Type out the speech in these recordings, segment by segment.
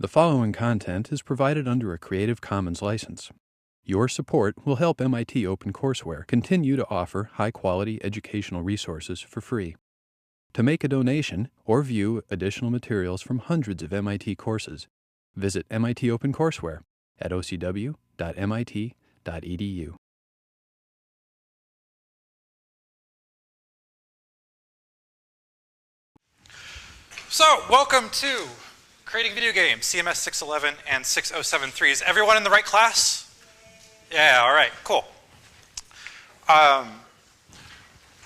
The following content is provided under a Creative Commons license. Your support will help MIT OpenCourseware continue to offer high-quality educational resources for free. To make a donation or view additional materials from hundreds of MIT courses, visit MIT OpenCourseware at ocw.mit.edu. So, welcome to Creating Video Games, CMS 611 and 6073. Is everyone in the right class? Yeah, all right, cool.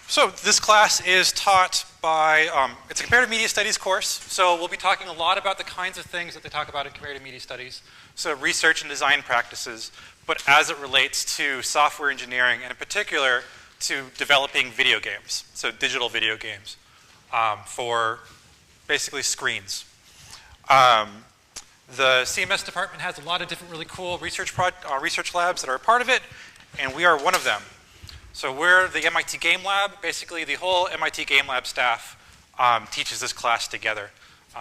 So this class is taught by, it's a comparative media studies course, so we'll be talking a lot about the kinds of things that they talk about in comparative media studies, so research and design practices, but as it relates to software engineering, and in particular to developing video games, so digital video games for basically screens. The CMS department has a lot of different really cool research labs that are a part of it, and we are one of them. So we're the MIT Game Lab. Basically, the whole MIT Game Lab staff teaches this class together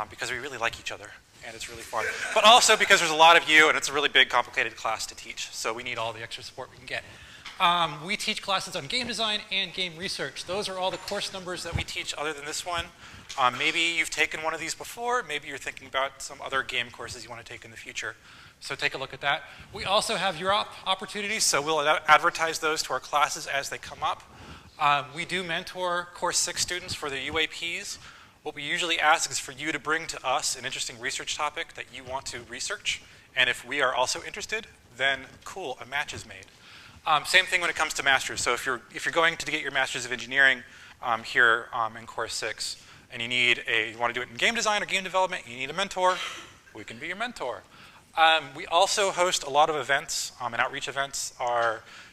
because we really like each other, and it's really fun. But also because there's a lot of you, and it's a really big, complicated class to teach, so we need all the extra support we can get. We teach classes on game design and game research. Those are all the course numbers that we teach other than this one. Maybe you've taken one of these before. Maybe you're thinking about some other game courses you want to take in the future. So take a look at that. We also have UROP opportunities, so we'll advertise those to our classes as they come up. We do mentor Course 6 students for their UAPs. What we usually ask is for you to bring to us an interesting research topic that you want to research. And if we are also interested, then cool, a match is made. Same thing when it comes to masters. So if you're going to get your Masters of Engineering here in Course 6, and you want to do it in game design or game development, you need a mentor, we can be your mentor. We also host a lot of events, and outreach events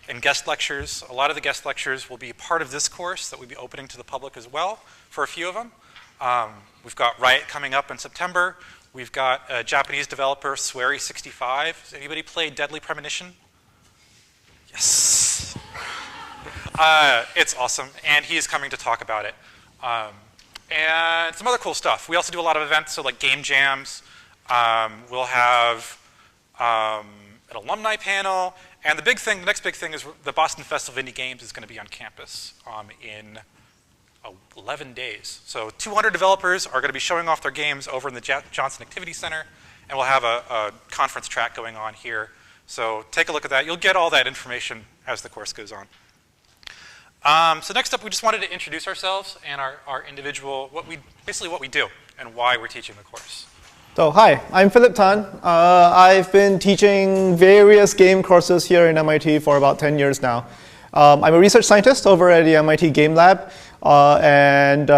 and guest lectures. A lot of the guest lectures will be part of this course that we'll be opening to the public as well for a few of them. We've got Riot coming up in September. We've got a Japanese developer, Suarez65. Has anybody played Deadly Premonition? Yes. It's awesome, and he's coming to talk about it. And some other cool stuff. We also do a lot of events, so like game jams. We'll have an alumni panel, and the next big thing is the Boston Festival of Indie Games is going to be on campus in 11 days. So 200 developers are going to be showing off their games over in the Johnson Activity Center, and we'll have a conference track going on here. So take a look at that. You'll get all that information as the course goes on. So next up, we just wanted to introduce ourselves and our individual, basically what we do and why we're teaching the course. So hi, I'm Philip Tan. I've been teaching various game courses here in MIT for about 10 years now. I'm a research scientist over at the MIT Game Lab, and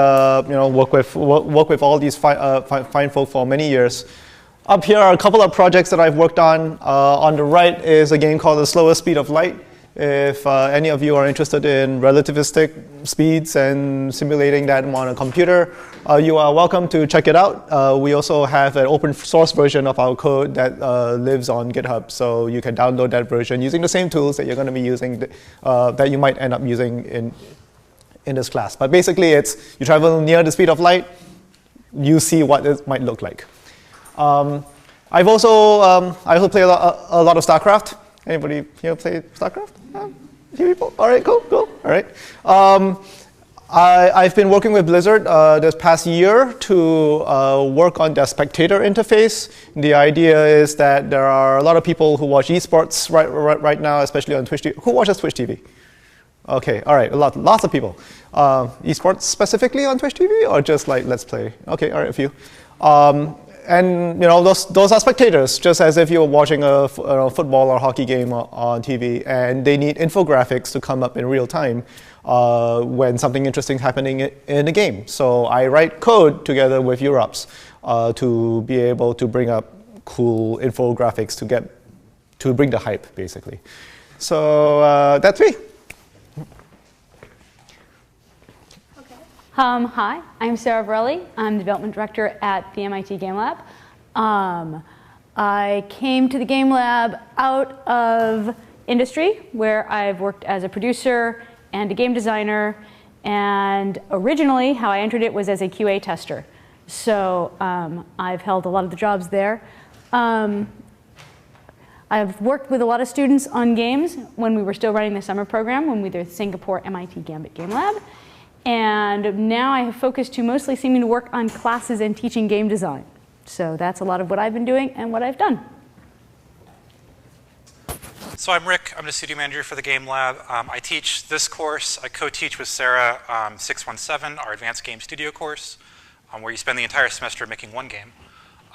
work with all these fine folk for many years. Up here are a couple of projects that I've worked on. On the right is a game called The Slowest Speed of Light. If any of you are interested in relativistic speeds and simulating that on a computer, you are welcome to check it out. We also have an open source version of our code that lives on GitHub, so you can download that version using the same tools that you're going to be using, that you might end up using in this class. But basically, it's you travel near the speed of light, you see what it might look like. I also play a lot of StarCraft. Anybody here play StarCraft? Few people? All right, cool. All right. I've been working with Blizzard this past year to work on their spectator interface. The idea is that there are a lot of people who watch esports right now, especially on Twitch TV. Who watches Twitch TV? Okay, all right, lots of people. Esports specifically on Twitch TV, or just like Let's Play? Okay, all right, a few. And those are spectators, just as if you were watching a football or hockey game on TV, and they need infographics to come up in real time when something interesting is happening in a game. So I write code together with UROPs to be able to bring up cool infographics to bring the hype, basically. So that's me. Hi, I'm Sara Verrilli. I'm the development director at the MIT Game Lab. I came to the Game Lab out of industry, where I've worked as a producer and a game designer. And originally, how I entered it was as a QA tester. So I've held a lot of the jobs there. I've worked with a lot of students on games when we were still running the summer program, when we were the Singapore MIT Gambit Game Lab. And now I have focused to mostly seeming to work on classes and teaching game design. So that's a lot of what I've been doing and what I've done. So I'm Rick. I'm the studio manager for the Game Lab. I teach this course. I co-teach with Sara 617, our advanced game studio course, where you spend the entire semester making one game.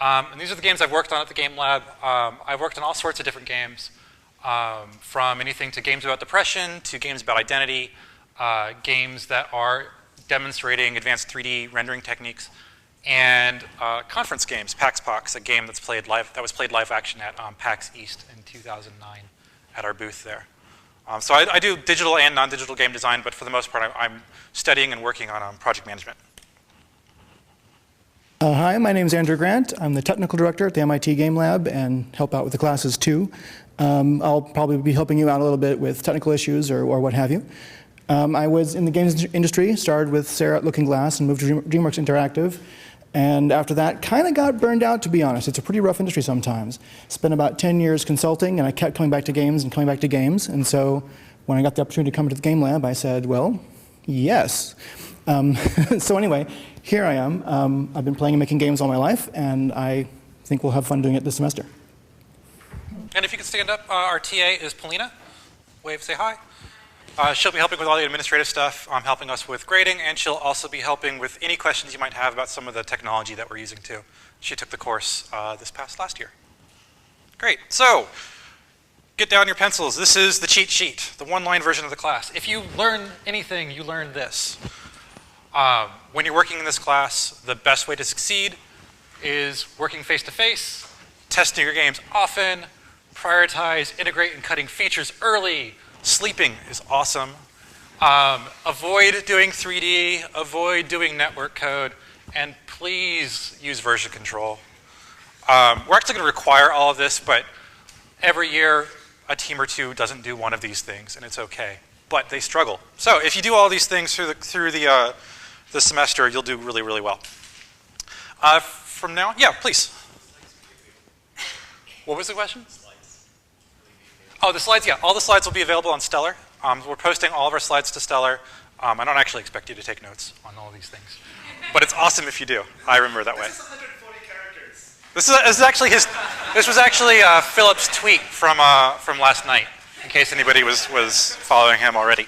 And these are the games I've worked on at the Game Lab. I've worked on all sorts of different games, from anything to games about depression to games about identity, games that are demonstrating advanced 3D rendering techniques, and conference games, PAX Pox, a game that was played live action at PAX East in 2009 at our booth there. So I do digital and non-digital game design, but for the most part, I'm studying and working on project management. Hi, my name is Andrew Grant. I'm the technical director at the MIT Game Lab and help out with the classes too. I'll probably be helping you out a little bit with technical issues or what have you. I was in the games industry, started with Sara at Looking Glass and moved to DreamWorks Interactive. And after that, kind of got burned out, to be honest. It's a pretty rough industry sometimes. Spent about 10 years consulting, and I kept coming back to games and coming back to games. And so when I got the opportunity to come to the Game Lab, I said, well, yes. So anyway, here I am. I've been playing and making games all my life, and I think we'll have fun doing it this semester. And if you could stand up, our TA is Polina. Wave, say hi. She'll be helping with all the administrative stuff, helping us with grading, and she'll also be helping with any questions you might have about some of the technology that we're using too. She took the course last year. Great, so get down your pencils. This is the cheat sheet, the one-line version of the class. If you learn anything, you learn this. When you're working in this class, the best way to succeed is working face-to-face, testing your games often, prioritize, integrate, and cutting features early. Sleeping is awesome. Avoid doing 3D, avoid doing network code, and please use version control. We're actually going to require all of this, but every year a team or two doesn't do one of these things, and it's okay. But they struggle. So if you do all these things through the semester, you'll do really, really well. From now, yeah, please. What was the question? Oh, the slides, yeah. All the slides will be available on Stellar. We're posting all of our slides to Stellar. I don't actually expect you to take notes on all of these things. But it's awesome if you do. I remember that way. This is 140 characters. This was actually Philip's tweet from last night, in case anybody was following him already.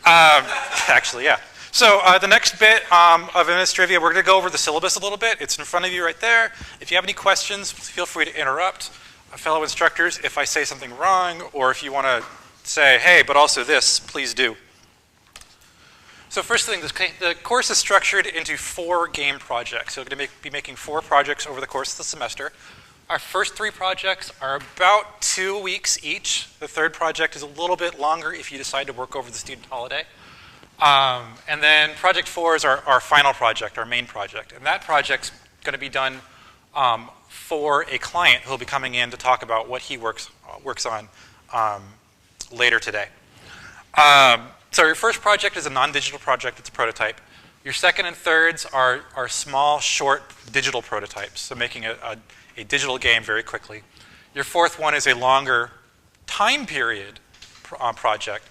Actually, yeah. So the next bit of Administrivia, we're going to go over the syllabus a little bit. It's in front of you right there. If you have any questions, feel free to interrupt. Fellow instructors, if I say something wrong, or if you want to say, hey, but also this, please do. So first thing, the course is structured into 4 game projects. So we're going to be making 4 projects over the course of the semester. Our first 3 projects are about 2 weeks each. The third project is a little bit longer if you decide to work over the student holiday. And then project 4 is our final project, our main project. And that project's going to be done for a client who will be coming in to talk about what he works on later today. So your first project is a non-digital project. It's a prototype. Your second and thirds are small, short digital prototypes, so making a digital game very quickly. Your fourth one is a longer time period project,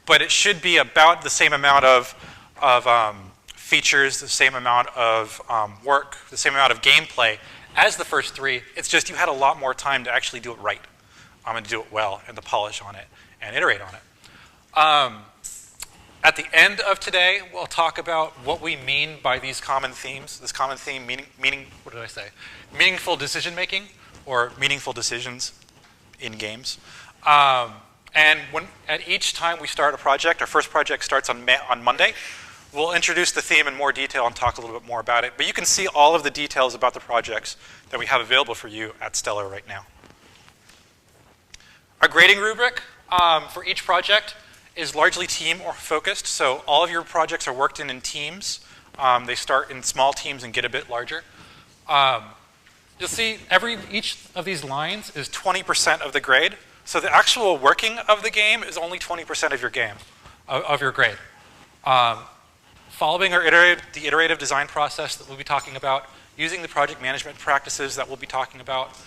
but it should be about the same amount of features, the same amount of work, the same amount of gameplay as the first 3. It's just you had a lot more time to actually do it right and do it well and to polish on it and iterate on it. At the end of today, we'll talk about what we mean by these common themes. This common theme, what did I say? Meaningful decision making or meaningful decisions in games. And at each time we start a project, our first project starts on Monday. We'll introduce the theme in more detail and talk a little bit more about it. But you can see all of the details about the projects that we have available for you at Stellar right now. Our grading rubric for each project is largely team or focused. So all of your projects are worked in teams. They start in small teams and get a bit larger. You'll see each of these lines is 20% of the grade. So the actual working of the game is only 20% of your game, of your grade. Following the iterative design process that we'll be talking about, using the project management practices that we'll be talking about,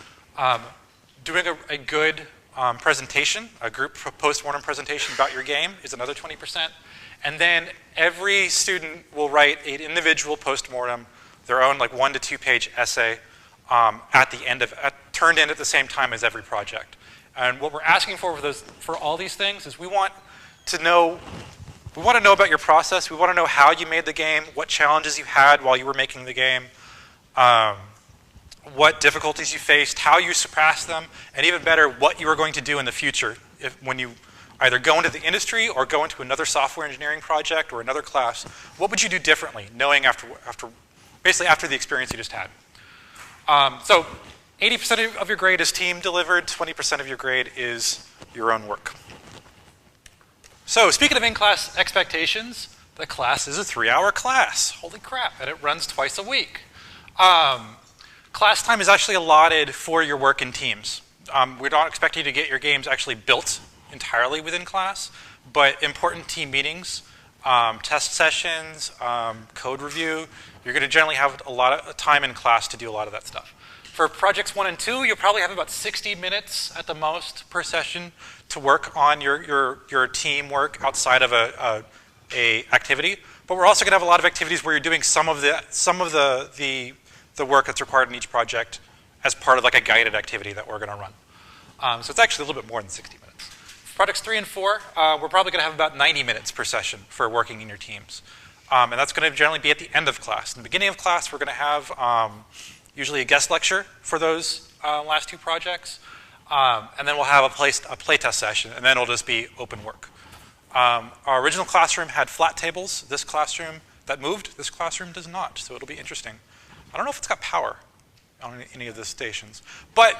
doing a good presentation, a group post-mortem presentation about your game is another 20%. And then every student will write an individual post-mortem, their own like 1 to 2 page essay at the end of, turned in at the same time as every project. And what we're asking for all these things is we want to know about your process. We want to know how you made the game, what challenges you had while you were making the game, what difficulties you faced, how you surpassed them, and even better, what you are going to do in the future when you either go into the industry or go into another software engineering project or another class. What would you do differently, knowing basically after the experience you just had? So 80% of your grade is team delivered, 20% of your grade is your own work. So speaking of in-class expectations, the class is a 3-hour class. Holy crap, and it runs twice a week. Class time is actually allotted for your work in teams. We're not expecting you to get your games actually built entirely within class, but important team meetings, test sessions, code review, you're going to generally have a lot of time in class to do a lot of that stuff. For projects 1 and 2, you'll probably have about 60 minutes at the most per session to work on your team work outside of a activity. But we're also going to have a lot of activities where you're doing some of the work that's required in each project as part of like a guided activity that we're going to run. So it's actually a little bit more than 60 minutes. For projects 3 and 4, we're probably going to have about 90 minutes per session for working in your teams. And that's going to generally be at the end of class. In the beginning of class, we're going to have usually a guest lecture for those last 2 projects. And then we'll have a playtest session, and then it'll just be open work. Our original classroom had flat tables. This classroom that moved, this classroom does not, so it'll be interesting. I don't know if it's got power on any of the stations. But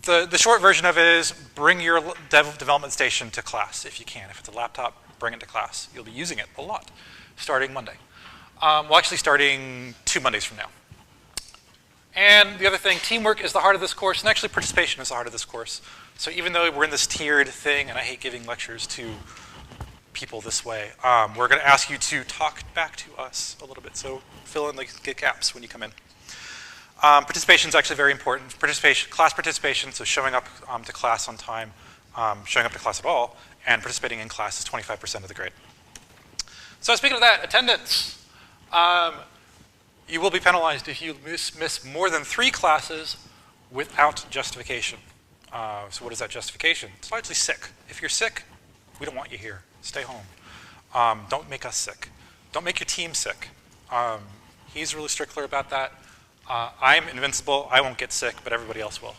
the short version of it is bring your development station to class if you can. If it's a laptop, bring it to class. You'll be using it a lot starting Monday. Well, actually starting 2 Mondays from now. And the other thing, teamwork is the heart of this course, and actually participation is the heart of this course. So even though we're in this tiered thing, and I hate giving lectures to people this way, we're going to ask you to talk back to us a little bit. So fill in the gaps when you come in. Participation is actually very important. Class participation, so showing up to class on time, showing up to class at all, and participating in class is 25% of the grade. So speaking of that, attendance. You will be penalized if you miss more than 3 classes without justification. So what is that justification? It's largely sick. If you're sick, we don't want you here. Stay home. Don't make us sick. Don't make your team sick. He's really stickler about that. I'm invincible. I won't get sick, but everybody else will.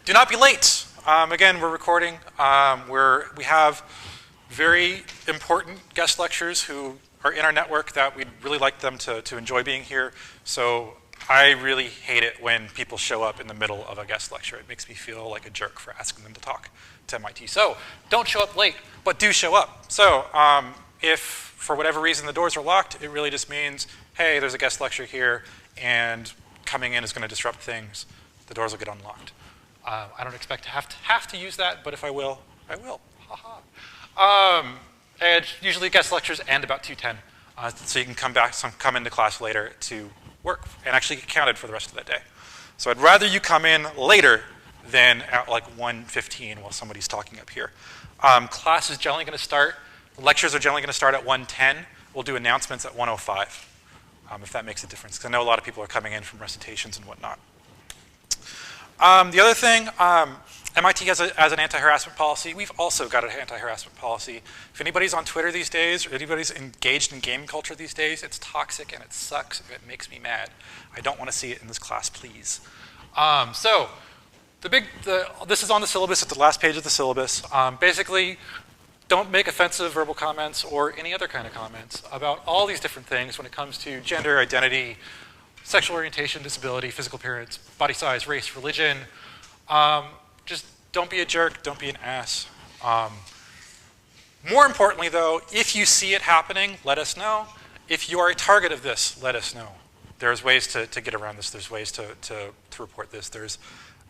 Do not be late. Again, we're recording. We have very important guest lecturers who are in our network that we'd really like them to enjoy being here. So I really hate it when people show up in the middle of a guest lecture. It makes me feel like a jerk for asking them to talk to MIT. So don't show up late, but do show up. So if for whatever reason the doors are locked, it really just means, hey, there's a guest lecture here, and coming in is going to disrupt things. The doors will get unlocked. I don't expect to have to use that, but if I will, I will. And usually guest lectures end about 2:10, so you can come into class later to work and actually get counted for the rest of that day. So I'd rather you come in later than at like 1:15 while somebody's talking up here. Class is generally going to start, lectures are generally going to start at 1:10. We'll do announcements at 1:05, if that makes a difference, because I know a lot of people are coming in from recitations and whatnot. The other thing, MIT has an anti-harassment policy. We've also got an anti-harassment policy. If anybody's on Twitter these days, or anybody's engaged in gaming culture these days, it's toxic and it sucks. It makes me mad. I don't want to see it in this class, please. So this is on the syllabus at the last page of the syllabus. Basically, don't make offensive verbal comments or any other kind of comments about all these different things when it comes to gender, identity, sexual orientation, disability, physical appearance, body size, race, religion. Just don't be a jerk, don't be an ass. More importantly though, if you see it happening, let us know. If you are a target of this, let us know. There's ways to get around this, there's ways to report this.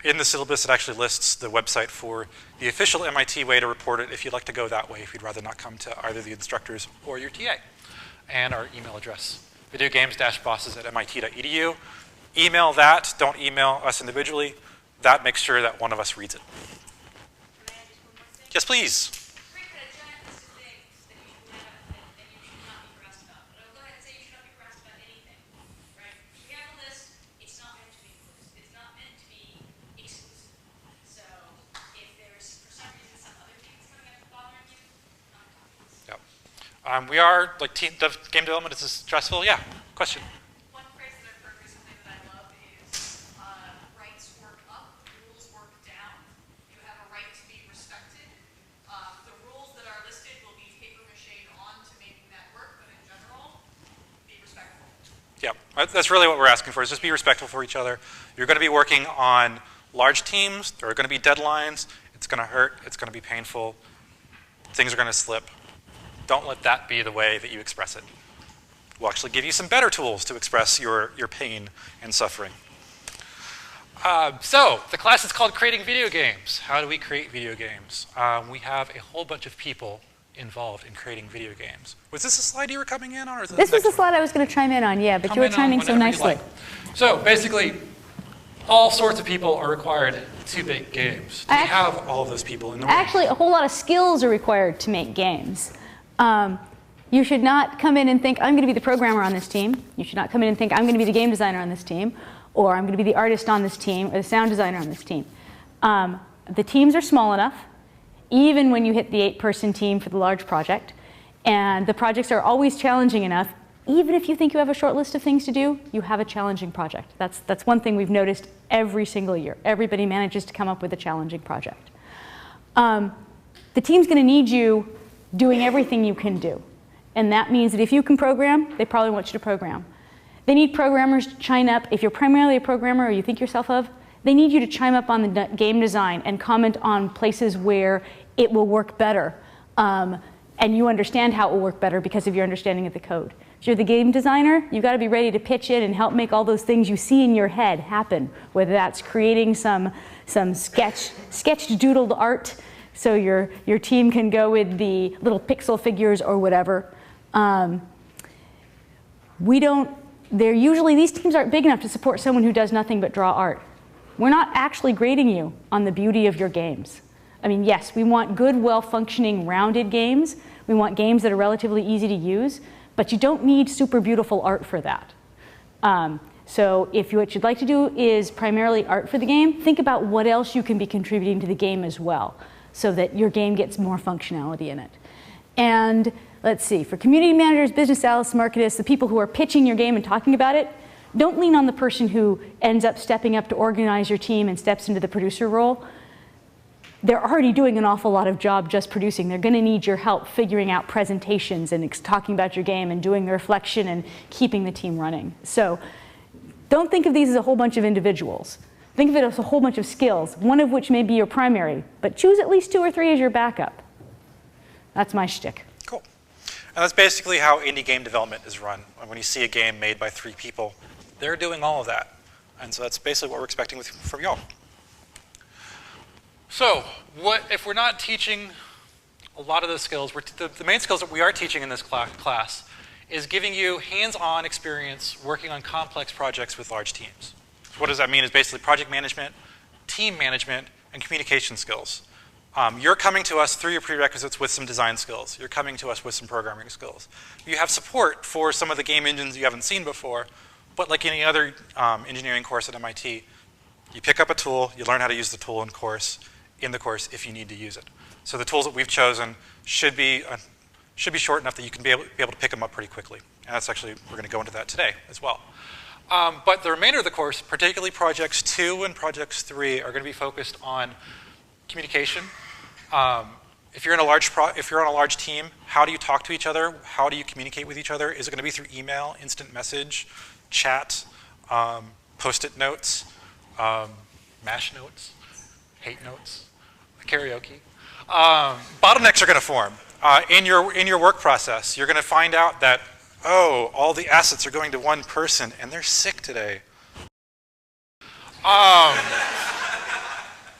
In the syllabus, it actually lists the website for the official MIT way to report it if you'd like to go that way, if you'd rather not come to either the instructors or your TA. And our email address videogames-bosses@mit.edu. Email that. Don't email us individually. That makes sure that one of us reads it. Yes, please. We are, like, game development is stressful. Yeah, question. One phrase that I've heard recently that I love is rights work up, rules work down. You have a right to be respected. The rules that are listed will be paper-mached on to making that work, but in general, be respectful. Yeah, that's really what we're asking for, is just be respectful for each other. You're going to be working on large teams. There are going to be deadlines. It's going to hurt. It's going to be painful. Things are going to slip. Don't let that be the way that you express it. We'll actually give you some better tools to express your pain and suffering. So the class is called Creating Video Games. How do we create video games? We have a whole bunch of people involved in creating video games. Was this a slide you were coming in on? Or this was the slide I was going to chime in on, yeah, but you were chiming so nicely. Like. So basically, all sorts of people are required to make games. Do we have all of those people in the room? Actually, a whole lot of skills are required to make games. You should not come in and think, I'm going to be the programmer on this team. You should not come in and think, I'm going to be the game designer on this team, or I'm going to be the artist on this team, or the sound designer on this team. The teams are small enough, even when you hit the 8-person team for the large project, and the projects are always challenging enough. Even if you think you have a short list of things to do, you have a challenging project. That's one thing we've noticed every single year. Everybody manages to come up with a challenging project. The team's going to need you doing everything you can do. And that means that if you can program, they probably want you to program. They need programmers to chime up. If you're primarily a programmer or you think yourself of, they need you to chime up on the game design and comment on places where it will work better. And you understand how it will work better because of your understanding of the code. If you're the game designer, you've got to be ready to pitch in and help make all those things you see in your head happen, whether that's creating some sketched doodled art so your team can go with the little pixel figures or whatever. These teams aren't big enough to support someone who does nothing but draw art. We're not actually grading you on the beauty of your games. I mean, yes, we want good, well-functioning, rounded games. We want games that are relatively easy to use, but you don't need super beautiful art for that. So if what you'd like to do is primarily art for the game, think about what else you can be contributing to the game as well, so that your game gets more functionality in it. And let's see, for community managers, business analysts, marketists, the people who are pitching your game and talking about it, don't lean on the person who ends up stepping up to organize your team and steps into the producer role. They're already doing an awful lot of job just producing. They're going to need your help figuring out presentations and talking about your game and doing the reflection and keeping the team running. So don't think of these as a whole bunch of individuals. Think of it as a whole bunch of skills, one of which may be your primary, but choose at least 2 or 3 as your backup. That's my shtick. Cool. And that's basically how indie game development is run. When you see a game made by 3 people, they're doing all of that. And so that's basically what we're expecting from y'all. So if we're not teaching a lot of the skills, the main skills that we are teaching in this class is giving you hands-on experience working on complex projects with large teams. So what does that mean? Is basically project management, team management, and communication skills. You're coming to us through your prerequisites with some design skills. You're coming to us with some programming skills. You have support for some of the game engines you haven't seen before, but like any other engineering course at MIT, you pick up a tool, you learn how to use the tool in the course if you need to use it. So the tools that we've chosen should be short enough that you can be able to pick them up pretty quickly. And that's actually, we're going to go into that today as well. But the remainder of the course, particularly projects 2 and projects 3, are going to be focused on communication. If you're on a large team, how do you talk to each other? How do you communicate with each other? Is it going to be through email, instant message, chat, post-it notes, mash notes, hate notes, karaoke? Bottlenecks are going to form in your work process. You're going to find out that, oh, all the assets are going to one person and they're sick today.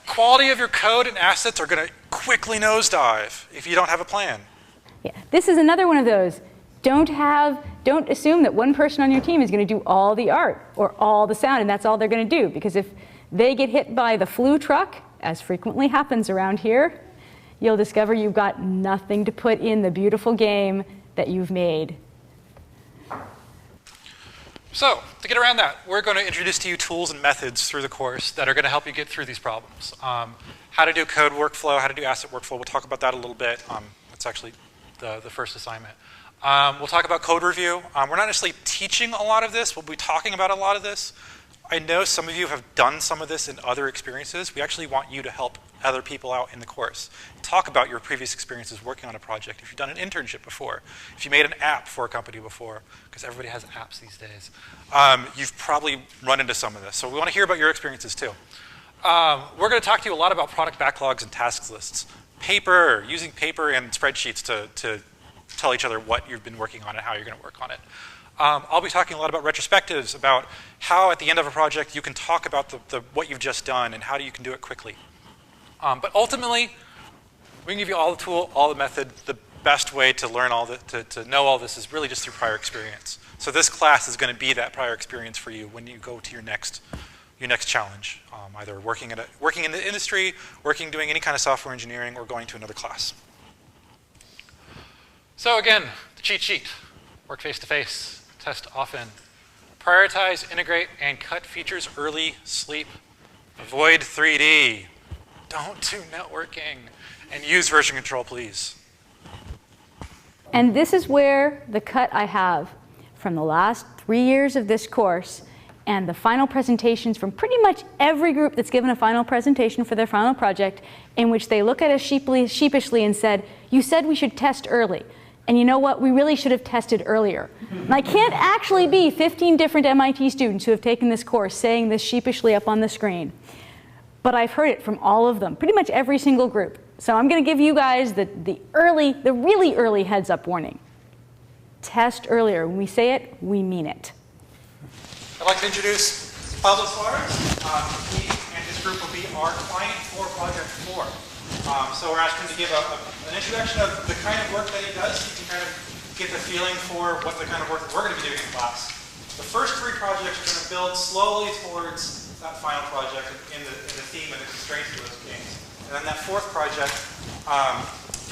Quality of your code and assets are going to quickly nosedive if you don't have a plan. Yeah. This is another one of those. Don't have don't assume that one person on your team is going to do all the art or all the sound, and that's all they're going to do. Because if they get hit by the flu truck, as frequently happens around here, you'll discover you've got nothing to put in the beautiful game that you've made. So, to get around that, we're going to introduce to you tools and methods through the course that are going to help you get through these problems. How to do code workflow, how to do asset workflow, we'll talk about that a little bit. That's actually the first assignment. We'll talk about code review. We're not necessarily teaching a lot of this, we'll be talking about a lot of this. I know some of you have done some of this in other experiences. We actually want you to help other people out in the course. Talk about your previous experiences working on a project. If you've done an internship before, if you made an app for a company before, because everybody has apps these days, you've probably run into some of this. So we want to hear about your experiences too. We're going to talk to you a lot about product backlogs and tasks lists. Paper, using paper and spreadsheets to tell each other what you've been working on and how you're going to work on it. I'll be talking a lot about retrospectives, about how at the end of a project you can talk about what you've just done and how you can do it quickly. But ultimately, we can give you all the tool, all the method. The best way to learn all to know all this is really just through prior experience. So this class is going to be that prior experience for you when you go to your next challenge, either working in the industry, doing any kind of software engineering, or going to another class. So again, the cheat sheet: work face-to-face, test often, prioritize, integrate, and cut features early, sleep, avoid 3D, don't do networking, and use version control, please. And this is where the cut I have from the last 3 years of this course and the final presentations from pretty much every group that's given a final presentation for their final project, in which they look at us sheepishly and said, "You said we should test early. And you know what? We really should have tested earlier." And I can't actually be 15 different MIT students who have taken this course saying this sheepishly up on the screen. But I've heard it from all of them, pretty much every single group. So I'm going to give you guys the really early heads up warning. Test earlier. When we say it, we mean it. I'd like to introduce Pablo Suarez. He and his group will be our client for Project 4. So we're asking him to give an introduction of the kind of work that he does. So you can kind of get the feeling for what the kind of work that we're going to be doing in class. The first 3 projects are going to build slowly towards that final project in the theme and the constraints of those games. And then that 4th project,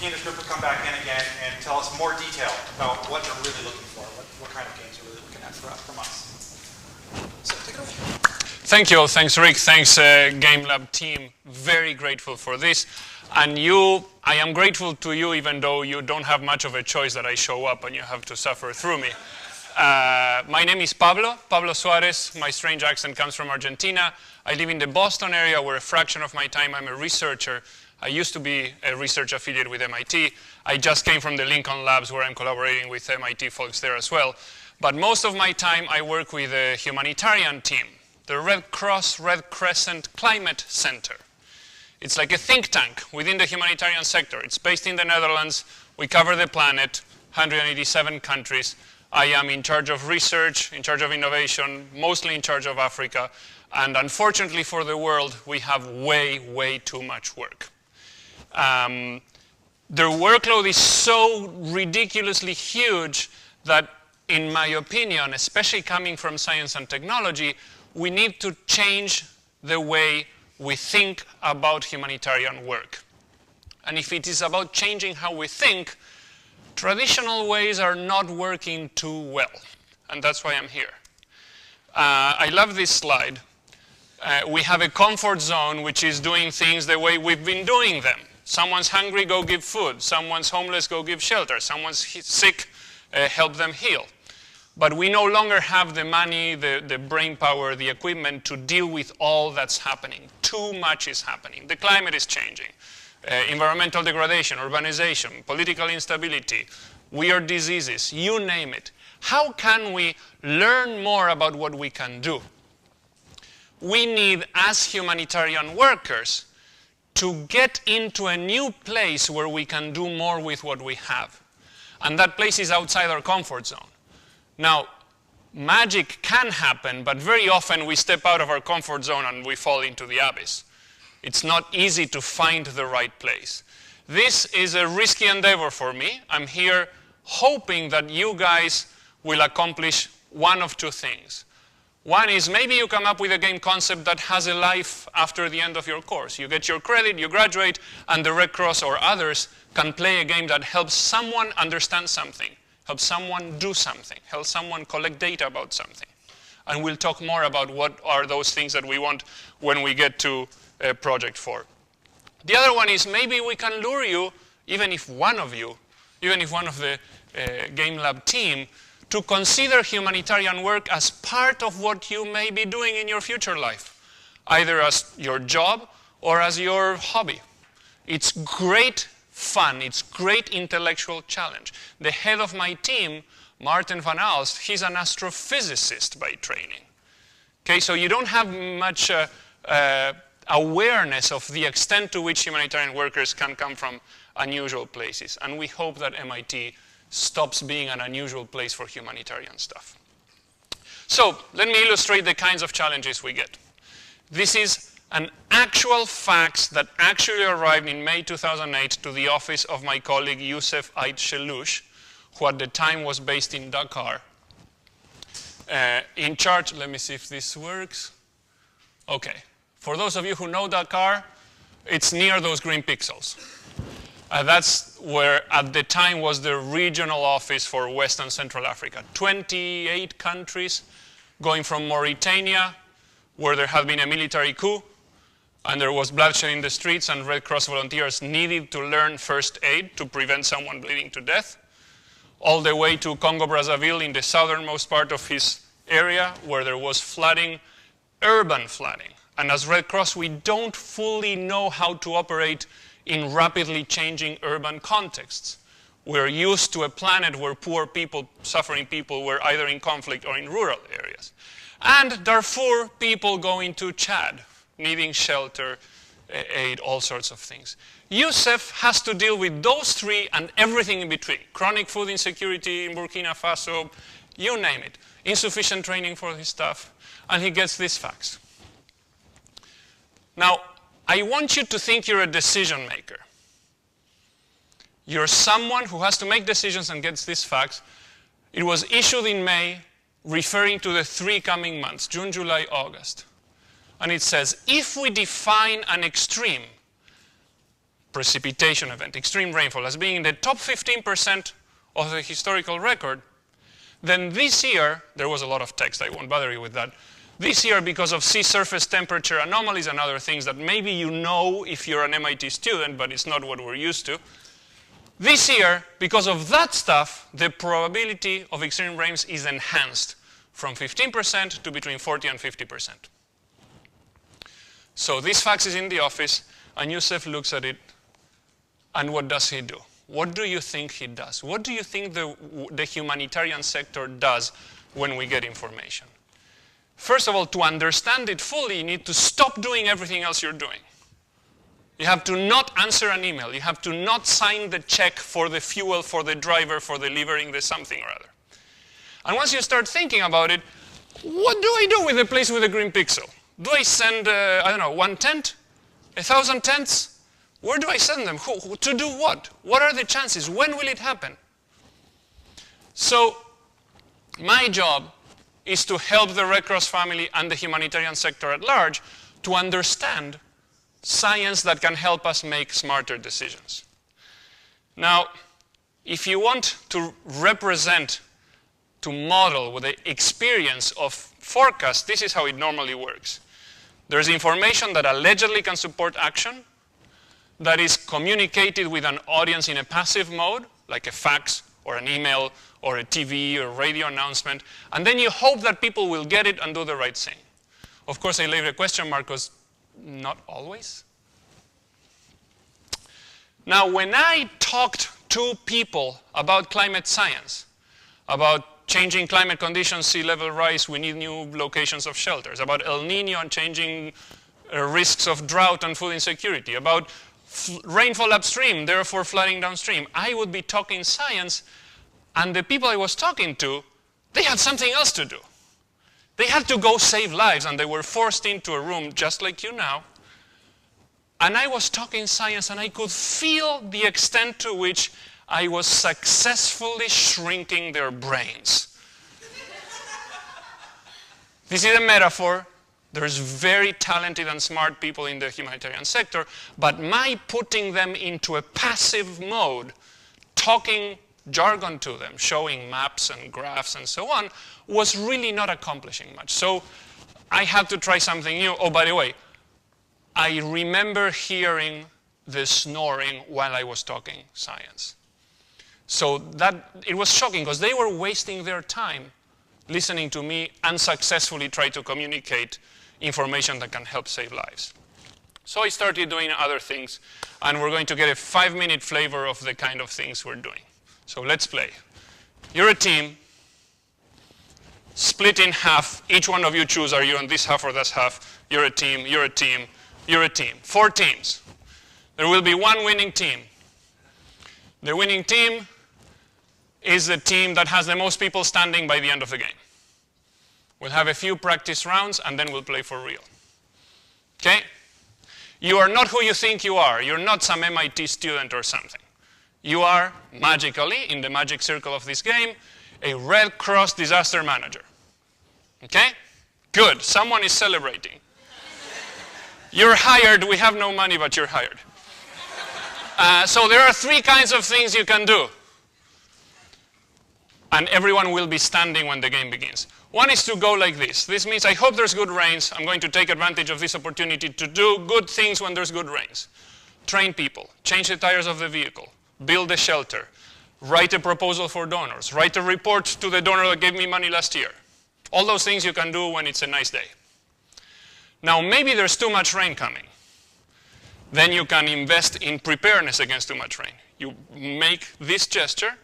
he and his group will come back in again and tell us more detail about what they're really looking for, what kind of games they're really looking at from us. So take it over. Thank you all. Thanks, Rick. Thanks, Game Lab team. Very grateful for this. And I am grateful to you, even though you don't have much of a choice that I show up and you have to suffer through me. My name is Pablo Suarez. My strange accent comes from Argentina. I live in the Boston area, where a fraction of my time I'm a researcher. I used to be a research affiliate with MIT. I just came from the Lincoln Labs, where I'm collaborating with MIT folks there as well. But most of my time I work with a humanitarian team, the Red Cross Red Crescent Climate Center. It's like a think tank within the humanitarian sector. It's based in the Netherlands. We cover the planet, 187 countries. I am in charge of research, in charge of innovation, mostly in charge of Africa. And unfortunately for the world, we have way too much work. Their workload is so ridiculously huge that, in my opinion, especially coming from science and technology, we need to change the way we think about humanitarian work. And if it is about changing how we think, traditional ways are not working too well. And that's why I'm here. I love this slide. We have a comfort zone, which is doing things the way we've been doing them. Someone's hungry, go give food. Someone's homeless, go give shelter. Someone's sick, help them heal. But we no longer have the money, the brain power, the equipment to deal with all that's happening. Too much is happening. The climate is changing. Environmental degradation, urbanization, political instability, weird diseases, you name it. How can we learn more about what we can do? We need, as humanitarian workers, to get into a new place where we can do more with what we have. And that place is outside our comfort zone. Now, magic can happen, but very often we step out of our comfort zone and we fall into the abyss. It's not easy to find the right place. This is a risky endeavor for me. I'm here hoping that you guys will accomplish one of two things. One is maybe you come up with a game concept that has a life after the end of your course. You get your credit, you graduate, and the Red Cross or others can play a game that helps someone understand something, helps someone do something, helps someone collect data about something. And we'll talk more about what are those things that we want when we get to Project 4. The other one is maybe we can lure you, even if one of the Game Lab team, to consider humanitarian work as part of what you may be doing in your future life, either as your job or as your hobby. It's great fun, it's great intellectual challenge. The head of my team, Martin van Aalst, he's an astrophysicist by training. Okay, so you don't have much awareness of the extent to which humanitarian workers can come from unusual places. And we hope that MIT stops being an unusual place for humanitarian stuff. So let me illustrate the kinds of challenges we get. This is an actual fax that actually arrived in May 2008 to the office of my colleague Youssef Ait Sheloush, who at the time was based in Dakar. In charge, let me see if this works. Okay, for those of you who know Dakar, it's near those green pixels. That's where, at the time, was the regional office for West and Central Africa. 28 countries, going from Mauritania, where there had been a military coup, and there was bloodshed in the streets, and Red Cross volunteers needed to learn first aid to prevent someone bleeding to death, all the way to Congo-Brazzaville in the southernmost part of his area, where there was flooding, urban flooding. And as Red Cross, we don't fully know how to operate in rapidly changing urban contexts. We're used to a planet where poor people, suffering people, were either in conflict or in rural areas. And Darfur, people going to Chad, needing shelter, aid, all sorts of things. Youssef has to deal with those three and everything in between. Chronic food insecurity in Burkina Faso, you name it. Insufficient training for his staff, and he gets this fax. Now, I want you to think you're a decision maker. You're someone who has to make decisions and gets this fax. It was issued in May, referring to the 3 coming months, June, July, August. And it says, if we define an extreme precipitation event, extreme rainfall, as being in the top 15% of the historical record, then this year, there was a lot of text, I won't bother you with that. This year, because of sea surface temperature anomalies and other things that maybe you know if you're an MIT student, but it's not what we're used to, this year, because of that stuff, the probability of extreme rains is enhanced from 15% to between 40 and 50%. So this fax is in the office, and Youssef looks at it, and what does he do? What do you think he does? What do you think the humanitarian sector does when we get information? First of all, to understand it fully, you need to stop doing everything else you're doing. You have to not answer an email. You have to not sign the check for the fuel, for the driver, for delivering the something or other. And once you start thinking about it, what do I do with a place with a green pixel? Do I send, I don't know, 1 tent? 1,000 tents? Where do I send them? To do what? What are the chances? When will it happen? So my job is to help the Red Cross family and the humanitarian sector at large to understand science that can help us make smarter decisions. Now, if you want to represent, to model with the experience of forecast, this is how it normally works. There's information that allegedly can support action that is communicated with an audience in a passive mode, like a fax or an email or a TV or radio announcement, and then you hope that people will get it and do the right thing. Of course, I leave a question mark because not always. Now, when I talked to people about climate science, about changing climate conditions, sea level rise, we need new locations of shelters, about El Nino and changing risks of drought and food insecurity, about rainfall upstream, therefore flooding downstream, I would be talking science, and the people I was talking to, they had something else to do. They had to go save lives, and they were forced into a room just like you now. And I was talking science, and I could feel the extent to which I was successfully shrinking their brains This is a metaphor. There's very talented and smart people in the humanitarian sector, but my putting them into a passive mode, talking jargon to them, showing maps and graphs and so on, was really not accomplishing much. So I had to try something new. Oh, by the way, I remember hearing the snoring while I was talking science. So it was shocking because they were wasting their time listening to me unsuccessfully try to communicate information that can help save lives. So I started doing other things, and we're going to get a 5-minute flavor of the kind of things we're doing. So let's play. You're a team, split in half. Each one of you choose, are you on this half or this half? You're a team, you're a team, you're a team. 4 teams. There will be one winning team. The winning team is the team that has the most people standing by the end of the game. We'll have a few practice rounds, and then we'll play for real. Okay? You are not who you think you are. You're not some MIT student or something. You are, magically, in the magic circle of this game, a Red Cross disaster manager. Okay? Good. Someone is celebrating. You're hired. We have no money, but you're hired. So there are 3 kinds of things you can do. And everyone will be standing when the game begins. One is to go like this. This means I hope there's good rains. I'm going to take advantage of this opportunity to do good things when there's good rains. Train people, change the tires of the vehicle, build a shelter, write a proposal for donors, write a report to the donor that gave me money last year. All those things you can do when it's a nice day. Now, maybe there's too much rain coming. Then you can invest in preparedness against too much rain. You make this gesture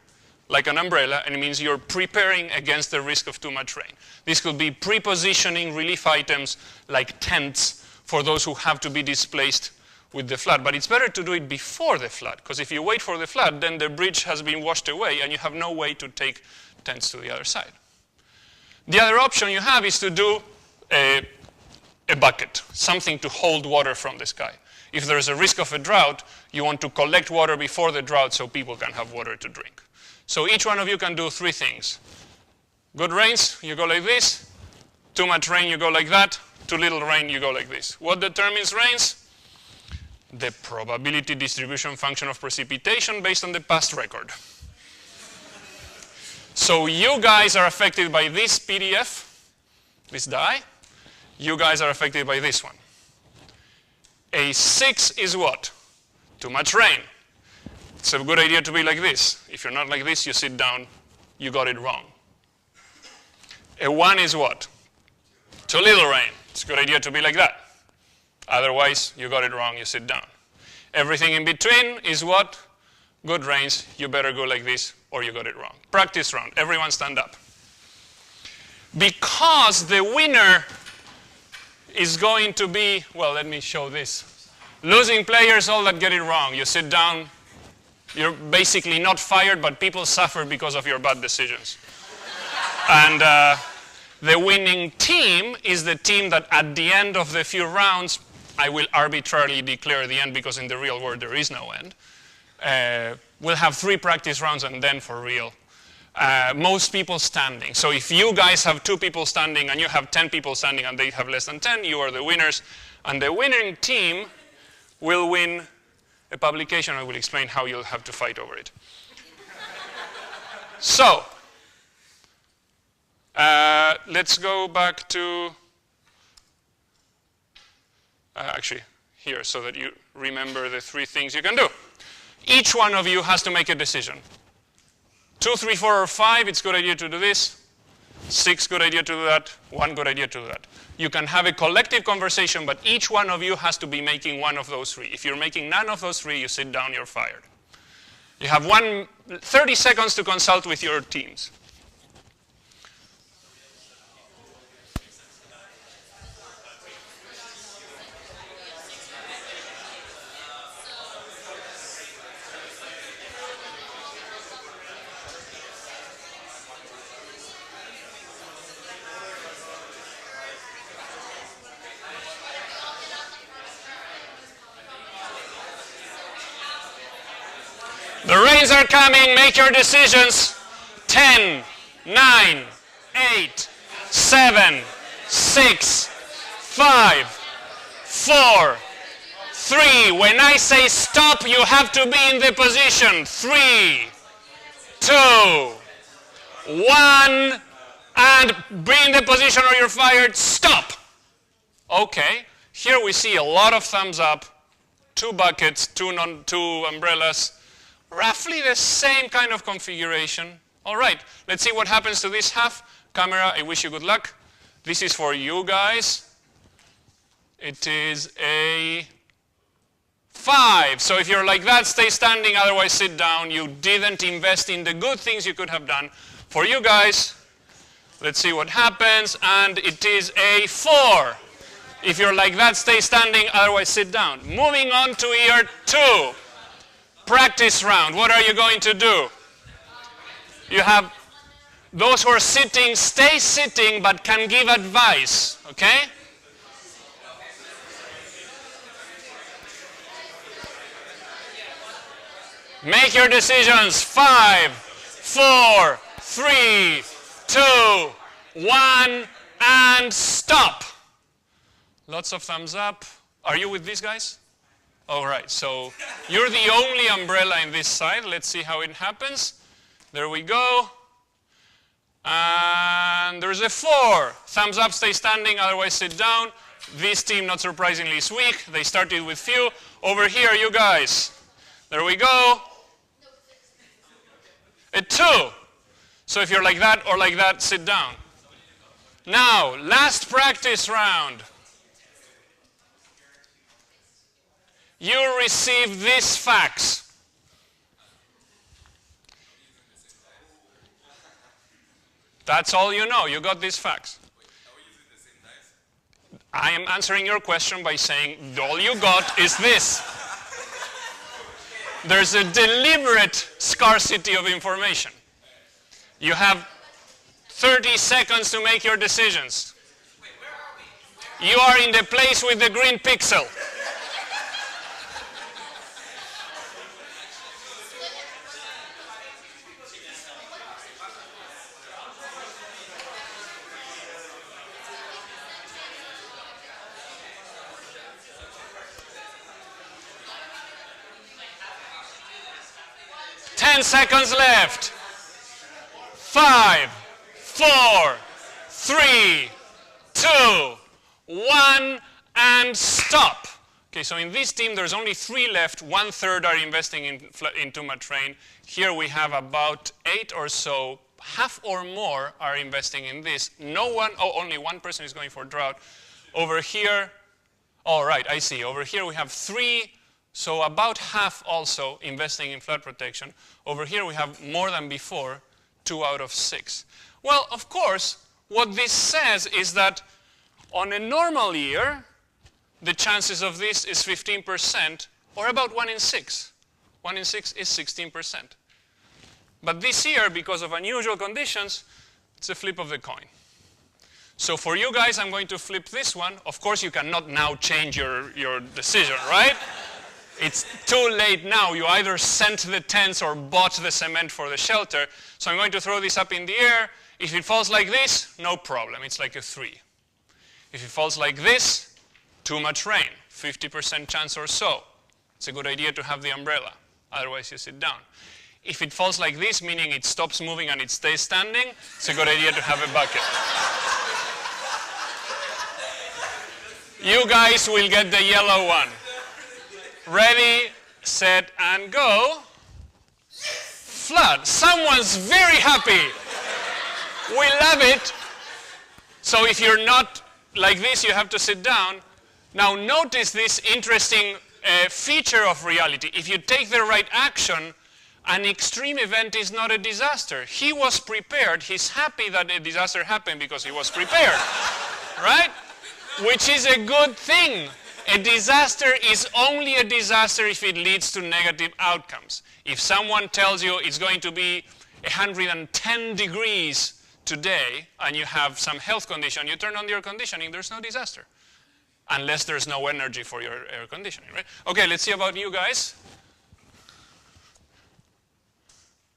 like an umbrella, and it means you're preparing against the risk of too much rain. This could be pre-positioning relief items like tents for those who have to be displaced with the flood. But it's better to do it before the flood, because if you wait for the flood, then the bridge has been washed away, and you have no way to take tents to the other side. The other option you have is to do a bucket, something to hold water from the sky. If there's a risk of a drought, you want to collect water before the drought so people can have water to drink. So each one of you can do 3 things. Good rains, you go like this. Too much rain, you go like that. Too little rain, you go like this. What determines rains? The probability distribution function of precipitation based on the past record. So you guys are affected by this PDF, this die. You guys are affected by this one. A 6 is what? Too much rain. It's a good idea to be like this. If you're not like this, you sit down, you got it wrong. A 1 is what? Too little rain. It's a good idea to be like that. Otherwise, you got it wrong, you sit down. Everything in between is what? Good rains, you better go like this, or you got it wrong. Practice round, everyone stand up. Because the winner is going to be, well, let me show this. Losing players, all that get it wrong. You sit down, you're basically not fired, but people suffer because of your bad decisions. And the winning team is the team that at the end of the few rounds, I will arbitrarily declare the end because in the real world there is no end. We'll have 3 practice rounds and then for real. Most people standing. So if you guys have 2 people standing and you have 10 people standing and they have less than 10, you are the winners. And the winning team will win a publication. I will explain how you'll have to fight over it. So, let's go back to, actually, here, so that you remember the 3 things you can do. Each one of you has to make a decision. 2, 3, 4, or 5, it's a good idea to do this. 6, good idea to do that. 1, good idea to do that. You can have a collective conversation, but each one of you has to be making one of those 3. If you're making none of those 3, you sit down, you're fired. You have 30 seconds to consult with your teams. The rains are coming, make your decisions. 10, 9, 8, 7, 6, 5, 4, 3. When I say stop, you have to be in the position. 3, 2, 1, and be in the position or you're fired. Stop. Okay, here we see a lot of thumbs up, 2 buckets, 2 umbrellas, roughly the same kind of configuration. All right, let's see what happens to this half. Camera, I wish you good luck. This is for you guys. It is a 5. So if you're like that, stay standing, otherwise sit down. You didn't invest in the good things you could have done. For you guys, let's see what happens, and it is a 4. If you're like that, stay standing, otherwise sit down. Moving on to year 2. Practice round. What are you going to do? You have those who are sitting, stay sitting, but can give advice, okay? Make your decisions. 5, 4, 3, 2, 1, and stop. Lots of thumbs up. Are you with these guys? All right, so you're the only umbrella in this side. Let's see how it happens. There we go. And there's a 4. Thumbs up, stay standing, otherwise sit down. This team, not surprisingly, is weak. They started with few. Over here, you guys. There we go. A 2. So if you're like that or like that, sit down. Now, last practice round. You receive this fax. That's all you know. You got this fax. I am answering your question by saying all you got is this. There's a deliberate scarcity of information. You have 30 seconds to make your decisions. You are in the place with the green pixel. Seconds left. 5, 4, 3, 2, 1, and stop. Okay, so in this team, there's only 3 left. 1/3 are investing in too much rain. Here we have about 8 or so. Half or more are investing in this. Only 1 person is going for drought. Over here, all right, I see. Over here we have 3. So about half also investing in flood protection. Over here we have more than before, 2 out of 6. Well, of course, what this says is that on a normal year, the chances of this is 15%, or about 1 in 6. 1 in 6 is 16%. But this year, because of unusual conditions, it's a flip of the coin. So for you guys, I'm going to flip this one. Of course, you cannot now change your decision, right? It's too late now. You either sent the tents or bought the cement for the shelter. So I'm going to throw this up in the air. If it falls like this, no problem. It's like a 3. If it falls like this, too much rain, 50% chance or so. It's a good idea to have the umbrella. Otherwise, you sit down. If it falls like this, meaning it stops moving and it stays standing, it's a good idea to have a bucket. You guys will get the yellow one. Ready, set, and go. Flood. Someone's very happy. We love it. So if you're not like this, you have to sit down. Now notice this interesting feature of reality. If you take the right action, an extreme event is not a disaster. He was prepared. He's happy that a disaster happened because he was prepared. Right? Which is a good thing. A disaster is only a disaster if it leads to negative outcomes. If someone tells you it's going to be 110 degrees today and you have some health condition, you turn on the air conditioning, there's no disaster. Unless there's no energy for your air conditioning, right? Okay, let's see about you guys.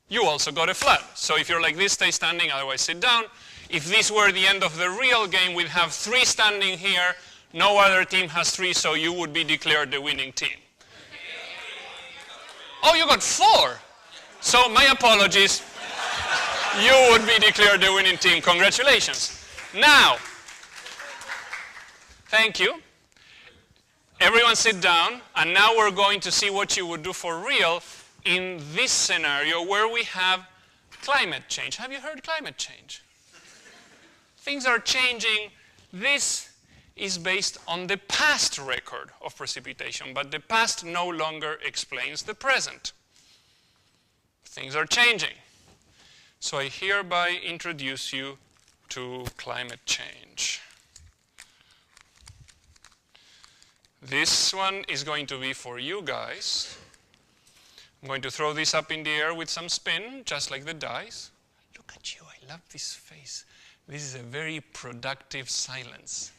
You also got a flood. So if you're like this, stay standing, otherwise sit down. If this were the end of the real game, we'd have 3 standing here. No other team has 3, so you would be declared the winning team. Oh, you got 4. So my apologies. You would be declared the winning team. Congratulations. Now, thank you. Everyone sit down, and now we're going to see what you would do for real in this scenario where we have climate change. Have you heard climate change? Things are changing. This is based on the past record of precipitation, but the past no longer explains the present. Things are changing. So I hereby introduce you to climate change. This one is going to be for you guys. I'm going to throw this up in the air with some spin, just like the dice. Look at you, I love this face. This is a very productive silence.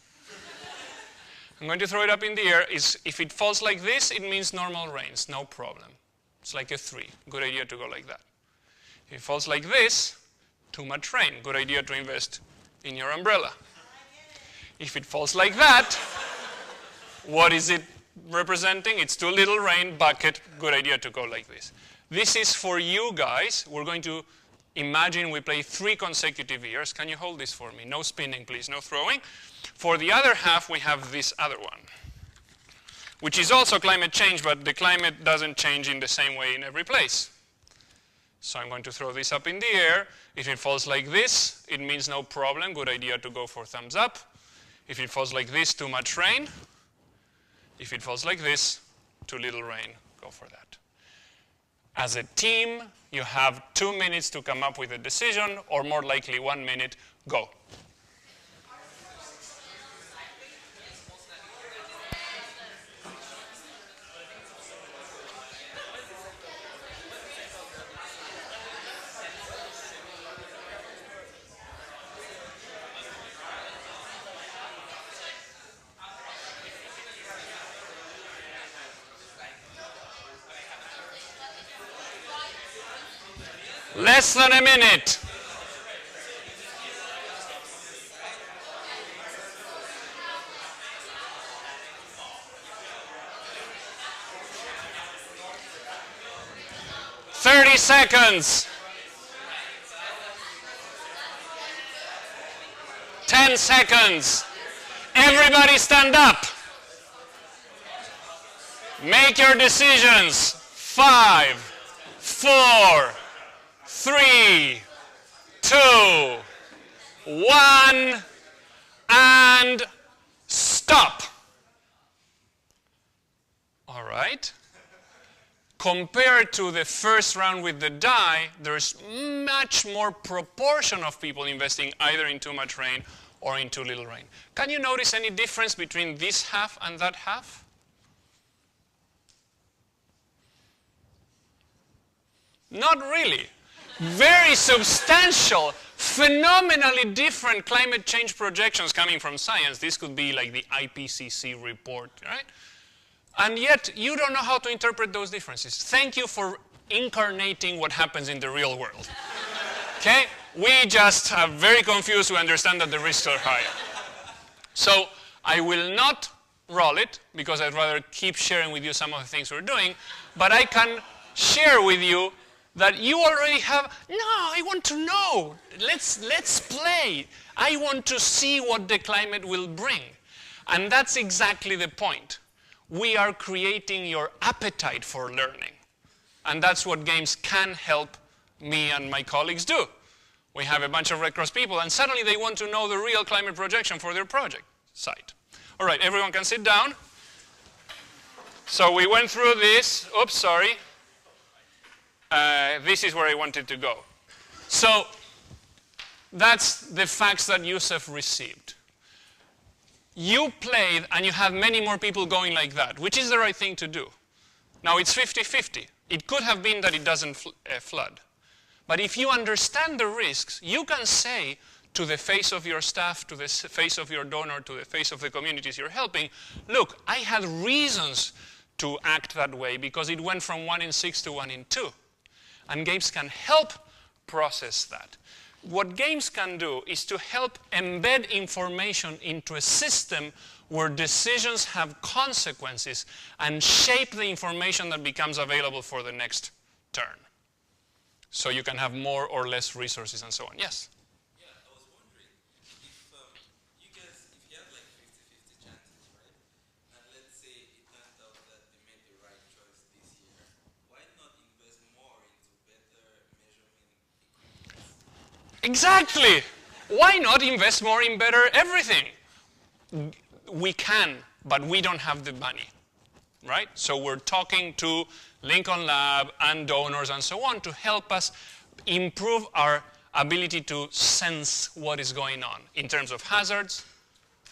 I'm going to throw it up in the air. If it falls like this, it means normal rains, no problem. It's like a 3. Good idea to go like that. If it falls like this, too much rain. Good idea to invest in your umbrella. If it falls like that, what is it representing? It's too little rain, bucket. Good idea to go like this. This is for you guys. We're going to imagine we play 3 consecutive years. Can you hold this for me? No spinning, please. No throwing. For the other half, we have this other one, which is also climate change, but the climate doesn't change in the same way in every place. So I'm going to throw this up in the air. If it falls like this, it means no problem. Good idea to go for thumbs up. If it falls like this, too much rain. If it falls like this, too little rain. Go for that. As a team, you have 2 minutes to come up with a decision, or more likely 1 minute. Go. Less than a minute. "30 seconds. 10 seconds. Everybody stand up. Make your decisions. 5, 4, 3, 2, 1, and stop. All right. Compared to the first round with the die, there's much more proportion of people investing either in too much rain or in too little rain. Can you notice any difference between this half and that half? Not really. Very substantial, phenomenally different climate change projections coming from science. This could be like the IPCC report, right? And yet, you don't know how to interpret those differences. Thank you for incarnating what happens in the real world. Okay? We just are very confused. We understand that the risks are higher. So I will not roll it, because I'd rather keep sharing with you some of the things we're doing. But I can share with you that you already have, no, I want to know. Let's play. I want to see what the climate will bring. And that's exactly the point. We are creating your appetite for learning. And that's what games can help me and my colleagues do. We have a bunch of Red Cross people, and suddenly they want to know the real climate projection for their project site. All right, everyone can sit down. So we went through this. Oops, sorry. This is where I wanted to go. So that's the facts that Yusuf received. You played, and you have many more people going like that, which is the right thing to do. Now, it's 50-50. It could have been that it doesn't flood. But if you understand the risks, you can say to the face of your staff, to the face of your donor, to the face of the communities you're helping, look, I had reasons to act that way because it went from 1 in 6 to 1 in 2. And games can help process that. what games can do is to help embed information into a system where decisions have consequences and shape the information that becomes available for the next turn. So you can have more or less resources and so on. Yes? Yeah, I was wondering if you guys, if you have like 50-50 chances, right? And let's say it turns out that they made the right choice this year, why not invest more into better measurement equipment? Exactly. Why not invest more in better everything? We can, but we don't have the money, right? So we're talking to Lincoln Lab and donors and so on to help us improve our ability to sense what is going on in terms of hazards,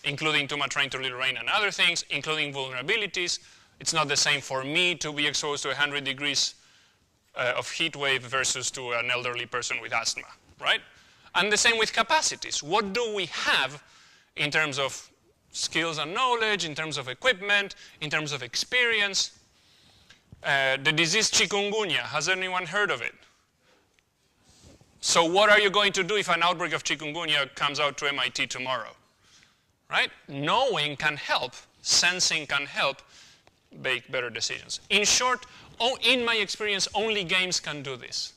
including too much rain, too little rain, and other things, including vulnerabilities. It's not the same for me to be exposed to 100 degrees of heat wave versus to an elderly person with asthma, right? And the same with capacities. What do we have in terms of skills and knowledge, in terms of equipment, in terms of experience? The disease chikungunya, has anyone heard of it? So what are you going to do if an outbreak of chikungunya comes out to MIT tomorrow? Right? Knowing can help, sensing can help make better decisions. In short, in my experience, only games can do this.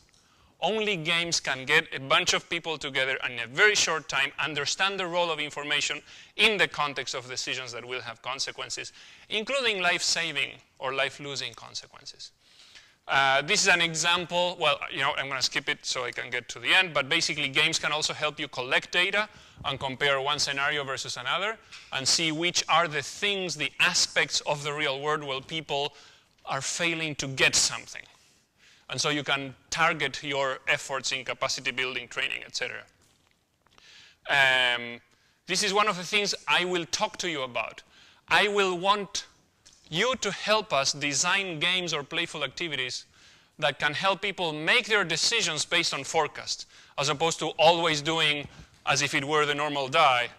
Only games can get a bunch of people together in a very short time, understand the role of information in the context of decisions that will have consequences, including life-saving or life-losing consequences. This is an example. Well, I'm going to skip it so I can get to the end, but basically games can also help you collect data and compare one scenario versus another and see which are the things, the aspects of the real world where people are failing to get something. And so you can target your efforts in capacity building, training, etc. This is one of the things I will talk to you about. I will want you to help us design games or playful activities that can help people make their decisions based on forecasts, as opposed to always doing as if it were the normal die.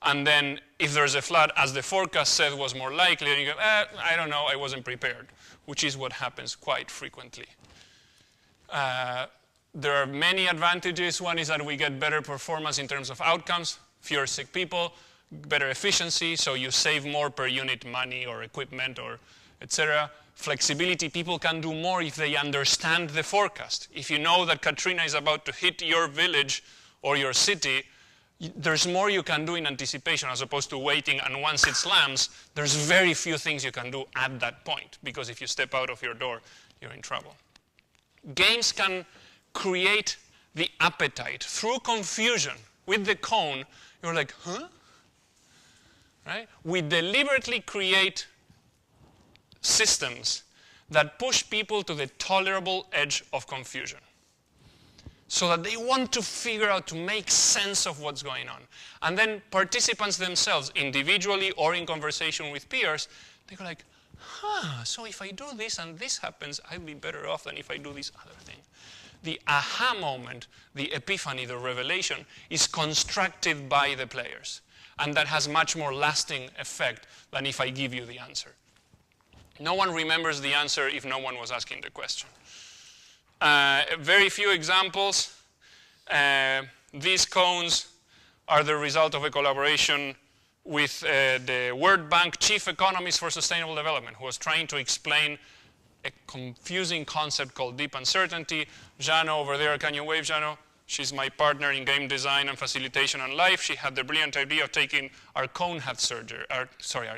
And then if there's a flood, as the forecast said was more likely, and you go, I don't know, I wasn't prepared, which is what happens quite frequently. There are many advantages. One is that we get better performance in terms of outcomes, fewer sick people, better efficiency, so you save more per unit money or equipment or etc. Flexibility, people can do more if they understand the forecast. If you know that Katrina is about to hit your village or your city, there's more you can do in anticipation as opposed to waiting, and once it slams, there's very few things you can do at that point, because if you step out of your door, you're in trouble. Games can create the appetite through confusion. With the cone, you're like, huh? Right? We deliberately create systems that push people to the tolerable edge of confusion, so that they want to figure out, to make sense of what's going on. And then participants themselves, individually or in conversation with peers, they go like, so if I do this and this happens, I'll be better off than if I do this other thing. The aha moment, the epiphany, the revelation is constructed by the players. And that has much more lasting effect than if I give you the answer. No one remembers the answer if no one was asking the question. Very few examples. These cones are the result of a collaboration with the World Bank Chief Economist for Sustainable Development, who was trying to explain a confusing concept called deep uncertainty. Jano over there, can you wave, Jano? She's my partner in game design and facilitation on life. She had the brilliant idea of taking our cone had surgery, our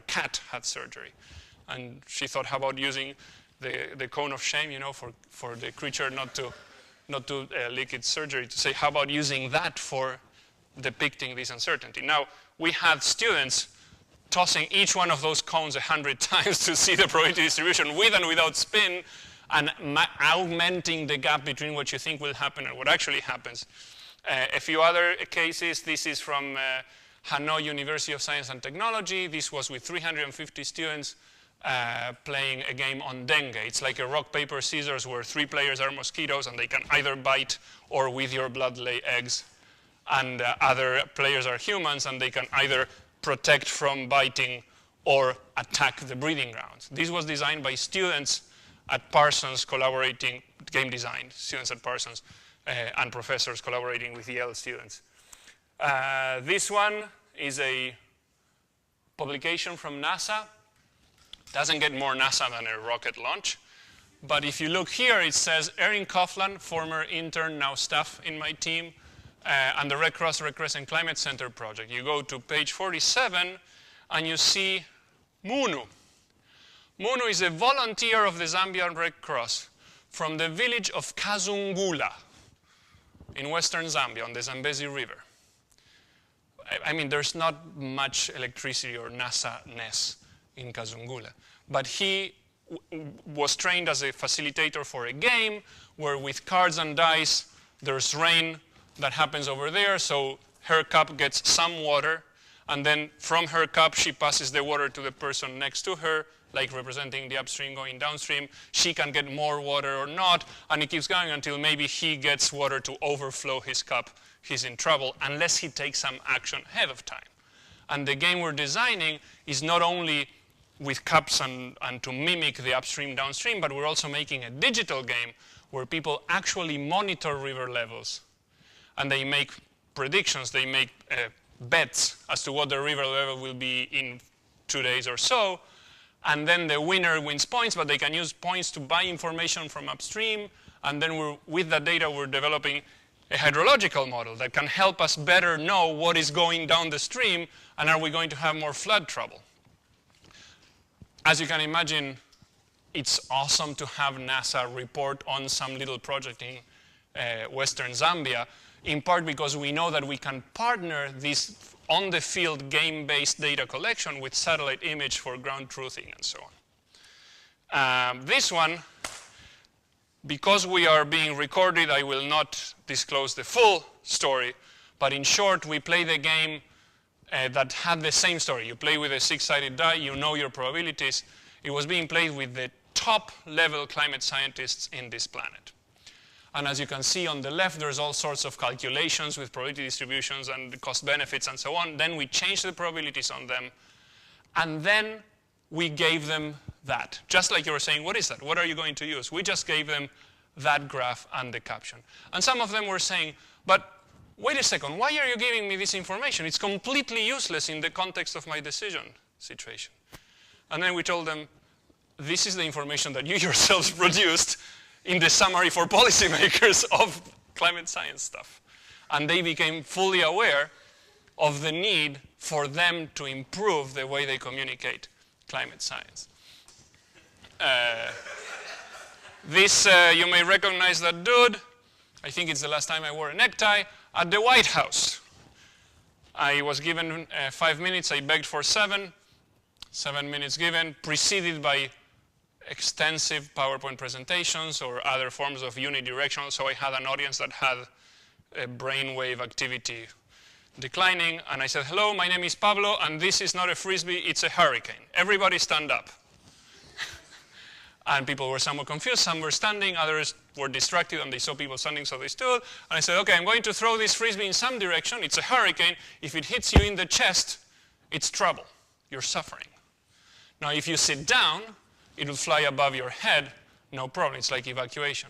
cat had surgery. And she thought, how about using the cone of shame, for the creature not to leak its surgery, to say, how about using that for depicting this uncertainty? Now, we had students tossing each one of those cones 100 times to see the probability distribution with and without spin, and augmenting the gap between what you think will happen and what actually happens. A few other cases. This is from Hanoi University of Science and Technology. This was with 350 students playing a game on dengue. It's like a rock, paper, scissors where 3 players are mosquitoes and they can either bite or with your blood lay eggs. And other players are humans and they can either protect from biting or attack the breeding grounds. This was designed by students at Parsons, collaborating, game design, students at Parsons, and professors collaborating with Yale students. This one is a publication from NASA. Doesn't get more NASA than a rocket launch. But if you look here, it says Erin Coughlin, former intern, now staff in my team, and the Red Cross Red Crescent Climate Center project. You go to page 47, and you see Munu. Munu is a volunteer of the Zambian Red Cross from the village of Kazungula in western Zambia on the Zambezi River. I mean, there's not much electricity or NASA-ness in Kazungula, but he was trained as a facilitator for a game where with cards and dice, there's rain that happens over there, so her cup gets some water, and then from her cup, she passes the water to the person next to her, like representing the upstream going downstream. She can get more water or not, and it keeps going until maybe he gets water to overflow his cup. He's in trouble unless he takes some action ahead of time. And the game we're designing is not only with cups and to mimic the upstream downstream, but we're also making a digital game where people actually monitor river levels, and they make predictions, they make bets as to what the river level will be in 2 days or so, and then the winner wins points, but they can use points to buy information from upstream, and then with that data we're developing a hydrological model that can help us better know what is going down the stream, and are we going to have more flood trouble. As you can imagine, it's awesome to have NASA report on some little project in western Zambia, in part because we know that we can partner this on-the-field game-based data collection with satellite image for ground truthing and so on. This one, because we are being recorded, I will not disclose the full story, but in short, we play the game that had the same story. You play with a 6-sided die, you know your probabilities. It was being played with the top-level climate scientists in this planet. And as you can see on the left, there's all sorts of calculations with probability distributions and the cost benefits and so on. Then we changed the probabilities on them, and then we gave them that. Just like you were saying, what is that? What are you going to use? We just gave them that graph and the caption. And some of them were saying, but wait a second, why are you giving me this information? It's completely useless in the context of my decision situation. And then we told them, this is the information that you yourselves produced in the summary for policymakers of climate science stuff. And they became fully aware of the need for them to improve the way they communicate climate science. You may recognize that dude. I think it's the last time I wore a necktie at the White House. I was given 5 minutes. I begged for 7. 7 minutes given, preceded by extensive PowerPoint presentations or other forms of unidirectional. So I had an audience that had a brainwave activity declining. And I said, hello, my name is Pablo, and this is not a frisbee, it's a hurricane. Everybody stand up. And people were somewhat confused. Some were standing, others were distracted, and they saw people standing, so they stood. And I said, okay, I'm going to throw this frisbee in some direction. It's a hurricane. If it hits you in the chest, it's trouble. You're suffering. Now, if you sit down, it will fly above your head, no problem. It's like evacuation.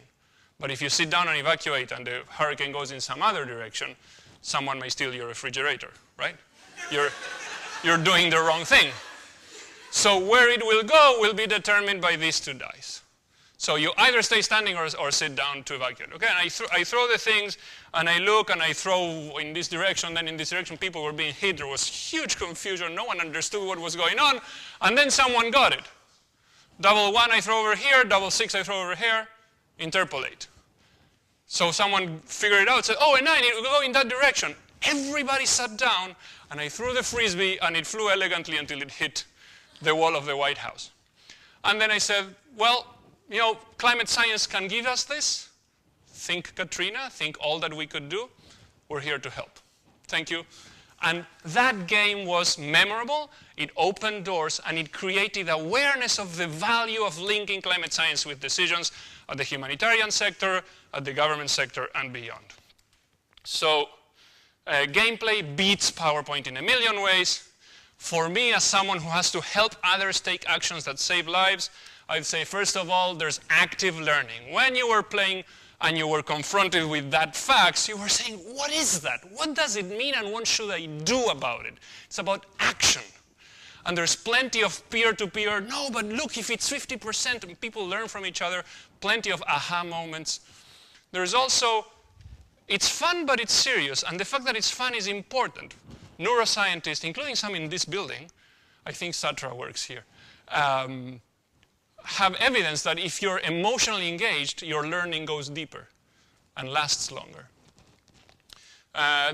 But if you sit down and evacuate and the hurricane goes in some other direction, someone may steal your refrigerator, right? You're doing the wrong thing. So where it will go will be determined by these two dice. So you either stay standing or sit down to evacuate. Okay, and I throw the things, and I look, and I throw in this direction, then in this direction. People were being hit. There was huge confusion. No one understood what was going on. And then someone got it. Double 1 I throw over here, double 6 I throw over here, interpolate. So someone figured it out, said, oh, a 9, it will go in that direction. Everybody sat down, and I threw the frisbee, and it flew elegantly until it hit the wall of the White House. And then I said, well, you know, climate science can give us this. Think Katrina, think all that we could do. We're here to help. Thank you. And that game was memorable. It opened doors, and it created awareness of the value of linking climate science with decisions at the humanitarian sector, at the government sector, and beyond. So gameplay beats PowerPoint in a million ways. For me, as someone who has to help others take actions that save lives, I'd say, first of all, there's active learning. When you were playing and you were confronted with that fact, you were saying, what is that? What does it mean, and what should I do about it? It's about action. And there's plenty of peer-to-peer, no, but look, if it's 50% and people learn from each other, plenty of aha moments. There's also, it's fun, but it's serious. And the fact that it's fun is important. Neuroscientists, including some in this building, I think Sara works here, have evidence that if you're emotionally engaged, your learning goes deeper and lasts longer.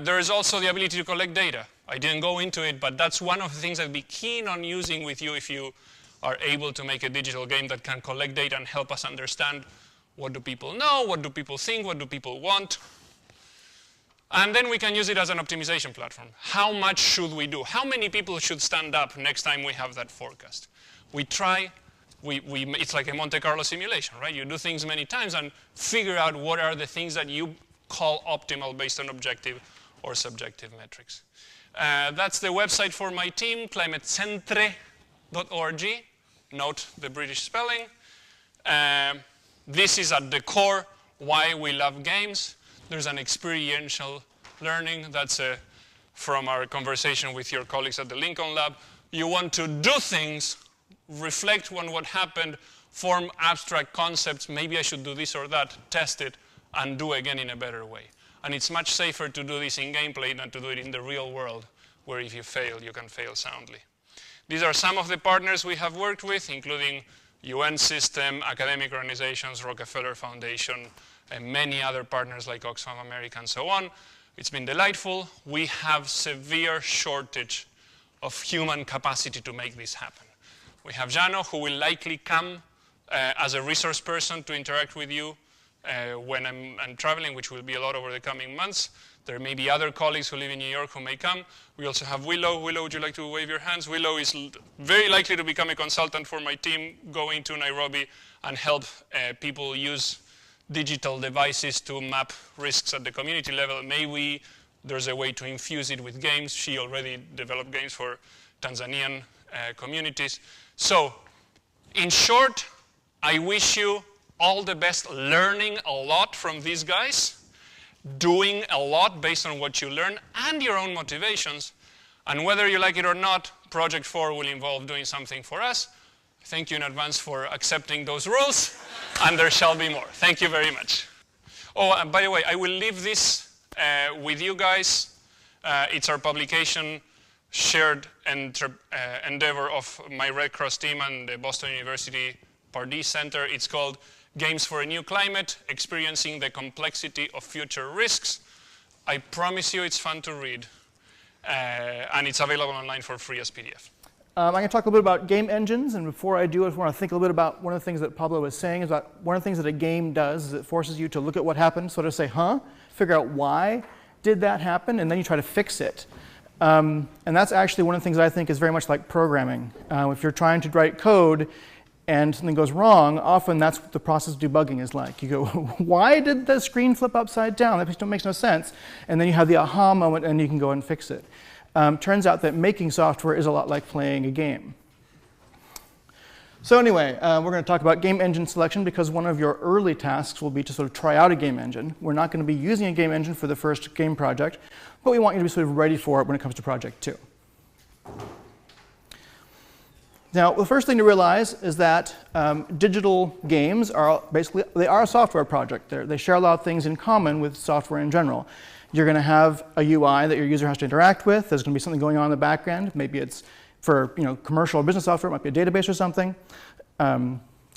There is also the ability to collect data. I didn't go into it, but that's one of the things I'd be keen on using with you if you are able to make a digital game that can collect data and help us understand what do people know, what do people think, what do people want. And then we can use it as an optimization platform. How much should we do? How many people should stand up next time we have that forecast? We try, it's like a Monte Carlo simulation, right? You do things many times and figure out what are the things that you call optimal based on objective or subjective metrics. That's the website for my team, climatecentre.org. Note the British spelling. This is at the core why we love games. There's an experiential learning. That's from our conversation with your colleagues at the Lincoln Lab. You want to do things, reflect on what happened, form abstract concepts. Maybe I should do this or that, test it, and do again in a better way. And it's much safer to do this in gameplay than to do it in the real world, where if you fail, you can fail soundly. These are some of the partners we have worked with, including UN System, academic organizations, Rockefeller Foundation, and many other partners like Oxfam America and so on. It's been delightful. We have severe shortage of human capacity to make this happen. We have Jano, who will likely come as a resource person to interact with you when I'm traveling, which will be a lot over the coming months. There may be other colleagues who live in New York who may come. We also have Willow. Willow, would you like to wave your hands? Willow is very likely to become a consultant for my team, going to Nairobi and help people use digital devices to map risks at the community level. Maybe there's a way to infuse it with games. She already developed games for Tanzanian communities. So, in short, I wish you all the best, learning a lot from these guys, doing a lot based on what you learn and your own motivations. And whether you like it or not, Project 4 will involve doing something for us. Thank you in advance for accepting those rules, and there shall be more. Thank you very much. Oh, and by the way, I will leave this with you guys. It's our publication shared endeavor of my Red Cross team and the Boston University Pardee Center. It's called Games for a New Climate, Experiencing the Complexity of Future Risks. I promise you it's fun to read, and it's available online for free as PDF. I'm going to talk a little bit about game engines, and before I do, I just want to think a little bit about one of the things that Pablo was saying, is about one of the things that a game does is it forces you to look at what happened, sort of say, huh, figure out why did that happen, and then you try to fix it. And that's actually one of the things that I think is very much like programming. If you're trying to write code and something goes wrong, often that's what the process of debugging is like. You go, why did the screen flip upside down? That makes no sense. And then you have the aha moment, and you can go and fix it. Turns out that making software is a lot like playing a game. So anyway, we're going to talk about game engine selection because one of your early tasks will be to sort of try out a game engine. We're not going to be using a game engine for the first game project, but we want you to be sort of ready for it when it comes to project 2. Now, the first thing to realize is that digital games are basically, they are a software project. They share a lot of things in common with software in general. You're going to have a UI that your user has to interact with. There's going to be something going on in the background. Maybe it's for commercial or business software. It might be a database or something.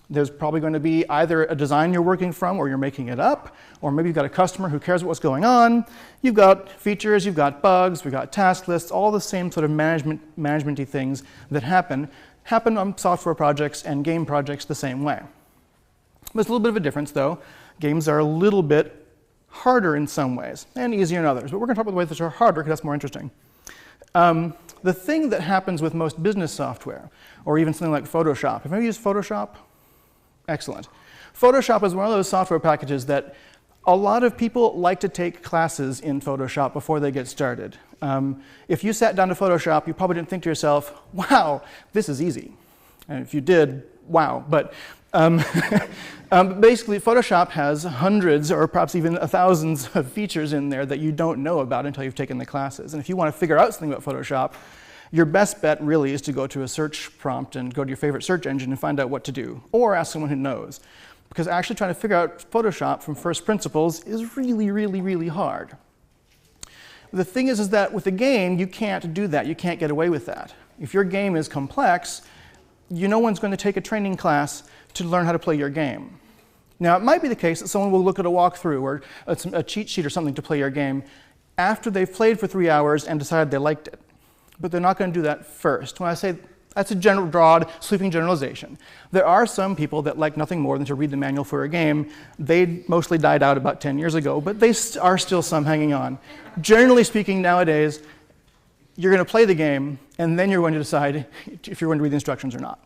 There's probably going to be either a design you're working from or you're making it up, or maybe you've got a customer who cares what's going on. You've got features, you've got bugs, we've got task lists, all the same sort of management-y things that happen on software projects and game projects the same way. There's a little bit of a difference, though. Games are a little bit harder in some ways and easier in others, but we're going to talk about the ways that are harder because that's more interesting. The thing that happens with most business software, or even something like Photoshop. Have you ever used Photoshop? Excellent. Photoshop is one of those software packages that a lot of people like to take classes in Photoshop before they get started. If you sat down to Photoshop, you probably didn't think to yourself, wow, this is easy. And if you did, wow. But Basically, Photoshop has hundreds or perhaps even thousands of features in there that you don't know about until you've taken the classes. And if you want to figure out something about Photoshop, your best bet really is to go to a search prompt and go to your favorite search engine and find out what to do, or ask someone who knows. Because actually trying to figure out Photoshop from first principles is really, really, really hard. The thing is that with a game, you can't do that. You can't get away with that. If your game is complex, no one's going to take a training class to learn how to play your game. Now, it might be the case that someone will look at a walkthrough or a cheat sheet or something to play your game after they've played for 3 hours and decided they liked it. But they're not going to do that first. When I say that's a broad, sweeping generalization. There are some people that like nothing more than to read the manual for a game. They mostly died out about 10 years ago, but they are still some hanging on. Generally speaking, nowadays, you're going to play the game, and then you're going to decide if you're going to read the instructions or not.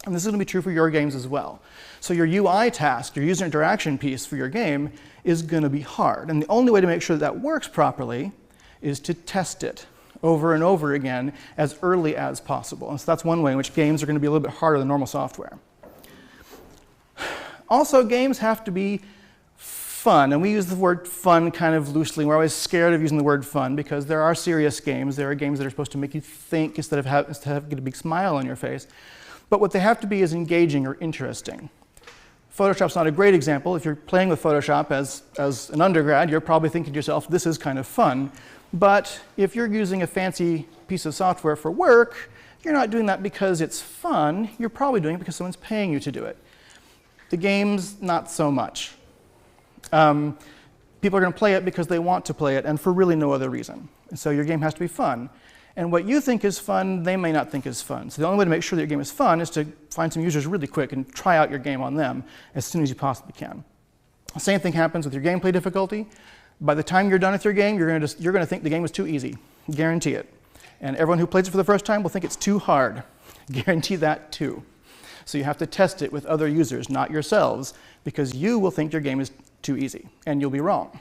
And this is going to be true for your games as well. So your UI task, your user interaction piece for your game, is going to be hard. And the only way to make sure that works properly is to test it over and over again as early as possible. And so that's one way in which games are going to be a little bit harder than normal software. Also, games have to be fun. And we use the word fun kind of loosely. We're always scared of using the word fun because there are serious games. There are games that are supposed to make you think instead of get a big smile on your face. But what they have to be is engaging or interesting. Photoshop's not a great example. If you're playing with Photoshop as an undergrad, you're probably thinking to yourself, this is kind of fun. But if you're using a fancy piece of software for work, you're not doing that because it's fun. You're probably doing it because someone's paying you to do it. The games, not so much. People are going to play it because they want to play it and for really no other reason. And so your game has to be fun. And what you think is fun, they may not think is fun. So the only way to make sure that your game is fun is to find some users really quick and try out your game on them as soon as you possibly can. The same thing happens with your gameplay difficulty. By the time you're done with your game, you're going to think the game was too easy. Guarantee it. And everyone who plays it for the first time will think it's too hard. Guarantee that too. So you have to test it with other users, not yourselves, because you will think your game is too easy, and you'll be wrong.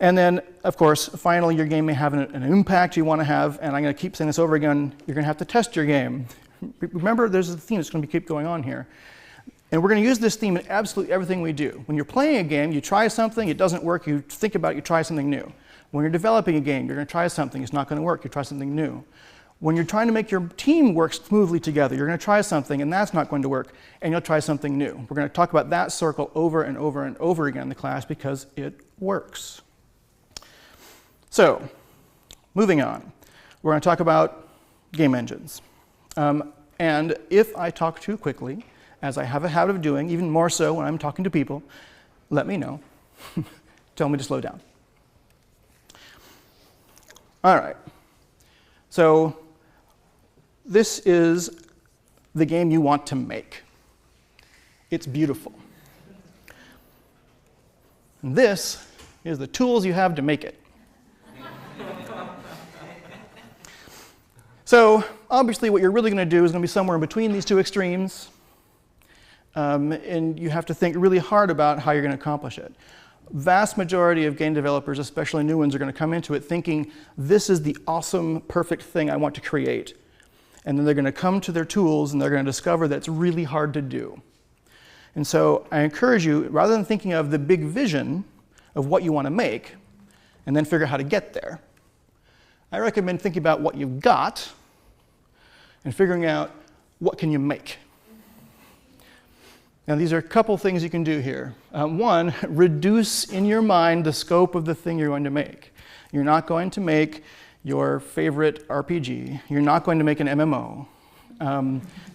And then, of course, finally, your game may have an impact you want to have, and I'm going to keep saying this over again. You're going to have to test your game. Remember, there's a theme that's going to keep going on here. And we're going to use this theme in absolutely everything we do. When you're playing a game, you try something, it doesn't work, you think about it, you try something new. When you're developing a game, you're going to try something, it's not going to work, you try something new. When you're trying to make your team work smoothly together, you're going to try something, and that's not going to work, and you'll try something new. We're going to talk about that circle over and over and over again in the class because it works. So, moving on. We're going to talk about game engines. And if I talk too quickly, as I have a habit of doing, even more so when I'm talking to people, let me know. Tell me to slow down. All right. So this is the game you want to make. It's beautiful. And this is the tools you have to make it. So obviously what you're really going to do is going to be somewhere in between these two extremes. And you have to think really hard about how you're going to accomplish it. Vast majority of game developers, especially new ones, are going to come into it thinking, this is the awesome, perfect thing I want to create. And then they're going to come to their tools and they're going to discover that it's really hard to do. And so I encourage you, rather than thinking of the big vision of what you want to make and then figure out how to get there, I recommend thinking about what you've got and figuring out what can you make. Now, these are a couple things you can do here. One, reduce in your mind the scope of the thing you're going to make. You're not going to make your favorite RPG. You're not going to make an MMO.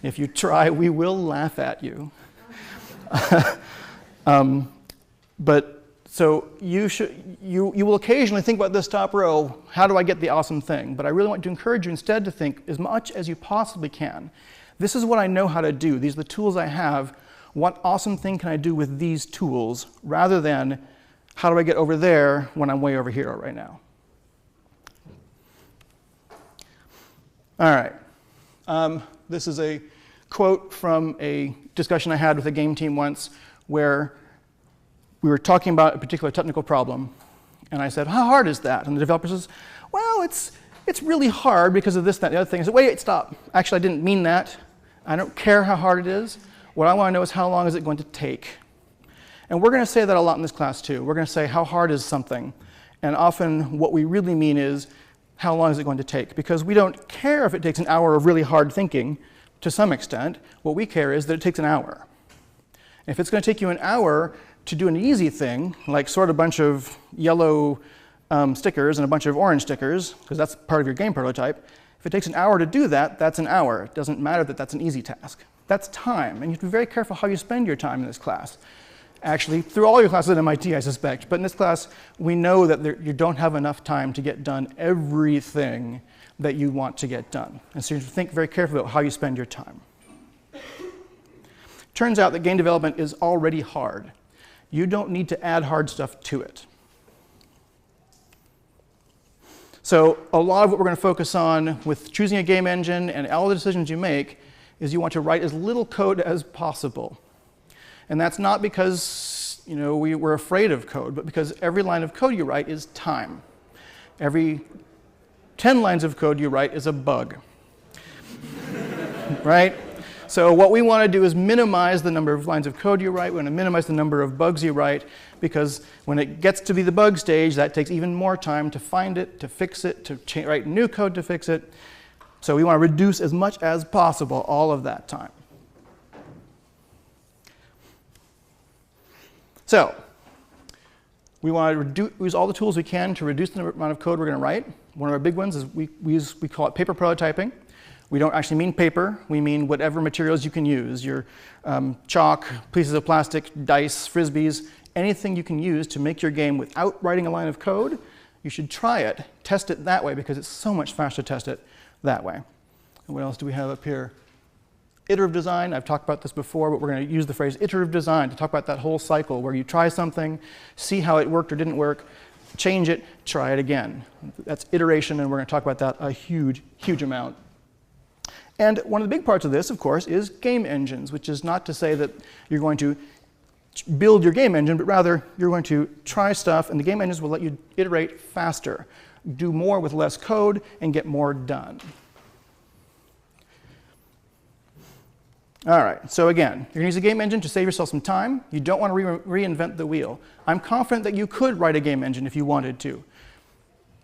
If you try, we will laugh at you. But so you will occasionally think about this top row, how do I get the awesome thing? But I really want to encourage you instead to think as much as you possibly can. This is what I know how to do. These are the tools I have. What awesome thing can I do with these tools, rather than how do I get over there when I'm way over here right now? All right. This is a quote from a discussion I had with a game team once where we were talking about a particular technical problem. And I said, how hard is that? And the developer says, well, it's really hard because of this, that, and the other thing. I said, wait, stop. Actually, I didn't mean that. I don't care how hard it is. What I want to know is how long is it going to take. And we're going to say that a lot in this class too. We're going to say how hard is something. And often what we really mean is how long is it going to take? Because we don't care if it takes an hour of really hard thinking to some extent. What we care is that it takes an hour. If it's going to take you an hour to do an easy thing, like sort a bunch of yellow stickers and a bunch of orange stickers, because that's part of your game prototype, if it takes an hour to do that, that's an hour. It doesn't matter that that's an easy task. That's time, and you have to be very careful how you spend your time in this class. Actually, through all your classes at MIT, I suspect, but in this class, we know that you don't have enough time to get done everything that you want to get done. And so you have to think very carefully about how you spend your time. Turns out that game development is already hard. You don't need to add hard stuff to it. So a lot of what we're going to focus on with choosing a game engine and all the decisions you make is you want to write as little code as possible. And that's not because we're afraid of code, but because every line of code you write is time. Every 10 lines of code you write is a bug. Right? So what we want to do is minimize the number of lines of code you write. We want to minimize the number of bugs you write, because when it gets to be the bug stage, that takes even more time to find it, to fix it, to write new code to fix it. So we want to reduce as much as possible all of that time. So we want to use all the tools we can to reduce the amount of code we're going to write. One of our big ones is we call it paper prototyping. We don't actually mean paper. We mean whatever materials you can use. Your chalk, pieces of plastic, dice, frisbees, anything you can use to make your game without writing a line of code. You should try it. Test it that way, because it's so much faster to test it that way. And what else do we have up here? Iterative design. I've talked about this before, but we're going to use the phrase iterative design to talk about that whole cycle where you try something, see how it worked or didn't work, change it, try it again. That's iteration, and we're going to talk about that a huge, huge amount. And one of the big parts of this, of course, is game engines, which is not to say that you're going to build your game engine, but rather you're going to try stuff, and the game engines will let you iterate faster, do more with less code, and get more done. All right, so again, you're going to use a game engine to save yourself some time. You don't want to reinvent the wheel. I'm confident that you could write a game engine if you wanted to,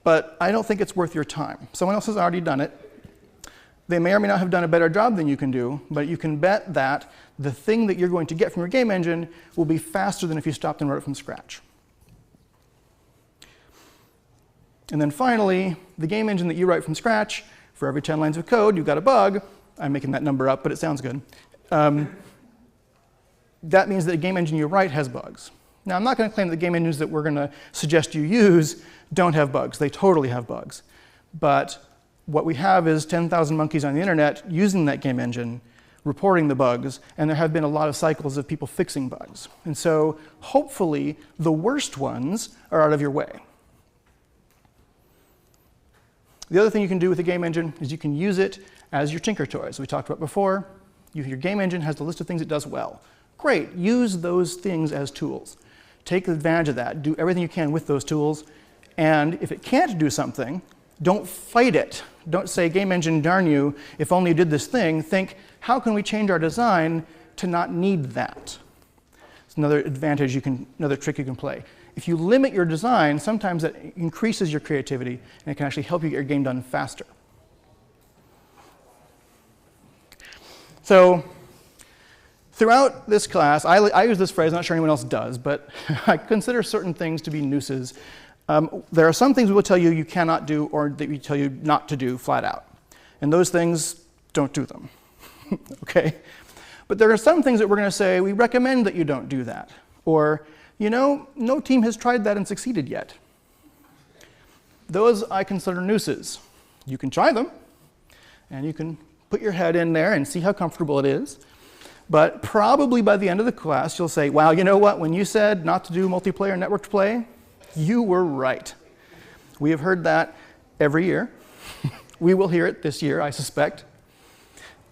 but I don't think it's worth your time. Someone else has already done it. They may or may not have done a better job than you can do, but you can bet that the thing that you're going to get from your game engine will be faster than if you stopped and wrote it from scratch. And then finally, the game engine that you write from scratch, for every 10 lines of code, you've got a bug. I'm making that number up, but it sounds good. That means that the game engine you write has bugs. Now, I'm not going to claim that the game engines that we're going to suggest you use don't have bugs. They totally have bugs. But what we have is 10,000 monkeys on the internet using that game engine, reporting the bugs, and there have been a lot of cycles of people fixing bugs. And so hopefully the worst ones are out of your way. The other thing you can do with the game engine is you can use it as your tinker toys. We talked about before. Your game engine has the list of things it does well. Great, use those things as tools. Take advantage of that. Do everything you can with those tools. And if it can't do something, don't fight it. Don't say, game engine, darn you, if only you did this thing. Think, how can we change our design to not need that? It's another advantage another trick you can play. If you limit your design, sometimes that increases your creativity, and it can actually help you get your game done faster. So throughout this class, I use this phrase, I'm not sure anyone else does, but I consider certain things to be nooses. There are some things we will tell you cannot do, or that we tell you not to do flat out. And those things, don't do them. Okay? But there are some things that we're going to say, we recommend that you don't do that. Or, no team has tried that and succeeded yet. Those I consider nooses. You can try them, and you can put your head in there and see how comfortable it is. But probably by the end of the class, you'll say, wow, you know what? When you said not to do multiplayer networked play, you were right. We have heard that every year. We will hear it this year, I suspect.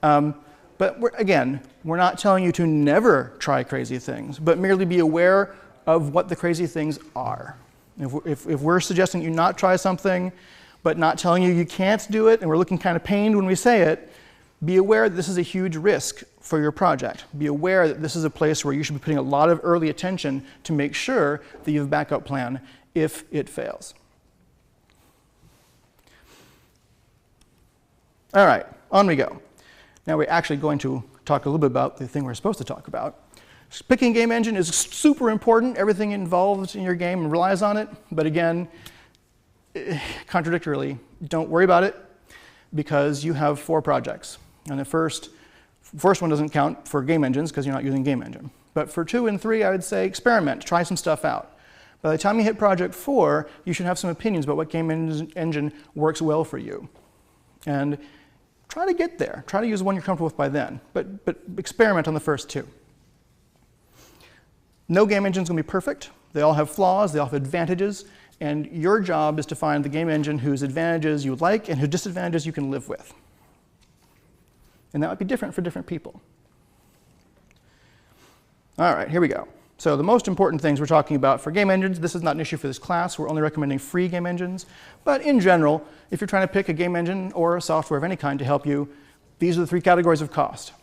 But again, we're not telling you to never try crazy things, but merely be aware of what the crazy things are. If we're suggesting you not try something, but not telling you you can't do it, and we're looking kind of pained when we say it, Be aware that this is a huge risk for your project. Be aware that this is a place where you should be putting a lot of early attention to make sure that you have a backup plan if it fails. All right, on we go. Now we're actually going to talk a little bit about the thing we're supposed to talk about. Picking a game engine is super important. Everything involved in your game relies on it. But again, contradictorily, don't worry about it because you have 4 projects. And the first one doesn't count for game engines because you're not using game engine. But for 2 and 3, I would say experiment, try some stuff out. By the time you hit project 4, you should have some opinions about what game engine works well for you. And try to get there. Try to use one you're comfortable with by then. But experiment on the first 2. No game engine is going to be perfect. They all have flaws. They all have advantages. And your job is to find the game engine whose advantages you like and whose disadvantages you can live with. And that would be different for different people. All right, here we go. So the most important things we're talking about for game engines, this is not an issue for this class. We're only recommending free game engines. But in general, if you're trying to pick a game engine or a software of any kind to help you, these are the 3 categories of cost.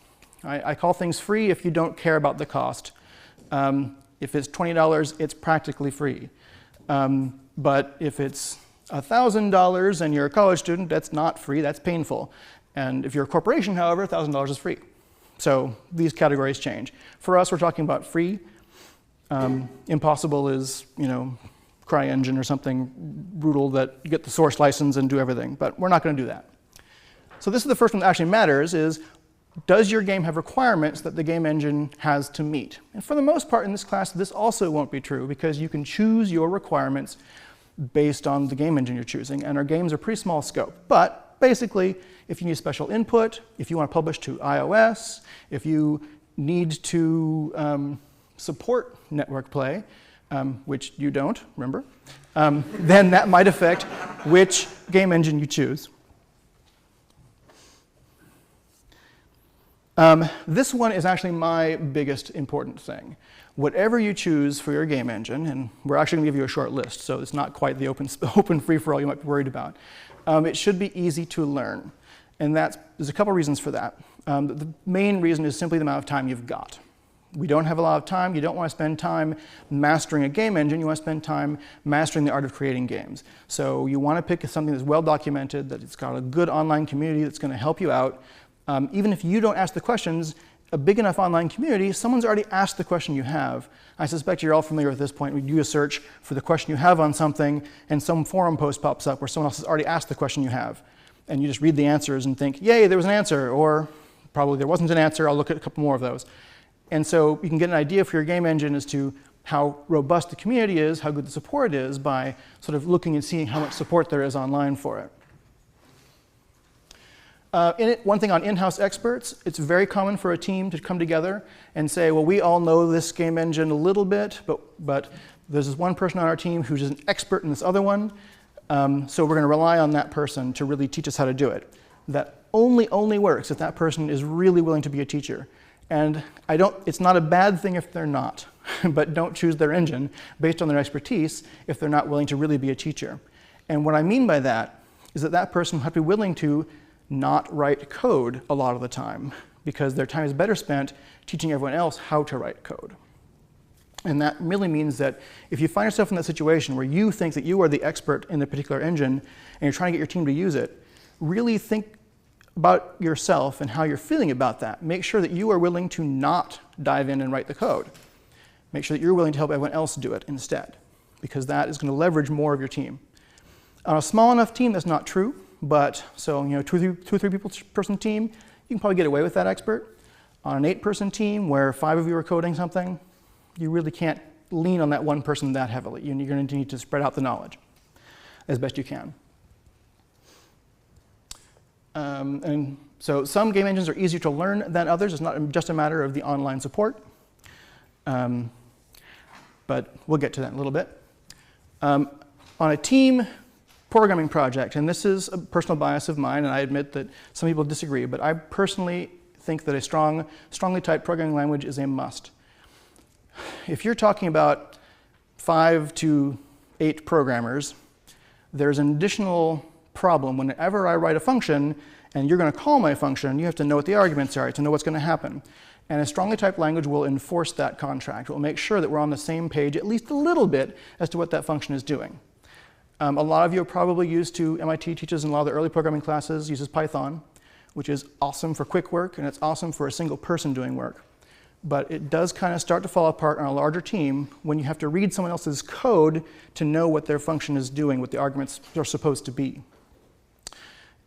I call things free if you don't care about the cost. If it's $20, it's practically free. But if it's $1,000 and you're a college student, that's not free, that's painful. And if you're a corporation, however, $1,000 is free. So these categories change. For us, we're talking about free. Impossible is, CryEngine or something brutal that you get the source license and do everything. But we're not going to do that. So this is the first one that actually matters is, does your game have requirements that the game engine has to meet? And for the most part in this class, this also won't be true because you can choose your requirements based on the game engine you're choosing. And our games are pretty small scope. But basically, if you need special input, if you want to publish to iOS, if you need to support network play, which you don't, remember, then that might affect which game engine you choose. This one is actually my biggest important thing. Whatever you choose for your game engine, and we're actually going to give you a short list, so it's not quite the open free-for-all you might be worried about, it should be easy to learn. And there's a couple reasons for that. The main reason is simply the amount of time you've got. We don't have a lot of time. You don't want to spend time mastering a game engine. You want to spend time mastering the art of creating games. So you want to pick something that's well documented, that it's got a good online community that's going to help you out. Even if you don't ask the questions, a big enough online community, someone's already asked the question you have. I suspect you're all familiar with this point. We do a search for the question you have on something, and some forum post pops up where someone else has already asked the question you have. And you just read the answers and think, yay, there was an answer, or probably there wasn't an answer. I'll look at a couple more of those. And so you can get an idea for your game engine as to how robust the community is, how good the support is, by sort of looking and seeing how much support there is online for it. One thing on in-house experts, it's very common for a team to come together and say, well, we all know this game engine a little bit, but there's this one person on our team who's an expert in this other one, so we're going to rely on that person to really teach us how to do it. That only works if that person is really willing to be a teacher. And it's not a bad thing if they're not, but don't choose their engine based on their expertise if they're not willing to really be a teacher. And what I mean by that is that that person will have to be willing to not write code a lot of the time, because their time is better spent teaching everyone else how to write code. And that really means that if you find yourself in that situation where you think that you are the expert in a particular engine and you're trying to get your team to use it, really think about yourself and how you're feeling about that. Make sure that you are willing to not dive in and write the code. Make sure that you're willing to help everyone else do it instead, because that is going to leverage more of your team. On a small enough team, that's not true. But so, 2 or 3 people person team, you can probably get away with that expert. On an 8-person team where 5 of you are coding something, you really can't lean on that one person that heavily. You're going to need to spread out the knowledge as best you can. And so some game engines are easier to learn than others. It's not just a matter of the online support. But we'll get to that in a little bit. On a team programming project, and this is a personal bias of mine, and I admit that some people disagree, but I personally think that a strongly typed programming language is a must. If you're talking about 5 to 8 programmers, there's an additional problem whenever I write a function And you're going to call my function. You have to know what the arguments are to know what's going to happen. And a strongly typed language will enforce that contract. It will make sure that we're on the same page, at least a little bit, as to what that function is doing. A lot of you are probably used to, MIT teaches in a lot of the early programming classes, uses Python, which is awesome for quick work, and it's awesome for a single person doing work. But it does kind of start to fall apart on a larger team when you have to read someone else's code to know what their function is doing, what the arguments are supposed to be.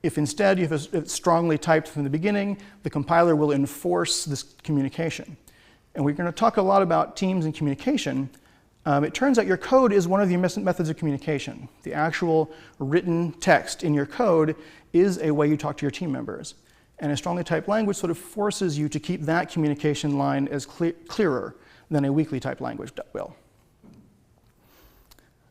If instead you have it strongly typed from the beginning, the compiler will enforce this communication. And we're going to talk a lot about teams and communication. It turns out your code is one of the methods of communication. The actual written text in your code is a way you talk to your team members. And a strongly typed language sort of forces you to keep that communication line as clearer than a weakly typed language will.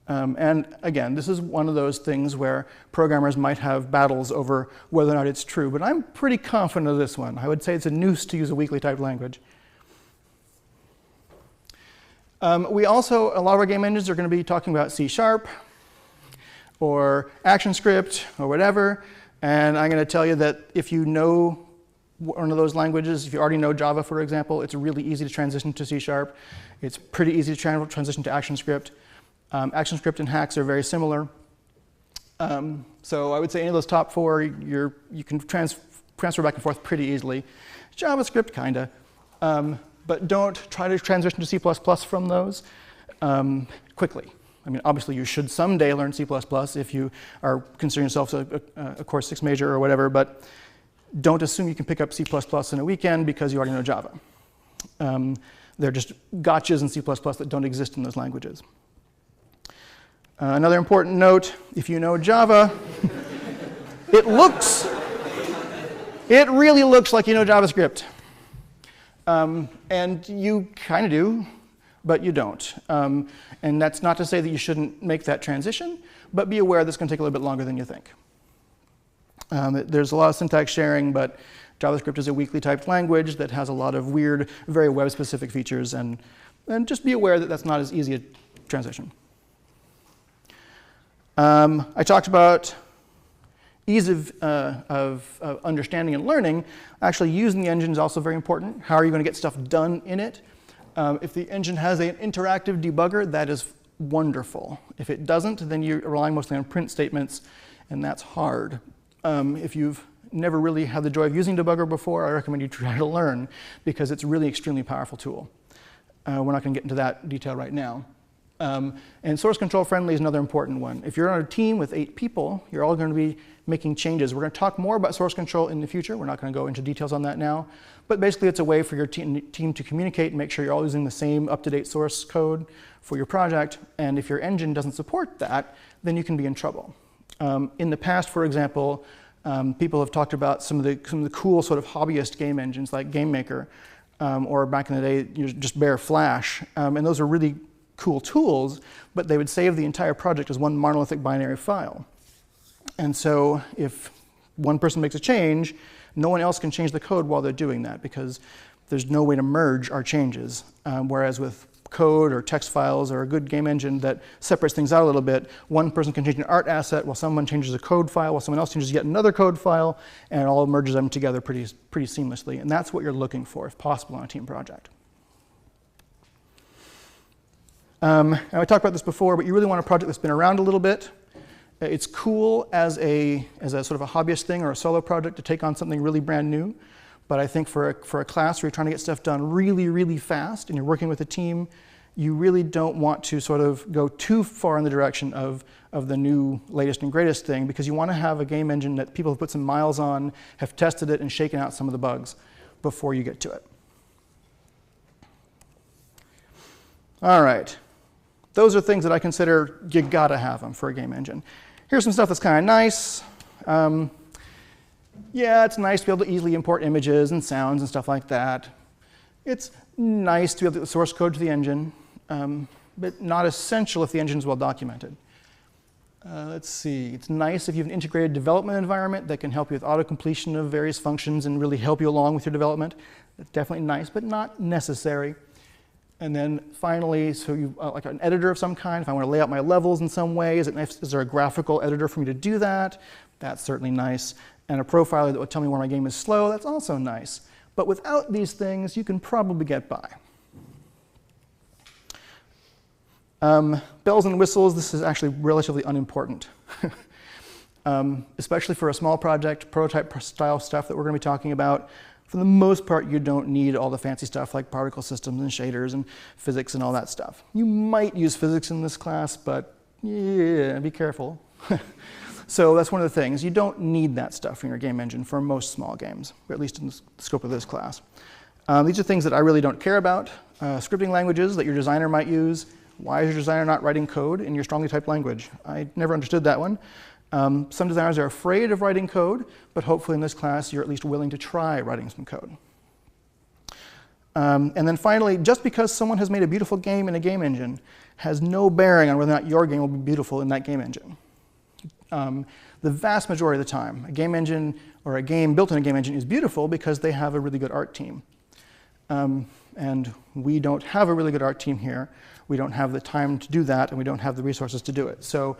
And again, this is one of those things where programmers might have battles over whether or not it's true, but I'm pretty confident of this one. I would say it's a noose to use a weakly typed language. We also, a lot of our game engines are going to be talking about C# or ActionScript or whatever, and I'm going to tell you that if you know one of those languages, if you already know Java, for example, it's really easy to transition to C#. It's pretty easy to transition to ActionScript. ActionScript and Hacks are very similar. So I would say any of those top four, you can transfer back and forth pretty easily. JavaScript, kinda. But don't try to transition to C++ from those quickly. I mean, obviously you should someday learn C++ if you are considering yourself a Core 6 major or whatever, but don't assume you can pick up C++ in a weekend because you already know Java. They're just gotchas in C++ that don't exist in those languages. Another important note, if you know Java, it really looks like you know JavaScript. And you kind of do, but you don't. And that's not to say that you shouldn't make that transition, but be aware that's going to take a little bit longer than you think. There's a lot of syntax sharing, but JavaScript is a weakly typed language that has a lot of weird, very web-specific features, and just be aware that that's not as easy a transition. I talked about ease of understanding and learning. Actually, using the engine is also very important. How are you going to get stuff done in it? If the engine has an interactive debugger, that is wonderful. If it doesn't, then you're relying mostly on print statements, and that's hard. If you've never really had the joy of using debugger before, I recommend you try to learn, because it's really extremely powerful tool. We're not going to get into that detail right now. And source control friendly is another important one. If you're on a team with 8 people, you're all going to be making changes. We're going to talk more about source control in the future. We're not going to go into details on that now. But basically, it's a way for your team to communicate and make sure you're all using the same up-to-date source code for your project. And if your engine doesn't support that, then you can be in trouble. In the past, for example, people have talked about some of the cool sort of hobbyist game engines like GameMaker, or back in the day, just bare Flash. And those are really cool tools, but they would save the entire project as one monolithic binary file. And so if one person makes a change, no one else can change the code while they're doing that, because there's no way to merge our changes. Whereas with code or text files or a good game engine that separates things out a little bit, one person can change an art asset while someone changes a code file, while someone else changes yet another code file, and it all merges them together pretty seamlessly. And that's what you're looking for, if possible, on a team project. And I talked about this before, but you really want a project that's been around a little bit. It's cool as a sort of a hobbyist thing or a solo project to take on something really brand new. But I think for a class where you're trying to get stuff done really, really fast and you're working with a team, you really don't want to sort of go too far in the direction of the new latest and greatest thing, because you want to have a game engine that people have put some miles on, have tested it, and shaken out some of the bugs before you get to it. All right. Those are things that I consider you gotta have them for a game engine. Here's some stuff that's kind of nice. Yeah, it's nice to be able to easily import images and sounds and stuff like that. It's nice to be able to get the source code to the engine, but not essential if the engine is well documented. Let's see, it's nice if you have an integrated development environment that can help you with auto-completion of various functions and really help you along with your development. It's definitely nice, but not necessary. And then finally, so you like an editor of some kind. If I want to lay out my levels in some way, is there a graphical editor for me to do that? That's certainly nice. and a profiler that would tell me where my game is slow, that's also nice. But without these things, you can probably get by. Bells and whistles, this is actually relatively unimportant. Especially for a small project, prototype style stuff that we're going to be talking about. For the most part, you don't need all the fancy stuff like particle systems and shaders and physics and all that stuff. You might use physics in this class, but yeah, be careful. So that's one of the things. You don't need that stuff in your game engine for most small games, or at least in the scope of this class. These are things that I really don't care about. Scripting languages that your designer might use. Why is your designer not writing code in your strongly typed language? I never understood that one. Some designers are afraid of writing code, but hopefully in this class you're at least willing to try writing some code. And then finally, just because someone has made a beautiful game in a game engine has no bearing on whether or not your game will be beautiful in that game engine. The vast majority of the time, a game engine or a game built in a game engine is beautiful because they have a really good art team. And we don't have a really good art team here. We don't have the time to do that, and we don't have the resources to do it. So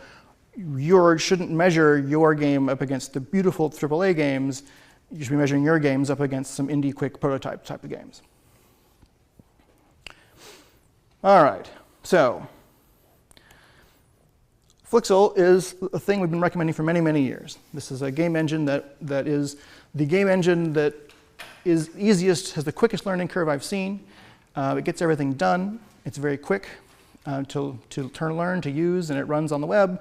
you shouldn't measure your game up against the beautiful AAA games. You should be measuring your games up against some indie quick prototype type of games. All right, so Flixel is a thing we've been recommending for many, many years. This is a game engine that is the game engine that is easiest, has the quickest learning curve I've seen. It gets everything done. It's very quick to learn, to use, and it runs on the web.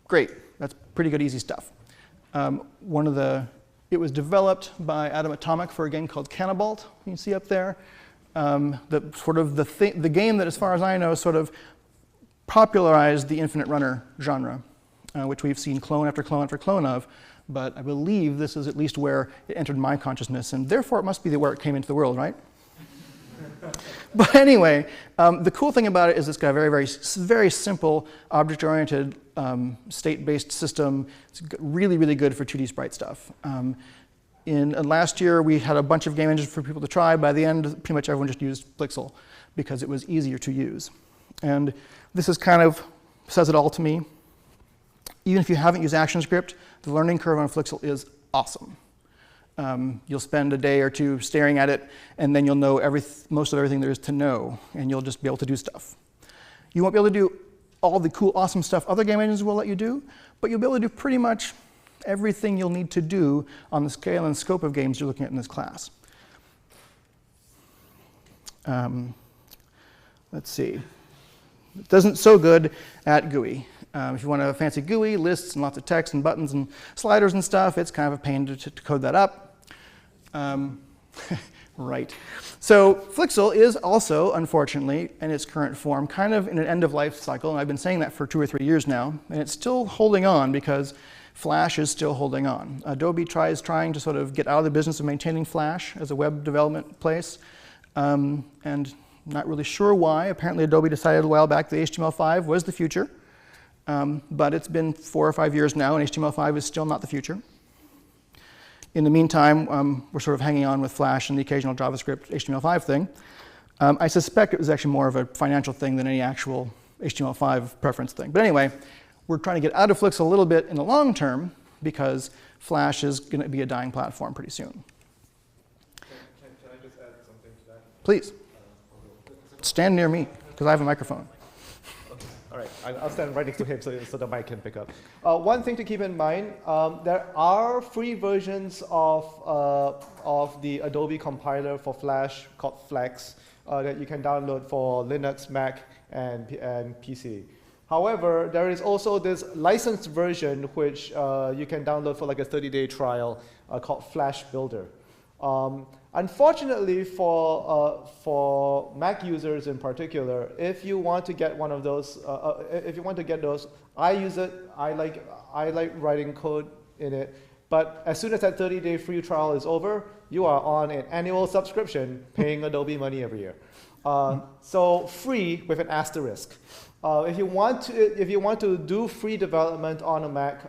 Great, that's pretty good, easy stuff. It was developed by Atom Atomic for a game called Cannibalt, you can see up there. The game that, as far as I know, sort of popularized the infinite runner genre, which we've seen clone after clone after clone of, but I believe this is at least where it entered my consciousness, and therefore it must be where it came into the world, right? But anyway, the cool thing about it is it's got a very, very, very simple object-oriented state-based system. It's really, really good for 2D sprite stuff. Last year, we had a bunch of game engines for people to try. By the end, pretty much everyone just used Flixel because it was easier to use. And this is kind of says it all to me. Even if you haven't used ActionScript, the learning curve on Flixel is awesome. You'll spend a day or two staring at it, and then you'll know most of everything there is to know, and you'll just be able to do stuff. You won't be able to do all the cool, awesome stuff other game engines will let you do, but you'll be able to do pretty much everything you'll need to do on the scale and scope of games you're looking at in this class. Let's see. It doesn't so good at GUI. If you want a fancy GUI, lists and lots of text and buttons and sliders and stuff, it's kind of a pain to code that up. Right. So Flixel is also, unfortunately, in its current form, kind of in an end-of-life cycle, and I've been saying that for 2 or 3 years now, and it's still holding on because Flash is still holding on. Adobe trying to sort of get out of the business of maintaining Flash as a web development place, and not really sure why. Apparently Adobe decided a while back that HTML5 was the future, but it's been 4 or 5 years now, and HTML5 is still not the future. In the meantime, we're sort of hanging on with Flash and the occasional JavaScript HTML5 thing. I suspect it was actually more of a financial thing than any actual HTML5 preference thing. But anyway, we're trying to get out of Flix a little bit in the long term because Flash is going to be a dying platform pretty soon. Can I just add something to that? Please. Stand near me, because I have a microphone. All right, I'll stand right next to him so the mic can pick up. One thing to keep in mind, there are free versions of the Adobe compiler for Flash called Flex that you can download for Linux, Mac, and PC. However, there is also this licensed version which you can download for like a 30-day trial called Flash Builder. Unfortunately, for Mac users in particular, if you want to get one of those, I use it. I like writing code in it. But as soon as that 30-day free trial is over, you are on an annual subscription, paying Adobe money every year. So free with an asterisk. If you want to do free development on a Mac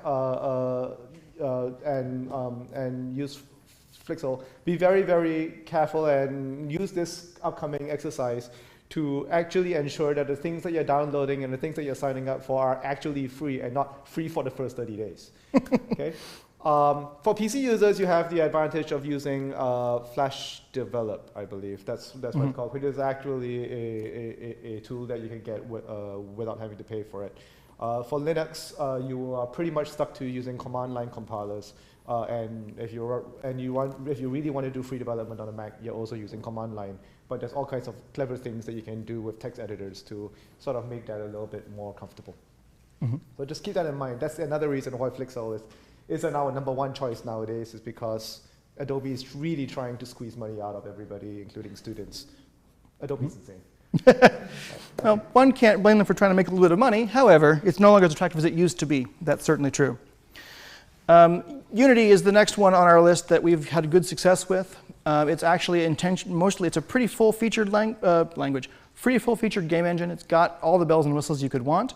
and use Flixel, be very, very careful and use this upcoming exercise to actually ensure that the things that you're downloading and the things that you're signing up for are actually free and not free for the first 30 days. Okay? For PC users, you have the advantage of using Flash Develop, I believe. That's what it's called, which is actually a tool that you can get without having to pay for it. For Linux, you are pretty much stuck to using command line compilers. And if you really want to do free development on a Mac, you're also using command line. But there's all kinds of clever things that you can do with text editors to sort of make that a little bit more comfortable. So just keep that in mind. That's another reason why Flixel is our #1 choice nowadays, is because Adobe is really trying to squeeze money out of everybody, including students. Adobe's insane. Well, one can't blame them for trying to make a little bit of money. However, it's no longer as attractive as it used to be. That's certainly true. Unity is the next one on our list that we've had good success with. It's actually mostly it's a pretty full-featured full-featured game engine. It's got all the bells and whistles you could want.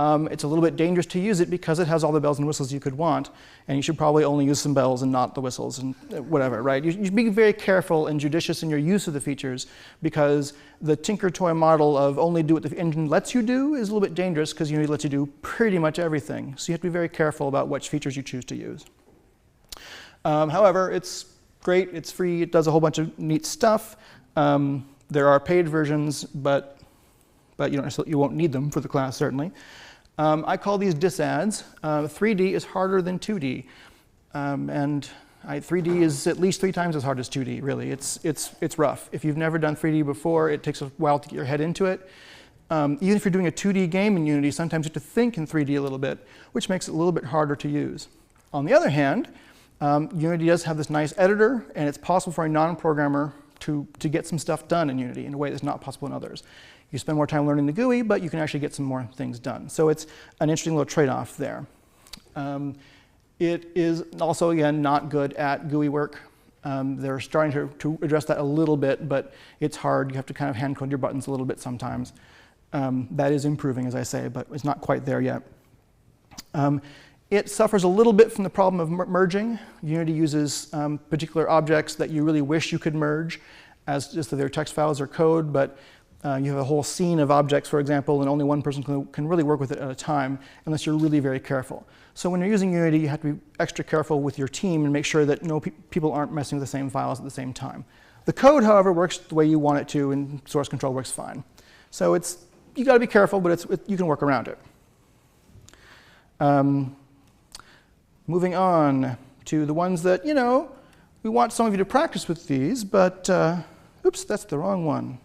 It's a little bit dangerous to use it because it has all the bells and whistles you could want, and you should probably only use some bells and not the whistles and whatever, right? You should be very careful and judicious in your use of the features, because the Tinker Toy model of only do what the engine lets you do is a little bit dangerous, because Unity lets you do pretty much everything. So you have to be very careful about which features you choose to use. However, it's great, it's free, it does a whole bunch of neat stuff. There are paid versions, but you won't need them for the class, certainly. I call these disads. 3D is harder than 2D, and 3D is at least 3 times as hard as 2D. Really, it's rough. If you've never done 3D before, it takes a while to get your head into it. Even if you're doing a 2D game in Unity, sometimes you have to think in 3D a little bit, which makes it a little bit harder to use. On the other hand, Unity does have this nice editor, and it's possible for a non-programmer to get some stuff done in Unity in a way that's not possible in others. You spend more time learning the GUI, but you can actually get some more things done. So it's an interesting little trade-off there. It is also, again, not good at GUI work. They're starting to address that a little bit, but it's hard. You have to kind of hand code your buttons a little bit sometimes. That is improving, as I say, but it's not quite there yet. It suffers a little bit from the problem of merging. Unity uses particular objects that you really wish you could merge as just their text files or code, but you have a whole scene of objects, for example, and only one person can really work with it at a time unless you're really very careful. So when you're using Unity, you have to be extra careful with your team and make sure that people aren't messing with the same files at the same time. The code, however, works the way you want it to, and source control works fine. So you got to be careful, but you can work around it. Moving on to the ones that, we want some of you to practice with these, but oops, that's the wrong one.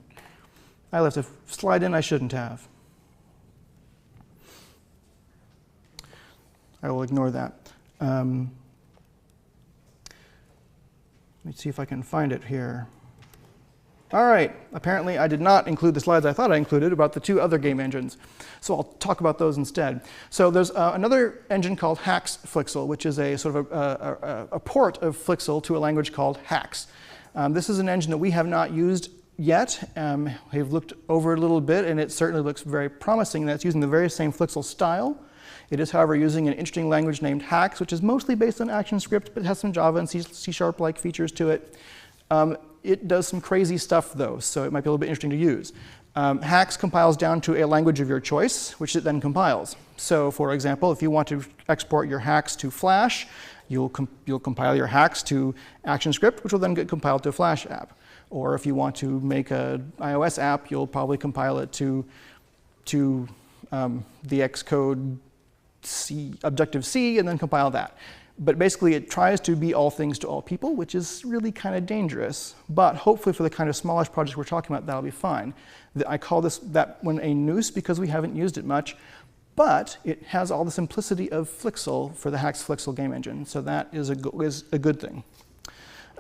I left a slide in I shouldn't have. I will ignore that. Let me see if I can find it here. All right, apparently I did not include the slides I thought I included about the 2 other game engines. So I'll talk about those instead. So there's another engine called Hax Flixel, which is a sort of a port of Flixel to a language called Hax. This is an engine that we have not used yet. We've looked over it a little bit, and it certainly looks very promising. That's using the very same Flixel style. It is, however, using an interesting language named Hax, which is mostly based on ActionScript, but it has some Java and C#-like features to it. It does some crazy stuff, though, so it might be a little bit interesting to use. Hax compiles down to a language of your choice, which it then compiles. So, for example, if you want to export your Hax to Flash, you'll compile your Hax to ActionScript, which will then get compiled to a Flash app. Or if you want to make an iOS app, you'll probably compile it to the Xcode Objective-C and then compile that. But basically, it tries to be all things to all people, which is really kind of dangerous. But hopefully, for the kind of smallish projects we're talking about, that'll be fine. I call that one a noose because we haven't used it much. But it has all the simplicity of Flixel for the Hax Flixel game engine. So that is a good thing.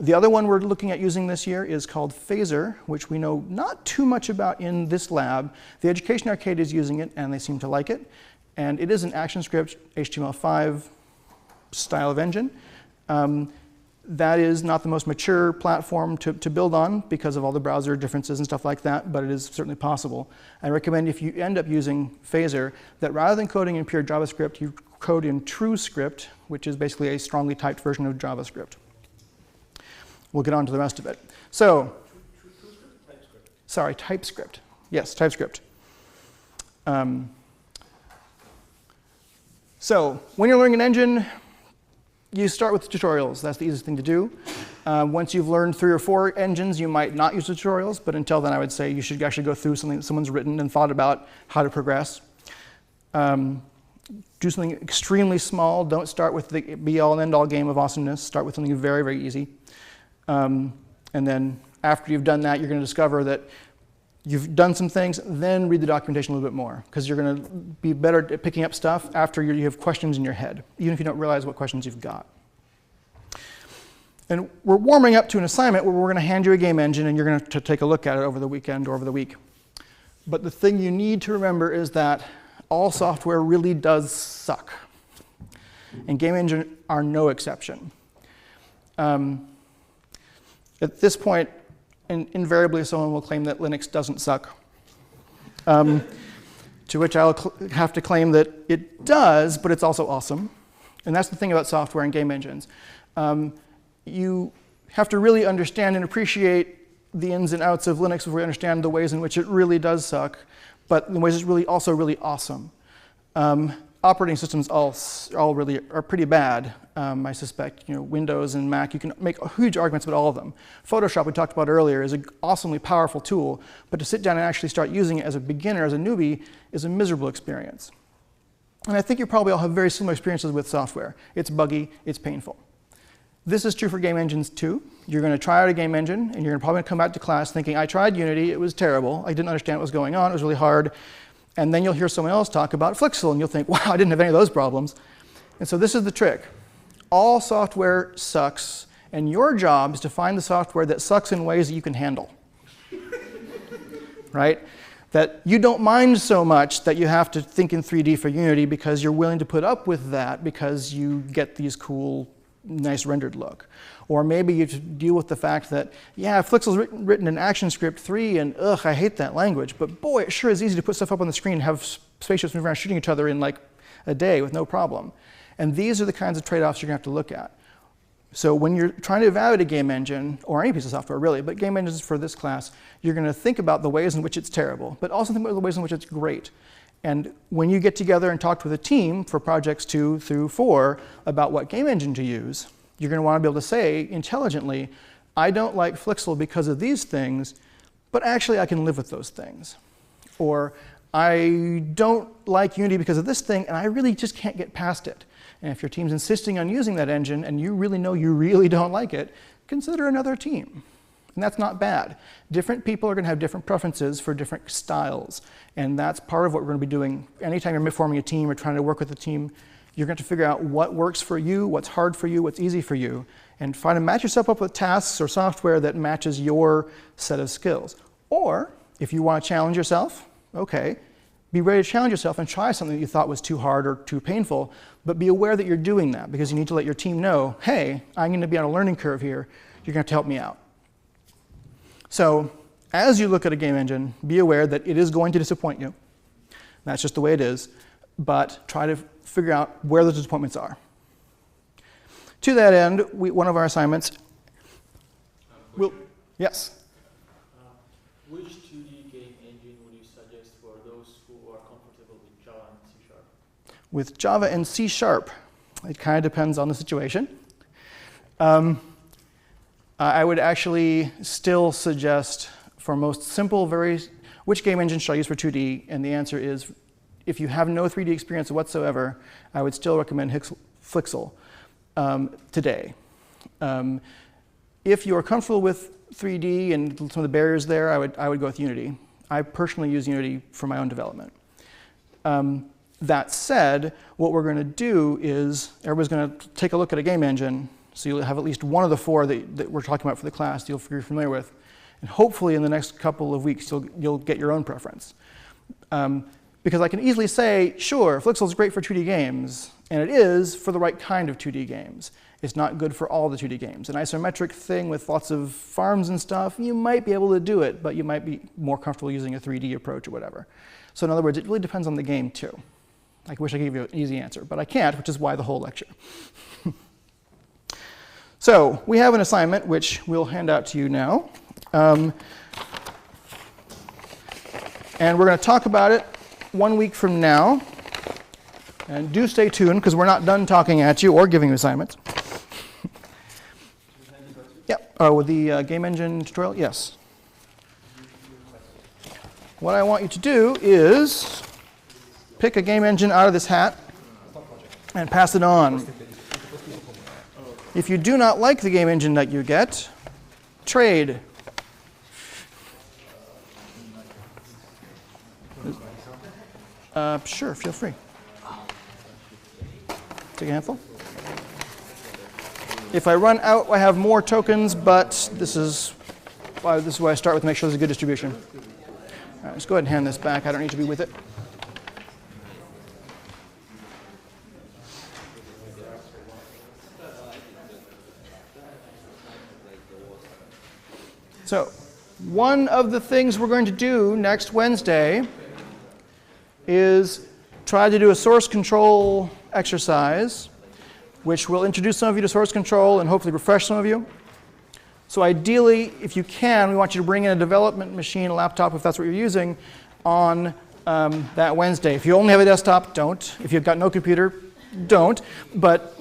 The other one we're looking at using this year is called Phaser, which we know not too much about in this lab. The Education Arcade is using it, and they seem to like it. And it is an ActionScript HTML5 style of engine. That is not the most mature platform to build on because of all the browser differences and stuff like that, but it is certainly possible. I recommend if you end up using Phaser, that rather than coding in pure JavaScript, you code in TrueScript, which is basically a strongly typed version of JavaScript. We'll get on to the rest of it. So, sorry, TypeScript. Yes, TypeScript. So when you're learning an engine, you start with tutorials. That's the easiest thing to do. Once you've learned 3 or 4 engines, you might not use tutorials, but until then I would say you should actually go through something that someone's written and thought about how to progress. Do something extremely small. Don't start with the be-all and end-all game of awesomeness. Start with something very, very easy. And then after you've done that, you're going to discover that you've done some things, then read the documentation a little bit more, because you're going to be better at picking up stuff after you have questions in your head, even if you don't realize what questions you've got. And we're warming up to an assignment where we're going to hand you a game engine and you're going to take a look at it over the weekend or over the week. But the thing you need to remember is that all software really does suck. And game engines are no exception. At this point, invariably someone will claim that Linux doesn't suck. To which I'll have to claim that it does, but it's also awesome. And that's the thing about software and game engines. You have to really understand and appreciate the ins and outs of Linux before you understand the ways in which it really does suck, but the ways it's really also really awesome. Operating systems all really are pretty bad. I suspect, Windows and Mac, you can make huge arguments about all of them. Photoshop, we talked about earlier, is an awesomely powerful tool, but to sit down and actually start using it as a beginner, as a newbie, is a miserable experience. And I think you probably all have very similar experiences with software. It's buggy, it's painful. This is true for game engines too. You're going to try out a game engine, and you're probably going to come back to class thinking, I tried Unity, it was terrible, I didn't understand what was going on, it was really hard. And then you'll hear someone else talk about Flixel, and you'll think, wow, I didn't have any of those problems. And so this is the trick. All software sucks, and your job is to find the software that sucks in ways that you can handle. Right? That you don't mind so much that you have to think in 3D for Unity because you're willing to put up with that because you get these cool, nice rendered look. Or maybe you deal with the fact that, yeah, Flixel's written in ActionScript 3, and ugh, I hate that language, but boy, it sure is easy to put stuff up on the screen and have spaceships move around shooting each other in like a day with no problem. And these are the kinds of trade-offs you're going to have to look at. So when you're trying to evaluate a game engine, or any piece of software really, but game engines for this class, you're going to think about the ways in which it's terrible, but also think about the ways in which it's great. And when you get together and talk with a team for projects 2 through 4 about what game engine to use, you're going to want to be able to say intelligently, I don't like Flixel because of these things, but actually I can live with those things. Or I don't like Unity because of this thing, and I really just can't get past it. And if your team's insisting on using that engine, and you really know you really don't like it, consider another team. And that's not bad. Different people are going to have different preferences for different styles. And that's part of what we're going to be doing. Anytime you're forming a team or trying to work with a team, you're going to have to figure out what works for you, what's hard for you, what's easy for you, and try to match yourself up with tasks or software that matches your set of skills. Or, if you want to challenge yourself, okay, be ready to challenge yourself and try something that you thought was too hard or too painful, but be aware that you're doing that because you need to let your team know, hey, I'm going to be on a learning curve here, you're going to have to help me out. So, as you look at a game engine, be aware that it is going to disappoint you. That's just the way it is, but try to figure out where those disappointments are. To that end, one of our assignments will, yes? Which 2D game engine would you suggest for those who are comfortable with Java and C#? With Java and C#, it kind of depends on the situation. I would actually still suggest for most simple, which game engine should I use for 2D? And the answer is, if you have no 3D experience whatsoever, I would still recommend Flixel today. If you are comfortable with 3D and some of the barriers there, I would go with Unity. I personally use Unity for my own development. That said, what we're going to do is everybody's going to take a look at a game engine, so you'll have at least one of the 4 that we're talking about for the class you're familiar with. And hopefully in the next couple of weeks, you'll get your own preference. Because I can easily say, sure, Flixel is great for 2D games, and it is for the right kind of 2D games. It's not good for all the 2D games. An isometric thing with lots of farms and stuff, you might be able to do it, but you might be more comfortable using a 3D approach or whatever. So in other words, it really depends on the game too. I wish I could give you an easy answer, but I can't, which is why the whole lecture. So we have an assignment, which we'll hand out to you now. And we're going to talk about it 1 week from now. And do stay tuned, because we're not done talking at you or giving you assignments. Oh, with the game engine tutorial? Yes. What I want you to do is pick a game engine out of this hat and pass it on. If you do not like the game engine that you get, trade. Sure, feel free. Take a handful. If I run out, I have more tokens, but this is why I start with to make sure there's a good distribution. All right, let's go ahead and hand this back. I don't need to be with it. So, one of the things we're going to do next Wednesday is try to do a source control exercise, which will introduce some of you to source control and hopefully refresh some of you. So ideally, if you can, we want you to bring in a development machine, a laptop, if that's what you're using, on that Wednesday. If you only have a desktop, don't. If you've got no computer, don't. But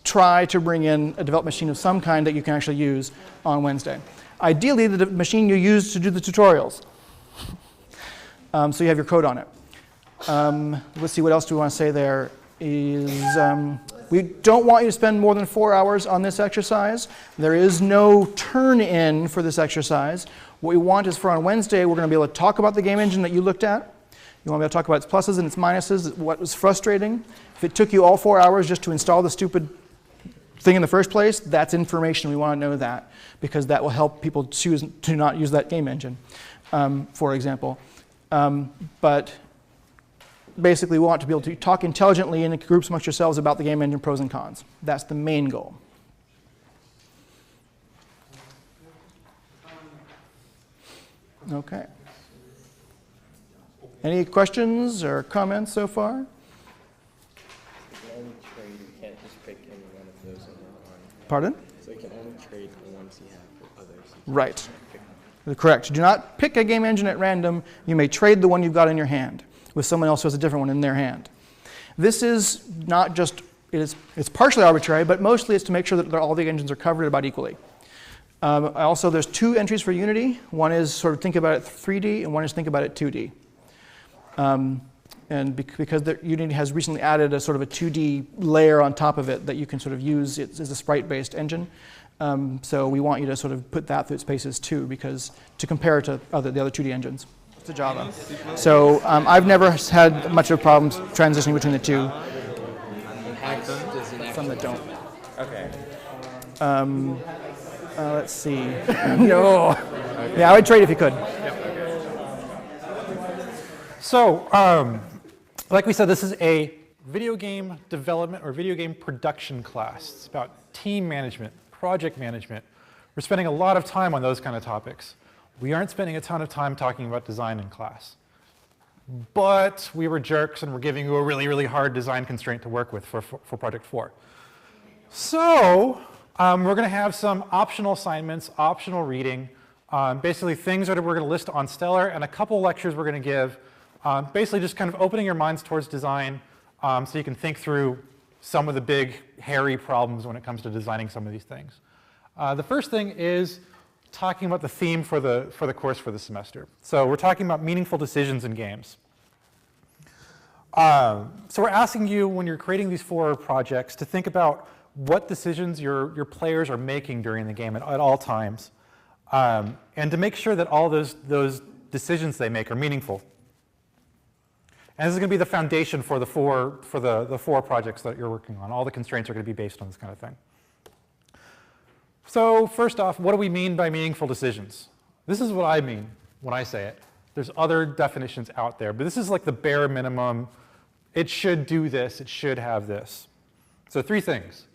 try to bring in a development machine of some kind that you can actually use on Wednesday. Ideally, the machine you use to do the tutorials. So you have your code on it. Let's see, what else do we want to say there is we don't want you to spend more than 4 hours on this exercise. There is no turn-in for this exercise. What we want is for on Wednesday, we're going to be able to talk about the game engine that you looked at. You want to be able to talk about its pluses and its minuses, what was frustrating. If it took you all 4 hours just to install the stupid thing in the first place, that's information. We want to know that because that will help people choose to not use that game engine, for example. But basically, we want to be able to talk intelligently in groups amongst yourselves about the game engine pros and cons. That's the main goal. Okay. Any questions or comments so far? Pardon? So you can only trade the ones you have with others. Right. Correct. Do not pick a game engine at random. You may trade the one you've got in your hand with someone else who has a different one in their hand. This is not just, it's partially arbitrary, but mostly it's to make sure that all the engines are covered about equally. Also, there's 2 entries for Unity. One is sort of think about it 3D, and one is think about it 2D. And because Unity has recently added a sort of a 2D layer on top of it that you can sort of use as a sprite-based engine. So we want you to sort of put that through its paces too, because to compare it to the other 2D engines. To Java. So I've never had much of problems transitioning between the two. Some that don't. Okay. Let's see. No. Okay. Yeah, I would trade if you could. So, like we said, this is a video game development or video game production class. It's about team management, project management. We're spending a lot of time on those kind of topics. We aren't spending a ton of time talking about design in class. But we were jerks and we're giving you a really, really hard design constraint to work with for Project 4. So we're going to have some optional assignments, optional reading, basically things that we're going to list on Stellar, and a couple lectures we're going to give, basically just kind of opening your minds towards design so you can think through some of the big, hairy problems when it comes to designing some of these things. The first thing is talking about the theme for the course for the semester. So we're talking about meaningful decisions in games. So we're asking you, when you're creating these 4 projects, to think about what decisions your players are making during the game at all times, and to make sure that all those decisions they make are meaningful. And this is going to be the foundation for the four projects that you're working on. All the constraints are going to be based on this kind of thing. So first off, what do we mean by meaningful decisions? This is what I mean when I say it. There's other definitions out there, but this is like the bare minimum. It should do this. It should have this. So 3 things.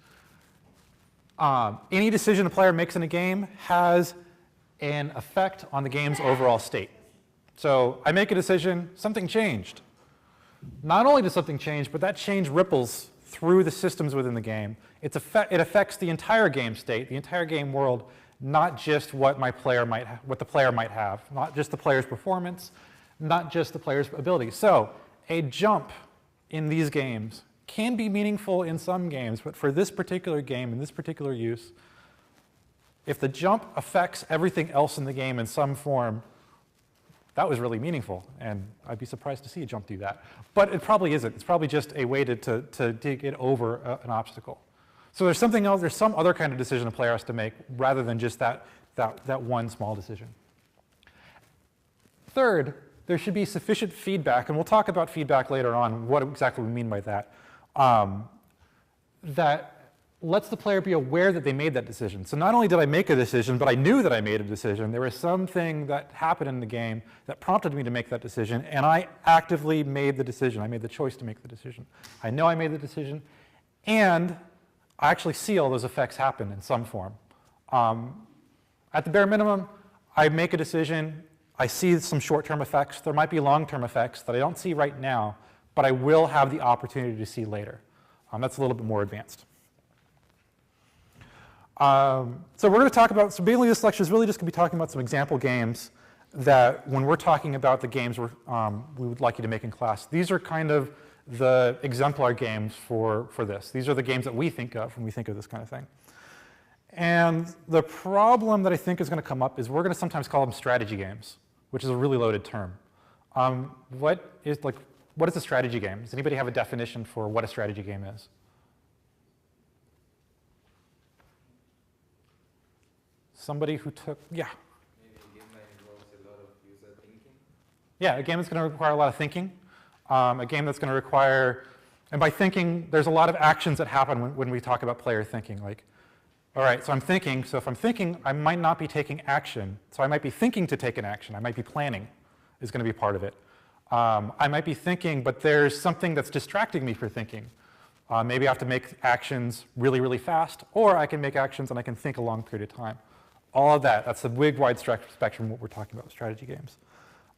Any decision a player makes in a game has an effect on the game's overall state. So I make a decision, something changed. Not only does something change, but that change ripples through the systems within the game. It affects the entire game state, the entire game world, not just what the player might have, not just the player's performance, not just the player's ability. So a jump in these games can be meaningful in some games, but for this particular game and this particular use, if the jump affects everything else in the game in some form, that was really meaningful, and I'd be surprised to see a jump do that. But it probably isn't. It's probably just a way to get over an obstacle. So there's something else, there's some other kind of decision a player has to make rather than just that one small decision. Third, there should be sufficient feedback, and we'll talk about feedback later on, what exactly we mean by that, that lets the player be aware that they made that decision. So not only did I make a decision, but I knew that I made a decision. There was something that happened in the game that prompted me to make that decision, and I actively made the decision. I made the choice to make the decision. I know I made the decision, and I actually see all those effects happen in some form. At the bare minimum, I make a decision. I see some short-term effects. There might be long-term effects that I don't see right now, but I will have the opportunity to see later. That's a little bit more advanced. So we're going to talk about, so basically this lecture is really just going to be talking about some example games that when we're talking about the games we would like you to make in class, these are kind of the exemplar games for this. These are the games that we think of when we think of this kind of thing. And the problem that I think is going to come up is we're going to sometimes call them strategy games, which is a really loaded term. What is a strategy game? Does anybody have a definition for what a strategy game is? Somebody who took, yeah. Maybe a game that involves a lot of user thinking? Yeah, a game that's going to require a lot of thinking. A game that's going to require, and by thinking, there's a lot of actions that happen when we talk about player thinking. Like, all right, so I'm thinking, so if I'm thinking, I might not be taking action. So I might be thinking to take an action. I might be planning is going to be part of it. I might be thinking, but there's something that's distracting me for thinking. Maybe I have to make actions really, really fast, or I can make actions and I can think a long period of time. All of that, that's the big, wide spectrum of what we're talking about with strategy games.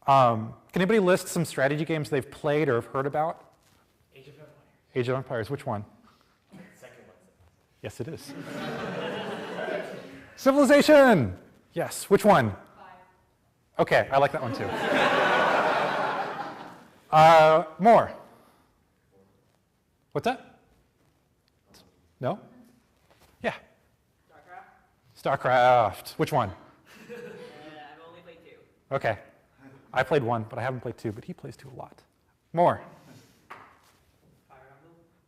Can anybody list some strategy games they've played or have heard about? Age of Empires. Age of Empires, which one? Second one. Yes, it is. Civilization! Yes, which one? 5. Okay, I like that one too. More. What's that? No? Yeah. StarCraft. Which one? I've only played 2. Okay. I played 1, but I haven't played 2, but he plays 2 a lot. More.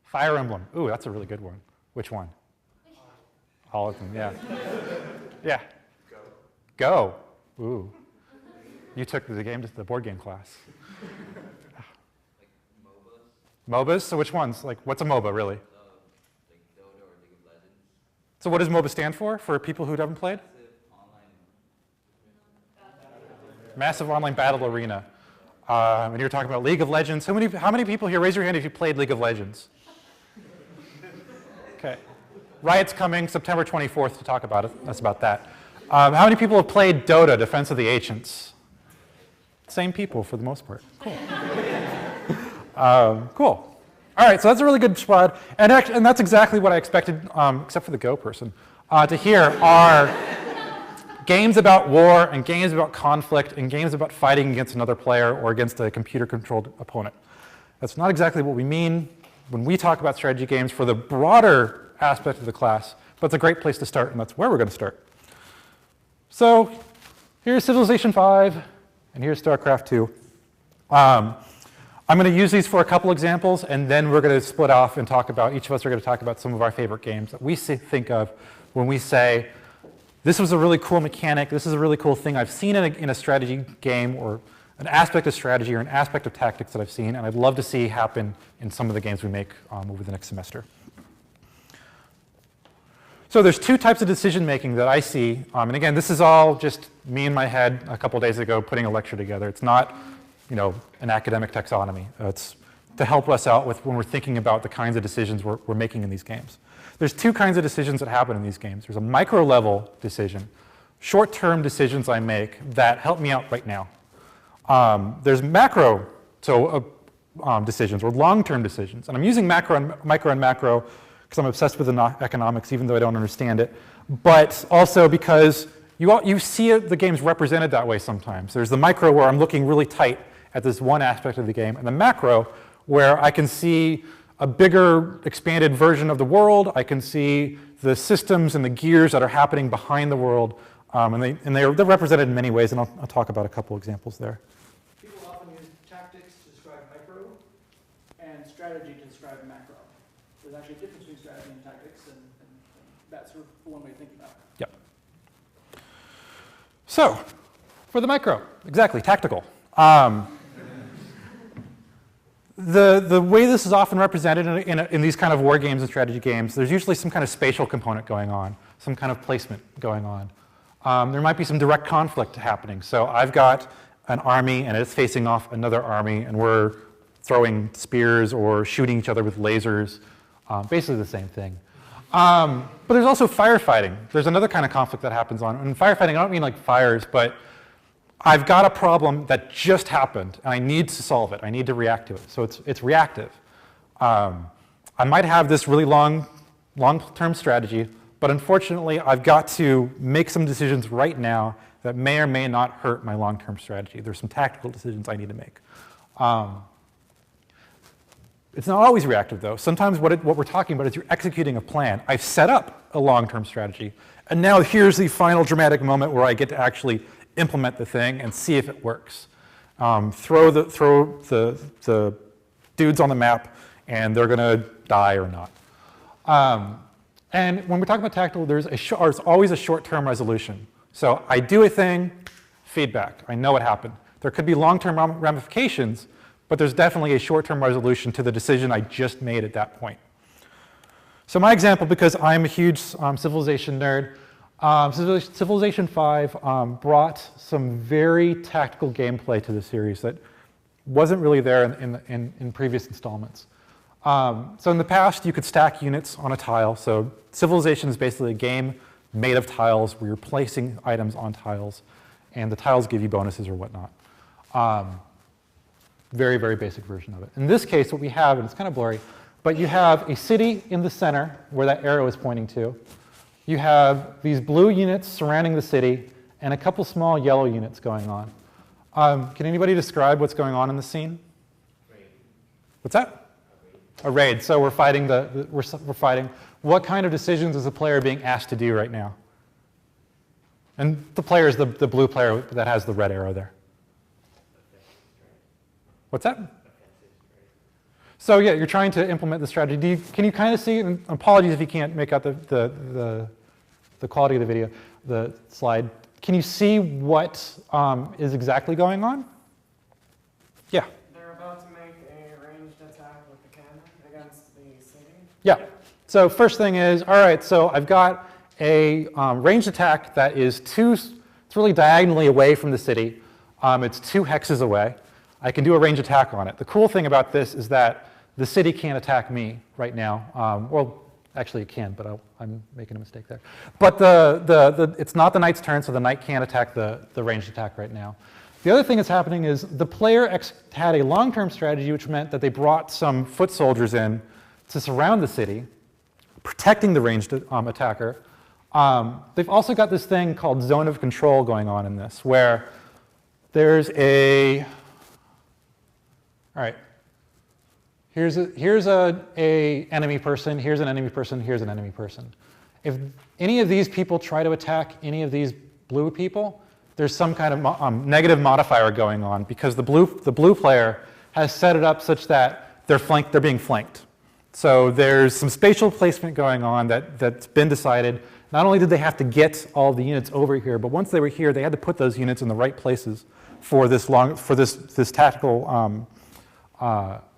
Fire Emblem. Ooh, that's a really good one. Which one? All of them, yeah. Yeah. Go. Ooh. You took the board game class. Like MOBAs? MOBAs? So which ones? Like, what's a MOBA, really? Like Dota or League of Legends. So what does MOBA stand for people who haven't played? Massive Online Battle Arena. And you're talking about League of Legends. How many people here, raise your hand if you played League of Legends? Okay. Riot's coming September 24th to talk about us about that. How many people have played Dota, Defense of the Ancients? Same people for the most part. Cool. Cool. All right, so that's a really good squad. And that's exactly what I expected, except for the Go person, to hear are games about war and games about conflict and games about fighting against another player or against a computer-controlled opponent. That's not exactly what we mean when we talk about strategy games for the broader aspect of the class, but it's a great place to start, and that's where we're going to start. So here's Civilization 5, and here's StarCraft 2. I'm going to use these for a couple examples, and then we're going to split off and talk about, each of us are going to talk about some of our favorite games that we think of when we say, this was a really cool mechanic, this is a really cool thing I've seen in a strategy game, or an aspect of strategy or an aspect of tactics that I've seen, and I'd love to see happen in some of the games we make over the next semester. So there's 2 types of decision making that I see, and again, this is all just me in my head a couple days ago putting a lecture together. It's not, an academic taxonomy. It's to help us out with when we're thinking about the kinds of decisions we're making in these games. There's 2 kinds of decisions that happen in these games. There's a micro-level decision, short-term decisions I make that help me out right now. There's macro decisions or long-term decisions. And I'm using micro and macro because I'm obsessed with economics, even though I don't understand it, but also because you see the games represented that way sometimes. There's the micro where I'm looking really tight at this one aspect of the game, and the macro where I can see a bigger, expanded version of the world. I can see the systems and the gears that are happening behind the world. And they're represented in many ways, and I'll talk about a couple examples there. People often use tactics to describe micro and strategy to describe macro. There's actually a difference between strategy and tactics, and that's sort of one way of thinking about it. Yep. So, for the micro, exactly, tactical. The way this is often represented in these kind of war games and strategy games, there's usually some kind of spatial component going on, some kind of placement going on. There might be some direct conflict happening. So I've got an army and it's facing off another army and we're throwing spears or shooting each other with lasers, basically the same thing. But there's also firefighting. There's another kind of conflict that happens on. And firefighting, I don't mean like fires, but I've got a problem that just happened and I need to solve it. I need to react to it. So it's reactive. I might have this really long-term strategy, but unfortunately, I've got to make some decisions right now that may or may not hurt my long-term strategy. There's some tactical decisions I need to make. It's not always reactive, though. Sometimes what we're talking about is you're executing a plan. I've set up a long-term strategy, and now here's the final dramatic moment where I get to actually implement the thing and see if it works. Throw the dudes on the map, and they're going to die or not. And when we're talking about tactical, there's always a short-term resolution. So I do a thing, feedback. I know what happened. There could be long-term ramifications, but there's definitely a short-term resolution to the decision I just made at that point. So my example, because I'm a huge Civilization nerd, Civilization 5 brought some very tactical gameplay to the series that wasn't really there in previous installments. So in the past, you could stack units on a tile. So Civilization is basically a game made of tiles where you're placing items on tiles, and the tiles give you bonuses or whatnot. Very, very basic version of it. In this case, what we have, and it's kind of blurry, but you have a city in the center where that arrow is pointing to. You have these blue units surrounding the city, and a couple small yellow units going on. Can anybody describe what's going on in the scene? What's that? A raid. So we're fighting we're fighting. What kind of decisions is the player being asked to do right now? And the player is the blue player that has the red arrow there. What's that? So yeah, you're trying to implement the strategy. Can you kind of see? And apologies if you can't make out the quality of the video, the slide. Can you see what is exactly going on? Yeah. Yeah, so first thing is, all right, so I've got a ranged attack that is it's really diagonally away from the city. It's 2 hexes away. I can do a ranged attack on it. The cool thing about this is that the city can't attack me right now. Well, actually it can, but I'm making a mistake there. But it's not the knight's turn, so the knight can't attack the ranged attack right now. The other thing that's happening is the player had a long-term strategy, which meant that they brought some foot soldiers in to surround the city, protecting the ranged attacker. They've also got this thing called zone of control going on in this, where there's all right, here's a enemy person, here's an enemy person, here's an enemy person. If any of these people try to attack any of these blue people, there's some kind of negative modifier going on because the blue player has set it up such that they're being flanked. So there's some spatial placement going on that's been decided. Not only did they have to get all the units over here, but once they were here, they had to put those units in the right places for this tactical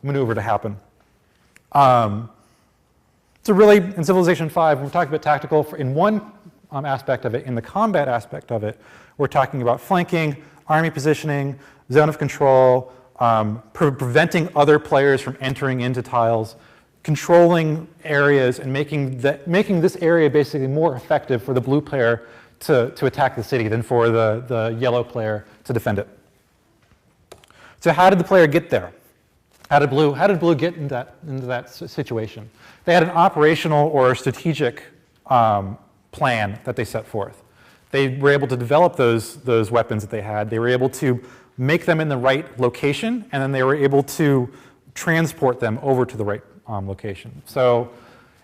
maneuver to happen. So really, in Civilization 5, when we're talking about tactical, in one aspect of it, in the combat aspect of it, we're talking about flanking, army positioning, zone of control, preventing other players from entering into tiles, controlling areas and making this area basically more effective for the blue player to attack the city than for the yellow player to defend it. So how did the player get there? How did blue get into that situation? They had an operational or strategic plan that they set forth. They were able to develop those weapons that they had. They were able to make them in the right location, and then they were able to transport them over to the right location. So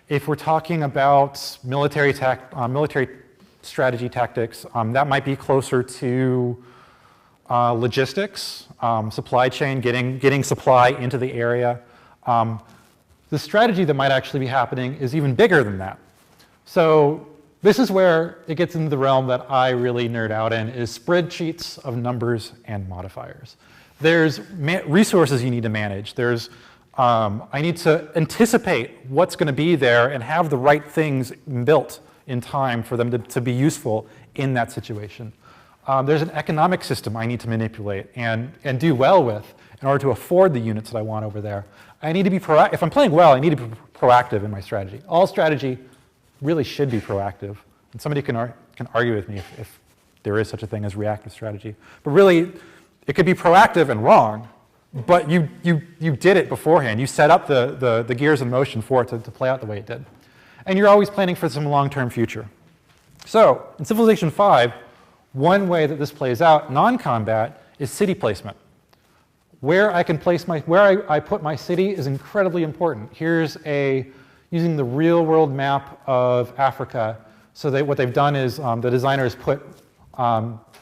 if we're talking about military strategy tactics, that might be closer to logistics, supply chain, getting supply into the area. The strategy that might actually be happening is even bigger than that. So this is where it gets into the realm that I really nerd out in, is spreadsheets of numbers and modifiers. There's resources you need to manage. There's I need to anticipate what's going to be there and have the right things built in time for them to be useful in that situation. There's an economic system I need to manipulate and do well with in order to afford the units that I want over there. I need to be proactive. If I'm playing well, I need to be proactive in my strategy. All strategy really should be proactive. And somebody can argue with me if there is such a thing as reactive strategy. But really, it could be proactive and wrong, but you did it beforehand. You set up the gears in motion for it to play out the way it did. And you're always planning for some long-term future. So in Civilization 5, one way that this plays out, non-combat, is city placement. Where I can place where I put my city is incredibly important. Here's using the real-world map of Africa. So what they've done is the designers put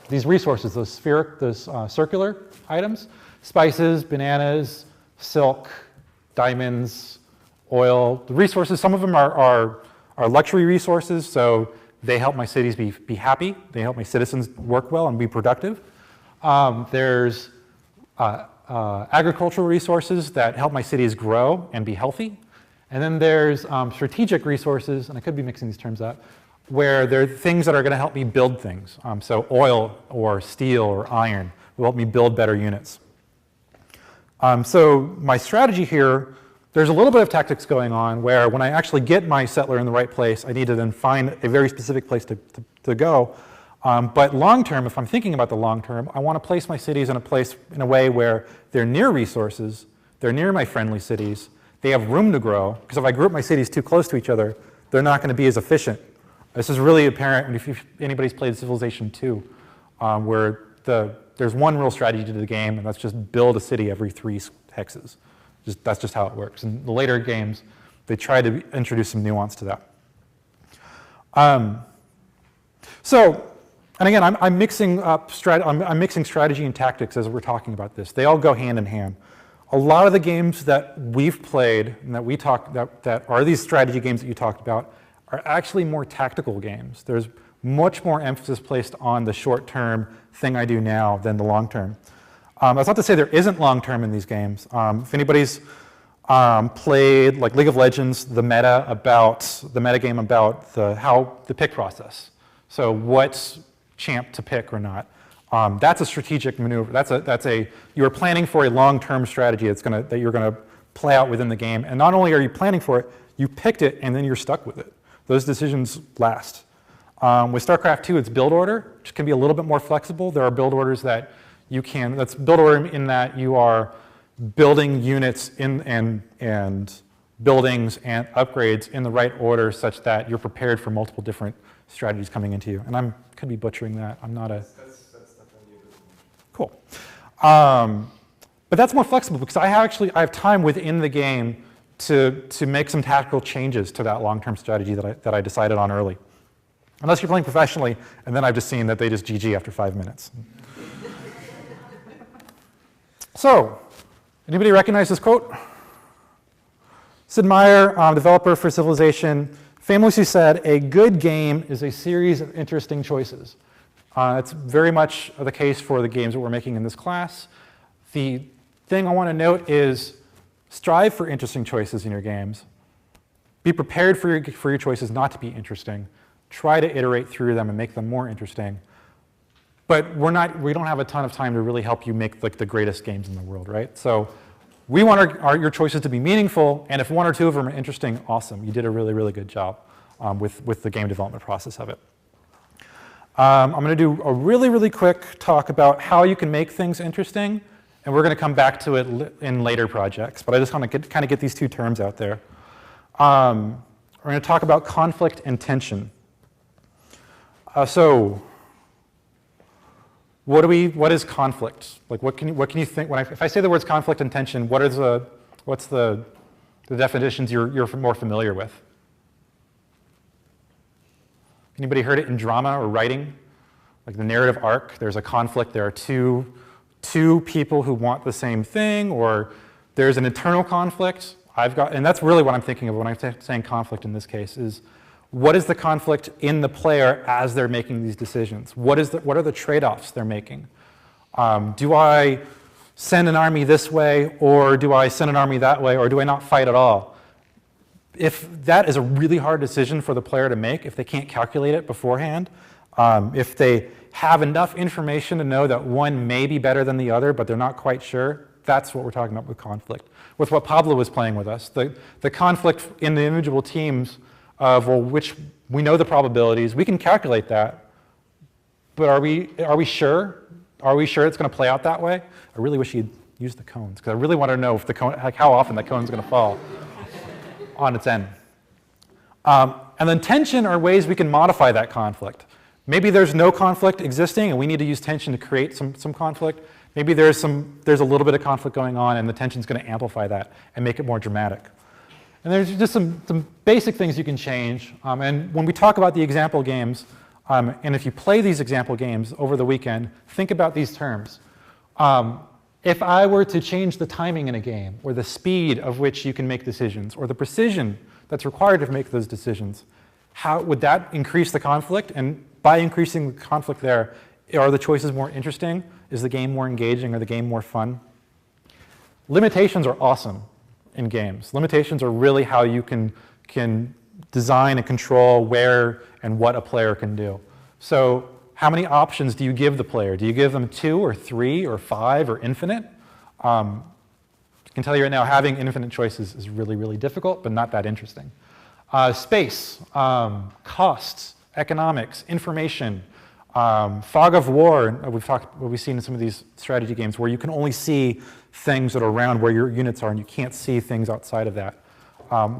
these resources, those circular items, spices, bananas, silk, diamonds, oil. The resources, some of them are luxury resources, so they help my cities be happy. They help my citizens work well and be productive. There's agricultural resources that help my cities grow and be healthy. And then there's strategic resources, and I could be mixing these terms up, where there are things that are going to help me build things. So oil or steel or iron will help me build better units. So my strategy here, there's a little bit of tactics going on where when I actually get my settler in the right place, I need to then find a very specific place to go. But long term, if I'm thinking about the long term, I want to place my cities in a way where they're near resources, they're near my friendly cities, they have room to grow, because if I group my cities too close to each other, they're not going to be as efficient. This is really apparent if anybody's played Civilization 2, where there's one real strategy to the game, and that's just build a city every 3 hexes. That's just how it works. In the later games, they try to introduce some nuance to that. And again, I'm mixing strategy and tactics as we're talking about this. They all go hand in hand. A lot of the games that we've played and that are these strategy games that you talked about are actually more tactical games. There's much more emphasis placed on the short-term thing I do now than the long-term. That's not to say there isn't long-term in these games. If anybody's played like League of Legends, the meta game about the pick process. So what's champ to pick or not. That's a strategic maneuver. You are planning for a long-term strategy that you're going to play out within the game. And not only are you planning for it, you picked it and then you're stuck with it. Those decisions last. With StarCraft 2, it's build order, which can be a little bit more flexible. There are build orders that that's build order in that you are building units and buildings and upgrades in the right order such that you're prepared for multiple different strategies coming into you. And I could be butchering that. I'm not a... That's definitely a good one. Cool. But that's more flexible because I have time within the game to make some tactical changes to that long-term strategy that I decided on early. Unless you're playing professionally, and then I've just seen that they just GG after 5 minutes. So, anybody recognize this quote? Sid Meier, developer for Civilization, famously said, "A good game is a series of interesting choices." It's very much the case for the games that we're making in this class. The thing I want to note is strive for interesting choices in your games. Be prepared for your choices not to be interesting. Try to iterate through them and make them more interesting. But we don't have a ton of time to really help you make like the greatest games in the world, right? So we want your choices to be meaningful, and if 1 or 2 of them are interesting, awesome. You did a really, really good job with the game development process of it. I'm going to do a really, really quick talk about how you can make things interesting, and we're going to come back to it in later projects, but I just want to kind of get these 2 terms out there. We're going to talk about conflict and tension. So what is conflict? Like what can you think if I say the words conflict and tension? What's the the definitions you're more familiar with. Anybody heard it in drama or writing? Like the narrative arc, there's a conflict. There are two people who want the same thing, or there's an internal conflict. And that's really what I'm thinking of when I'm saying conflict in this case, is what is the conflict in the player as they're making these decisions? What are the trade-offs they're making? Do I send an army this way, or do I send an army that way, or do I not fight at all? If that is a really hard decision for the player to make, if they can't calculate it beforehand, if they have enough information to know that one may be better than the other, but they're not quite sure, that's what we're talking about with conflict. With what Pablo was playing with us, the conflict in the individual teams of, well, which we know the probabilities, we can calculate that, but are we sure? Are we sure it's going to play out that way? I really wish he'd used the cones, because I really want to know if the cone, like how often the cone is going to fall on its end. And then tension are ways we can modify that conflict. Maybe there's no conflict existing, and we need to use tension to create some conflict. Maybe there's a little bit of conflict going on, and the tension's going to amplify that and make it more dramatic. And there's just some basic things you can change. And when we talk about the example games, and if you play these example games over the weekend, think about these terms. If I were to change the timing in a game, or the speed of which you can make decisions, or the precision that's required to make those decisions, how would that increase the conflict? And by increasing the conflict there, are the choices more interesting? Is the game more engaging? Or the game more fun? Limitations are awesome in games. Limitations are really how you can design and control where and what a player can do. So how many options do you give the player? Do you give them 2 or 3 or 5 or infinite? I can tell you right now, having infinite choices is really, really difficult, but not that interesting. Space, costs, economics, information, fog of war, what we've seen in some of these strategy games where you can only see things that are around where your units are and you can't see things outside of that.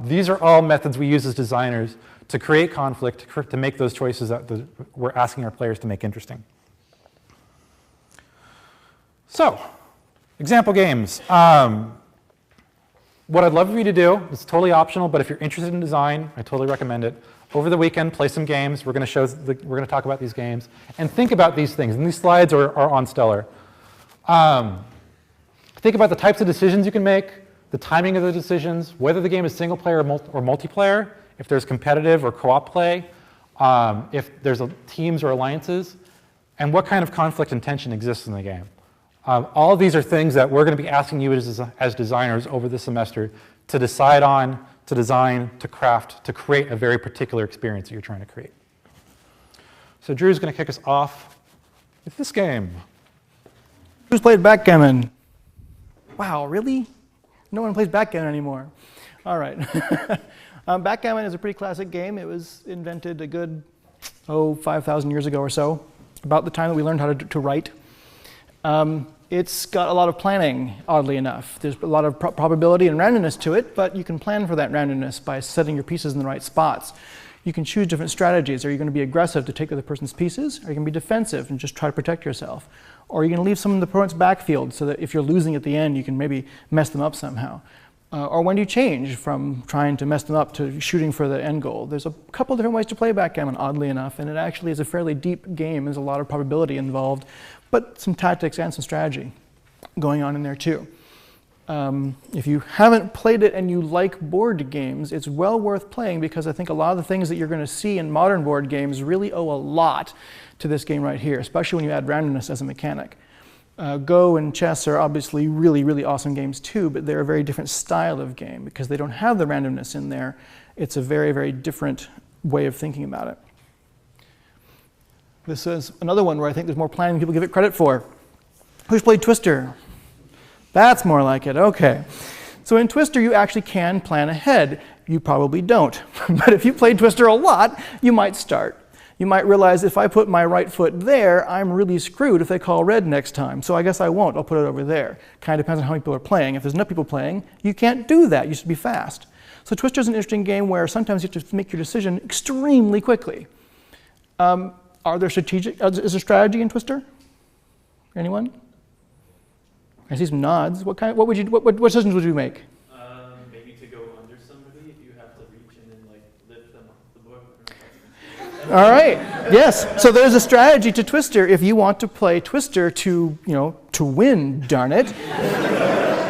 These are all methods we use as designers to create conflict, to make those choices that we're asking our players to make interesting. So, example games. What I'd love for you to do, it's totally optional, but if you're interested in design, I totally recommend it. Over the weekend, play some games. We're going to talk about these games. And think about these things. And these slides are on Stellar. Think about the types of decisions you can make, the timing of the decisions, whether the game is single player or multiplayer, if there's competitive or co-op play, if there's teams or alliances, and what kind of conflict and tension exists in the game. All of these are things that we're going to be asking you as designers over the semester to decide on, to design, to craft, to create a very particular experience that you're trying to create. So Drew's going to kick us off with this game. Who's played backgammon? Wow, really? No one plays backgammon anymore. All right. Backgammon is a pretty classic game. It was invented a good, 5,000 years ago or so, about the time that we learned how to write. It's got a lot of planning, oddly enough. There's a lot of probability and randomness to it, but you can plan for that randomness by setting your pieces in the right spots. You can choose different strategies. Are you going to be aggressive to take the other person's pieces? Or are you going to be defensive and just try to protect yourself? Or are you going to leave some of the opponent's backfield so that if you're losing at the end, you can maybe mess them up somehow? Or when do you change from trying to mess them up to shooting for the end goal? There's a couple different ways to play backgammon, oddly enough, and it actually is a fairly deep game. There's a lot of probability involved, but some tactics and some strategy going on in there too. If you haven't played it and you like board games, it's well worth playing because I think a lot of the things that you're going to see in modern board games really owe a lot to this game right here, especially when you add randomness as a mechanic. Go and chess are obviously really, really awesome games too, but they're a very different style of game because they don't have the randomness in there. It's a very, very different way of thinking about it. This is another one where I think there's more planning than people give it credit for. Who's played Twister? That's more like it, okay. So in Twister, you actually can plan ahead. You probably don't. But if you played Twister a lot, you might start. You might realize if I put my right foot there, I'm really screwed if they call red next time. So I guess I won't. I'll put it over there. Kind of depends on how many people are playing. If there's enough people playing, you can't do that. You should be fast. So Twister is an interesting game where sometimes you have to make your decision extremely quickly. Is there strategy in Twister? Anyone? I see some nods. What decisions would you make? Maybe to go All right. Yes. So there's a strategy to Twister if you want to play Twister to, to win, darn it.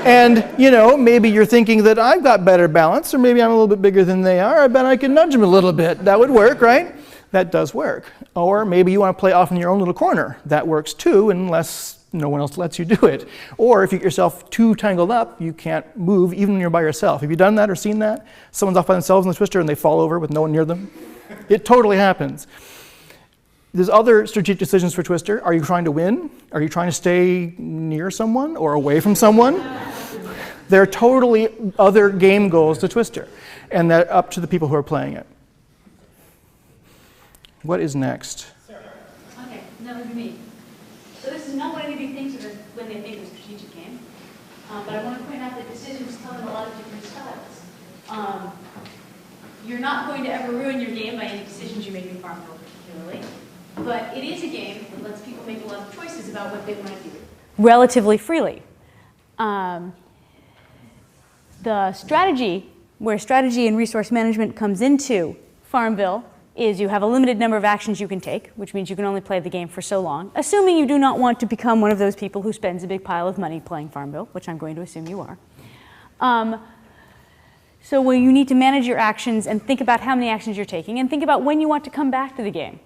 And, maybe you're thinking that I've got better balance, or maybe I'm a little bit bigger than they are. I bet I can nudge them a little bit. That would work, right? That does work. Or maybe you want to play off in your own little corner. That works too, unless no one else lets you do it. Or if you get yourself too tangled up, you can't move even when you're by yourself. Have you done that or seen that? Someone's off by themselves in the Twister and they fall over with no one near them? It totally happens. There's other strategic decisions for Twister. Are you trying to win? Are you trying to stay near someone or away from someone? There are totally other game goals to Twister, and they're up to the people who are playing it. What is next? Sara. Okay, that would be me. So this is not what anybody thinks of when they think of a strategic game, but I want to point out that decisions come in a lot of different styles. You're not going to ever ruin your game by any decisions you make in Farmville particularly, but it is a game that lets people make a lot of choices about what they want to do relatively freely. The strategy, where strategy and resource management comes into Farmville, is you have a limited number of actions you can take, which means you can only play the game for so long, assuming you do not want to become one of those people who spends a big pile of money playing Farmville, which I'm going to assume you are. So well, you need to manage your actions and think about how many actions you're taking and think about when you want to come back to the game.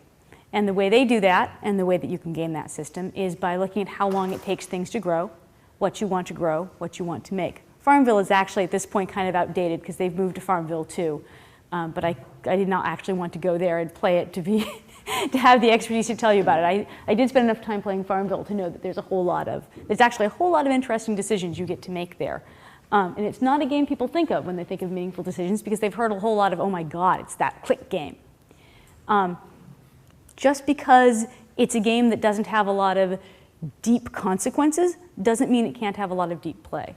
And the way they do that, and the way that you can game that system, is by looking at how long it takes things to grow, what you want to grow, what you want to make. Farmville is actually at this point kind of outdated because they've moved to Farmville 2. But I did not actually want to go there and play it to be to have the expertise to tell you about it. I did spend enough time playing Farmville to know that there's actually a whole lot of interesting decisions you get to make there. And it's not a game people think of when they think of meaningful decisions because they've heard a whole lot of, oh my God, it's that click game. Just because it's a game that doesn't have a lot of deep consequences doesn't mean it can't have a lot of deep play.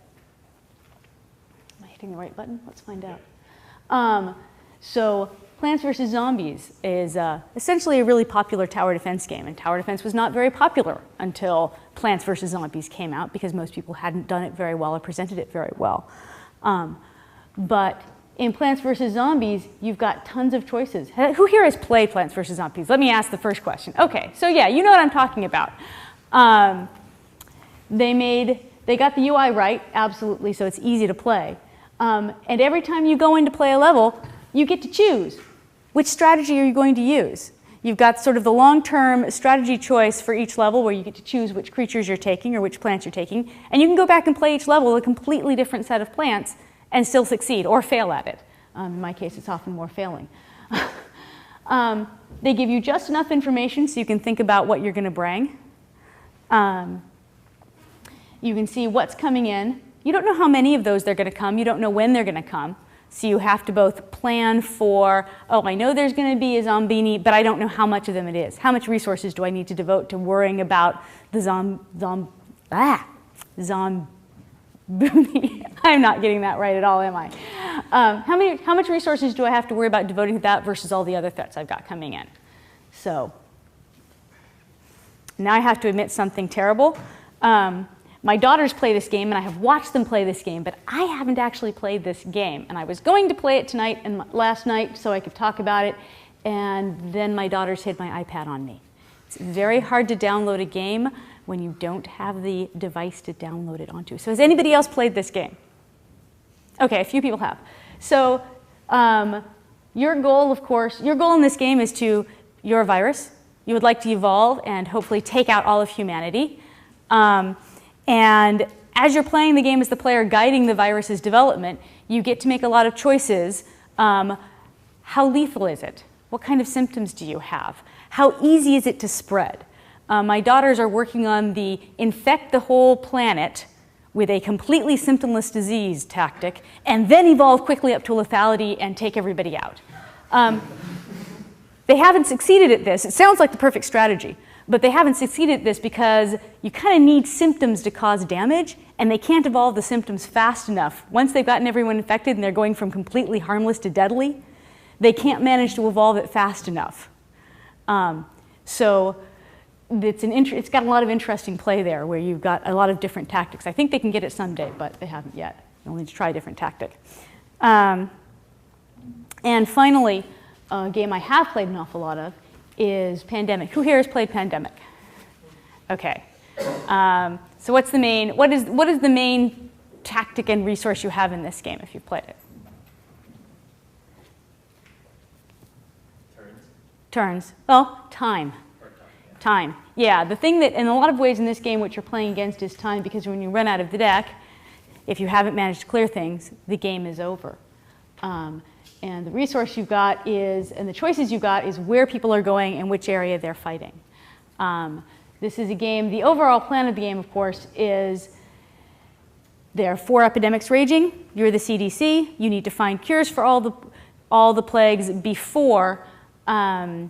Am I hitting the right button? Let's find out. So Plants vs. Zombies is essentially a really popular tower defense game, and tower defense was not very popular until Plants vs. Zombies came out because most people hadn't done it very well or presented it very well. But in Plants vs. Zombies, you've got tons of choices. Who here has played Plants vs. Zombies? Let me ask the first question. Okay, so yeah, you know what I'm talking about. They got the UI right, absolutely, so it's easy to play. And every time you go in to play a level, you get to choose. Which strategy are you going to use? You've got sort of the long-term strategy choice for each level where you get to choose which creatures you're taking or which plants you're taking. And you can go back and play each level with a completely different set of plants and still succeed or fail at it. In my case, it's often more failing. They give you just enough information so you can think about what you're going to bring. You can see what's coming in. You don't know how many of those they're going to come. You don't know when they're going to come. So you have to both plan for, oh, I know there's going to be a zombini, but I don't know how much of them it is. How much resources do I need to devote to worrying about the zombini? I'm not getting that right at all, am I? How much resources do I have to worry about devoting to that versus all the other threats I've got coming in? So now I have to admit something terrible. My daughters play this game, and I have watched them play this game, but I haven't actually played this game. And I was going to play it tonight and last night so I could talk about it, and then my daughters hid my iPad on me. It's very hard to download a game when you don't have the device to download it onto. So has anybody else played this game? Okay, a few people have. So your goal, of course, your goal in this game is you're a virus. You would like to evolve and hopefully take out all of humanity. And as you're playing the game as the player guiding the virus's development, you get to make a lot of choices. How lethal is it? What kind of symptoms do you have? How easy is it to spread? My daughters are working on the infect the whole planet with a completely symptomless disease tactic, and then evolve quickly up to lethality and take everybody out. They haven't succeeded at this. It sounds like the perfect strategy. But they haven't succeeded at this because you kind of need symptoms to cause damage, and they can't evolve the symptoms fast enough. Once they've gotten everyone infected and they're going from completely harmless to deadly, they can't manage to evolve it fast enough. So it's got a lot of interesting play there where you've got a lot of different tactics. I think they can get it someday, but they haven't yet. They'll need to try a different tactic. And finally, a game I have played an awful lot of is Pandemic. Who here has played Pandemic? Okay. So what is the main tactic and resource you have in this game if you've played it? Turns. Well, time. Time. Yeah, the thing that, in a lot of ways in this game, what you're playing against is time, because when you run out of the deck, if you haven't managed to clear things, the game is over. And the resource you've got is, and the choices you've got is where people are going and which area they're fighting. This is a game, the overall plan of the game, of course, is there are 4 epidemics raging. You're the CDC. You need to find cures for all the plagues before they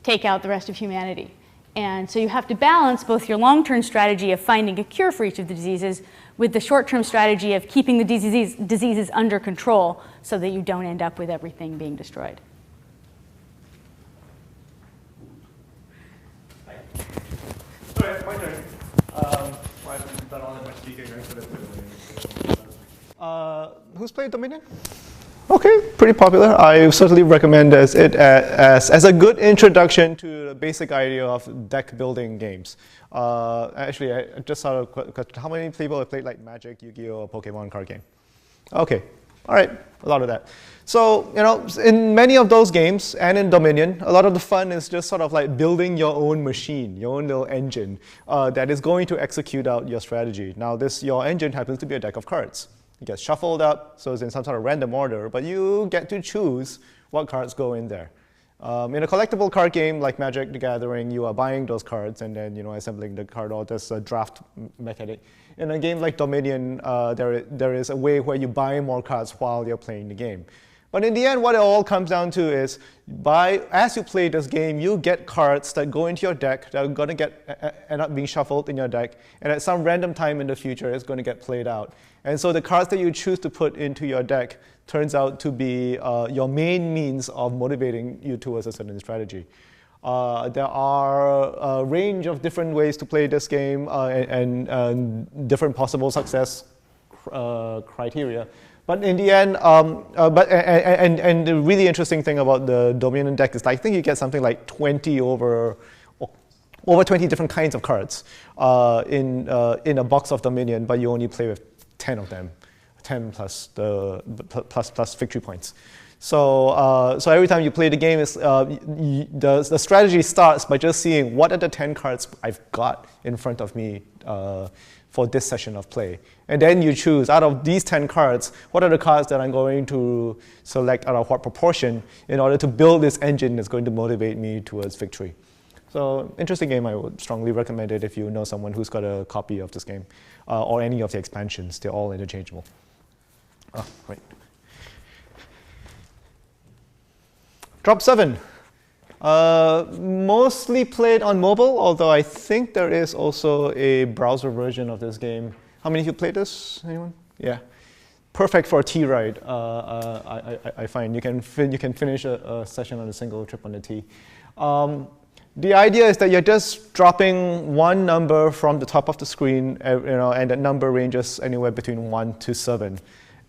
take out the rest of humanity. And so you have to balance both your long-term strategy of finding a cure for each of the diseases with the short-term strategy of keeping the diseases under control so that you don't end up with everything being destroyed. Sorry, my turn. I've done all of my speaking, right? Who's played Dominion? Okay, pretty popular. I certainly recommend it as a good introduction to the basic idea of deck building games. Actually, I just saw a question. How many people have played like Magic, Yu-Gi-Oh, or Pokemon card game? Okay, all right, a lot of that. So, in many of those games and in Dominion, a lot of the fun is just sort of like building your own machine, your own little engine that is going to execute out your strategy. Now, your engine happens to be a deck of cards. It gets shuffled up, so it's in some sort of random order, but you get to choose what cards go in there. In a collectible card game like Magic the Gathering, you are buying those cards and then assembling the card, or there's a draft mechanic. In a game like Dominion, there is a way where you buy more cards while you're playing the game. But in the end, what it all comes down to is, as you play this game, you get cards that go into your deck that are going to end up being shuffled in your deck, and at some random time in the future, it's going to get played out. And so the cards that you choose to put into your deck turns out to be your main means of motivating you towards a certain strategy. There are a range of different ways to play this game and different possible success criteria. But in the end, and the really interesting thing about the Dominion deck is I think you get something like 20 over 20 different kinds of cards in a box of Dominion, but you only play with 10 of them, 10 plus victory points. So every time you play the game, the strategy starts by just seeing what are the 10 cards I've got in front of me for this session of play. And then you choose, out of these 10 cards, what are the cards that I'm going to select out of what proportion in order to build this engine that's going to motivate me towards victory. So interesting game. I would strongly recommend it if you know someone who's got a copy of this game or any of the expansions. They're all interchangeable. Oh, right. Drop 7. Mostly played on mobile, although I think there is also a browser version of this game. How many of you played this? Anyone? Yeah. Perfect for a tea ride, I find. You can finish a session on a single trip on the tea. The idea is that you're just dropping one number from the top of the screen, and that number ranges anywhere between 1 to 7.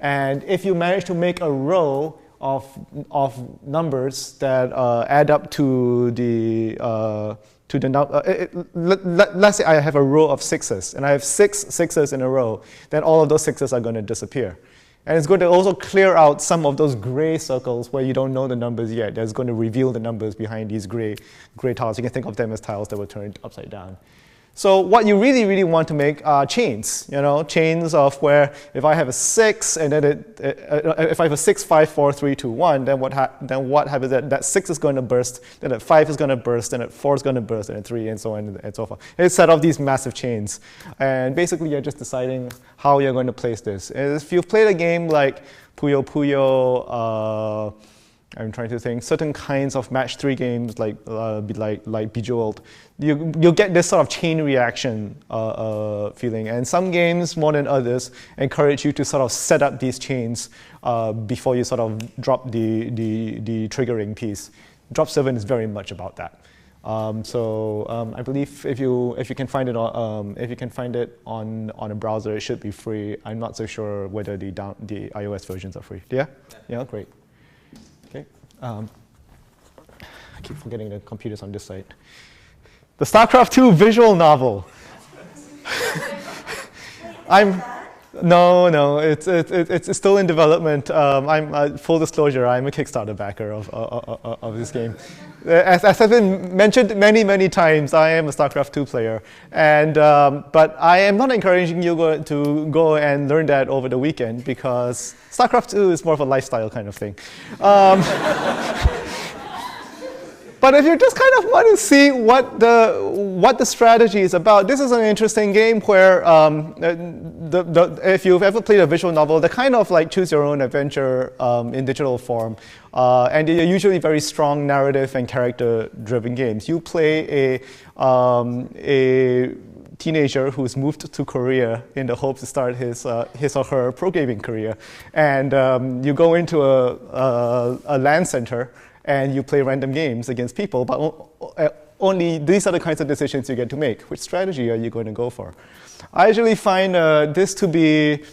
And if you manage to make a row of numbers that add up to the let's say I have a row of 6s, and I have 6 6s in a row, then all of those 6s are going to disappear. And it's going to also clear out some of those gray circles where you don't know the numbers yet. That's going to reveal the numbers behind these gray tiles. You can think of them as tiles that were turned upside down. So what you really, really want to make are chains, chains of where if I have a 6 and then if I have a 6, 5, 4, 3, 2, 1, then what happens? That 6 is going to burst, then that 5 is going to burst, then that 4 is going to burst, and then 3, and so on and so forth. It's set off these massive chains, and basically you're just deciding how you're going to place this. If you've played a game like Puyo Puyo, I'm trying to think, certain kinds of match 3 games like Bejeweled, you'll get this sort of chain reaction feeling. And some games, more than others, encourage you to sort of set up these chains before you sort of drop the triggering piece. Drop 7 is very much about that. I believe if you can find it on a browser, it should be free. I'm not so sure whether the iOS versions are free. Yeah? Yeah, great. I keep forgetting the computers on this side. The StarCraft II visual novel. No, it's still in development. Full disclosure, I'm a Kickstarter backer of this game. As has been mentioned many times, I am a StarCraft II player, but I am not encouraging you to go and learn that over the weekend because StarCraft II is more of a lifestyle kind of thing. But if you just kind of want to see what the strategy is about, this is an interesting game where if you've ever played a visual novel, they're kind of like choose your own adventure in digital form. And they're usually very strong narrative and character-driven games. You play a teenager who's moved to Korea in the hopes to start his or her pro gaming career. And you go into a LAN center and you play random games against people, but only these are the kinds of decisions you get to make. Which strategy are you going to go for? I actually find this to be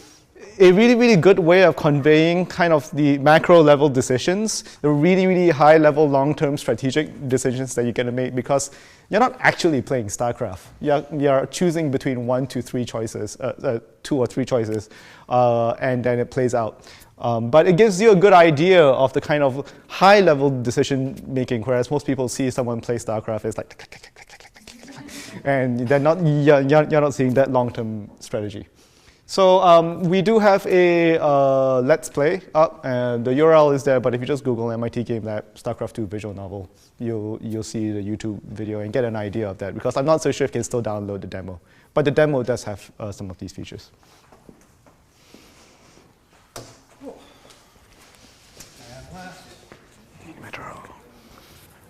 a really good way of conveying kind of the macro level decisions, the really high level long-term strategic decisions that you're going to make, because you're not actually playing StarCraft. You're choosing between 1 to 3 choices, 2 or 3 choices, and then it plays out. But it gives you a good idea of the kind of high-level decision-making, whereas most people see someone play StarCraft, it's like, and you're not seeing that long-term strategy. So we do have a Let's Play up, and the URL is there, but if you just Google MIT Game Lab StarCraft II visual novel, you'll see the YouTube video and get an idea of that, because I'm not so sure if you can still download the demo. But the demo does have some of these features.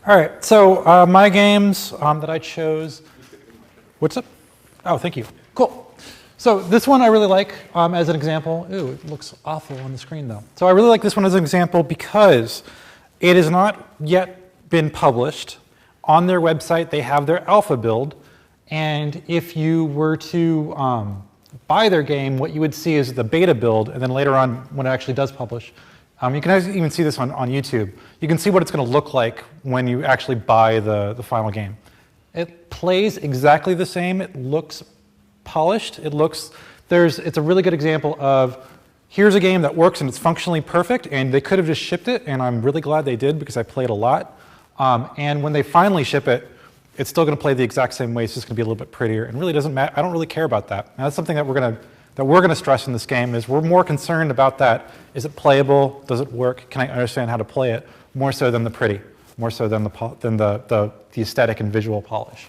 All right, so my games that I chose, what's up? Oh, thank you. Cool. So this one I really like as an example. Ooh, it looks awful on the screen though. So I really like this one as an example because it has not yet been published. On their website, they have their alpha build. And if you were to buy their game, what you would see is the beta build, and then later on, when it actually does publish, you can even see this on YouTube. You can see what it's going to look like when you actually buy the final game. It plays exactly the same. It looks polished. It's a really good example of here's a game that works and it's functionally perfect, and they could have just shipped it, and I'm really glad they did because I played a lot. And when they finally ship it, it's still going to play the exact same way. It's just going to be a little bit prettier, and really doesn't matter. I don't really care about that. And that's something that we're going to stress in this game. Is we're more concerned about that. Is it playable? Does it work? Can I understand how to play it? More so than the pretty, more so than the aesthetic and visual polish.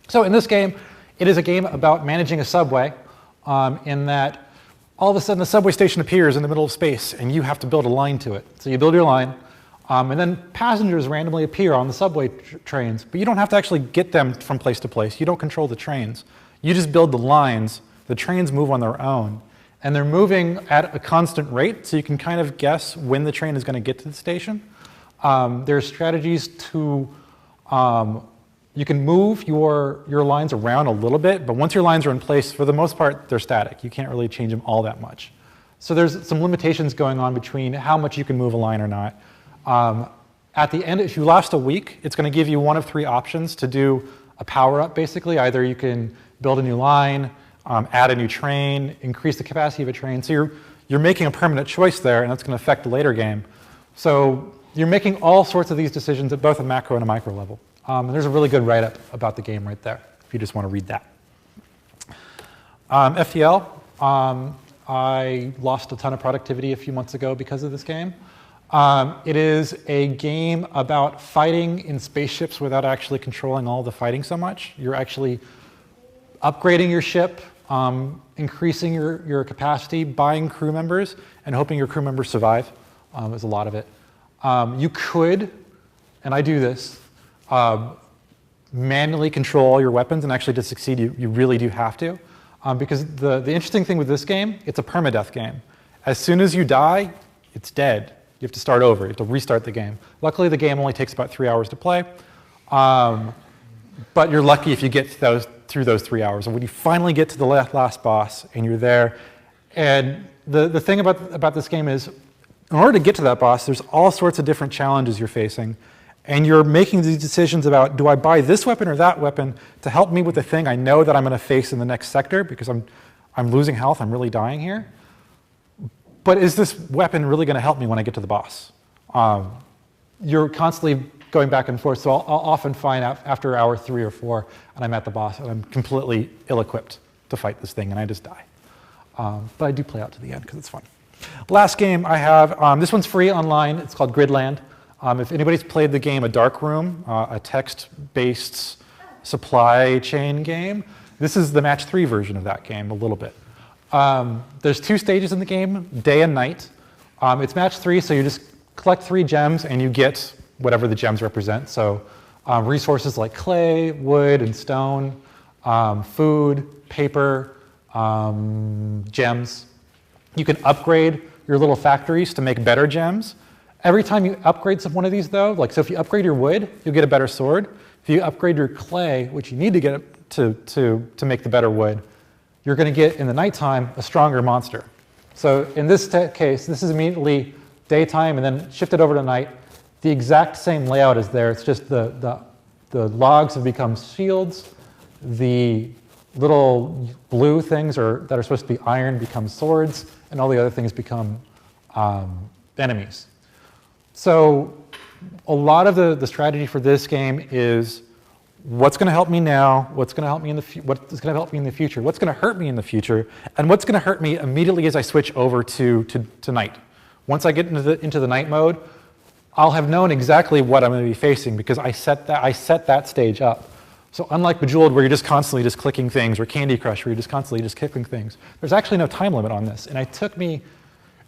So in this game, it is a game about managing a subway, in that all of a sudden the subway station appears in the middle of space, and you have to build a line to it. So you build your line, and then passengers randomly appear on the subway trains, but you don't have to actually get them from place to place. You don't control the trains. You just build the lines. The trains move on their own, and they're moving at a constant rate, so you can kind of guess when the train is going to get to the station. There are strategies to, you can move your lines around a little bit, but once your lines are in place, for the most part, they're static. You can't really change them all that much. So there's some limitations going on between how much you can move a line or not. At the end, if you last a week, it's going to give you one of 3 options to do a power-up, basically. Either you can build a new line, add a new train, increase the capacity of a train. So you're making a permanent choice there, and that's going to affect the later game. So you're making all sorts of these decisions at both a macro and a micro level. And there's a really good write-up about the game right there, if you just want to read that. FTL, I lost a ton of productivity a few months ago because of this game. It is a game about fighting in spaceships without actually controlling all the fighting so much. You're actually upgrading your ship, increasing your capacity, buying crew members, and hoping your crew members survive is a lot of it. You could, and I do this, manually control all your weapons, and actually to succeed, you really do have to. Because the interesting thing with this game, it's a permadeath game. As soon as you die, it's dead. You have to start over. You have to restart the game. Luckily, the game only takes about 3 hours to play. But you're lucky if you get through those 3 hours. And when you finally get to the last boss and you're there, and the thing about this game is in order to get to that boss, there's all sorts of different challenges you're facing. And you're making these decisions about, do I buy this weapon or that weapon to help me with the thing I know that I'm going to face in the next sector because I'm losing health, I'm really dying here. But is this weapon really going to help me when I get to the boss? You're constantly going back and forth, so I'll often find out after hour 3 or 4, and I'm at the boss, and I'm completely ill-equipped to fight this thing, and I just die. But I do play out to the end because it's fun. Last game I have, this one's free online. It's called Gridland. If anybody's played the game A Dark Room, a text-based supply chain game, this is the match 3 version of that game a little bit. There's 2 stages in the game, day and night. It's match 3, so you just collect 3 gems and you get whatever the gems represent. So resources like clay, wood, and stone, food, paper, gems. You can upgrade your little factories to make better gems. Every time you upgrade one of these though, like so if you upgrade your wood, you'll get a better sword. If you upgrade your clay, which you need to get to make the better wood, you're going to get in the nighttime a stronger monster. So in this case, this is immediately daytime and then shifted over to night. The exact same layout is there. It's just the logs have become shields. The little blue things that are supposed to be iron become swords, and all the other things become enemies. So a lot of the strategy for this game is what's going to help me now, what's going to help me in the future, what's going to hurt me in the future, and what's going to hurt me immediately as I switch over to night. Once I get into the night mode, I'll have known exactly what I'm going to be facing because I set that stage up. So unlike Bejeweled, where you're just constantly just clicking things, or Candy Crush, where you're just constantly just clicking things, there's actually no time limit on this. And it's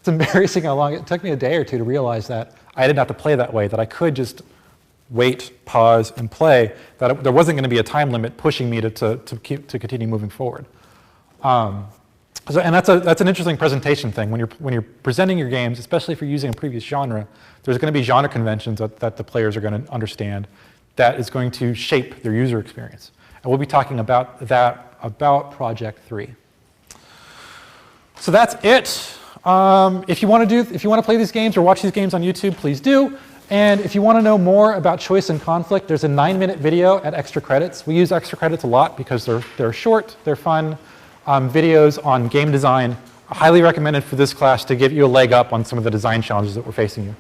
embarrassing how long it took me a day or 2 to realize that I didn't have to play that way, that I could just wait, pause, and play, that there wasn't going to be a time limit pushing me to continue moving forward. And that's an interesting presentation thing. When you're presenting your games, especially if you're using a previous genre, there's going to be genre conventions that the players are going to understand that is going to shape their user experience. And we'll be talking about Project 3. So that's it. If you want to play these games or watch these games on YouTube, please do. And if you want to know more about choice and conflict, there's a 9-minute video at Extra Credits. We use Extra Credits a lot because they're short, they're fun videos on game design. Highly recommended for this class to give you a leg up on some of the design challenges that we're facing you.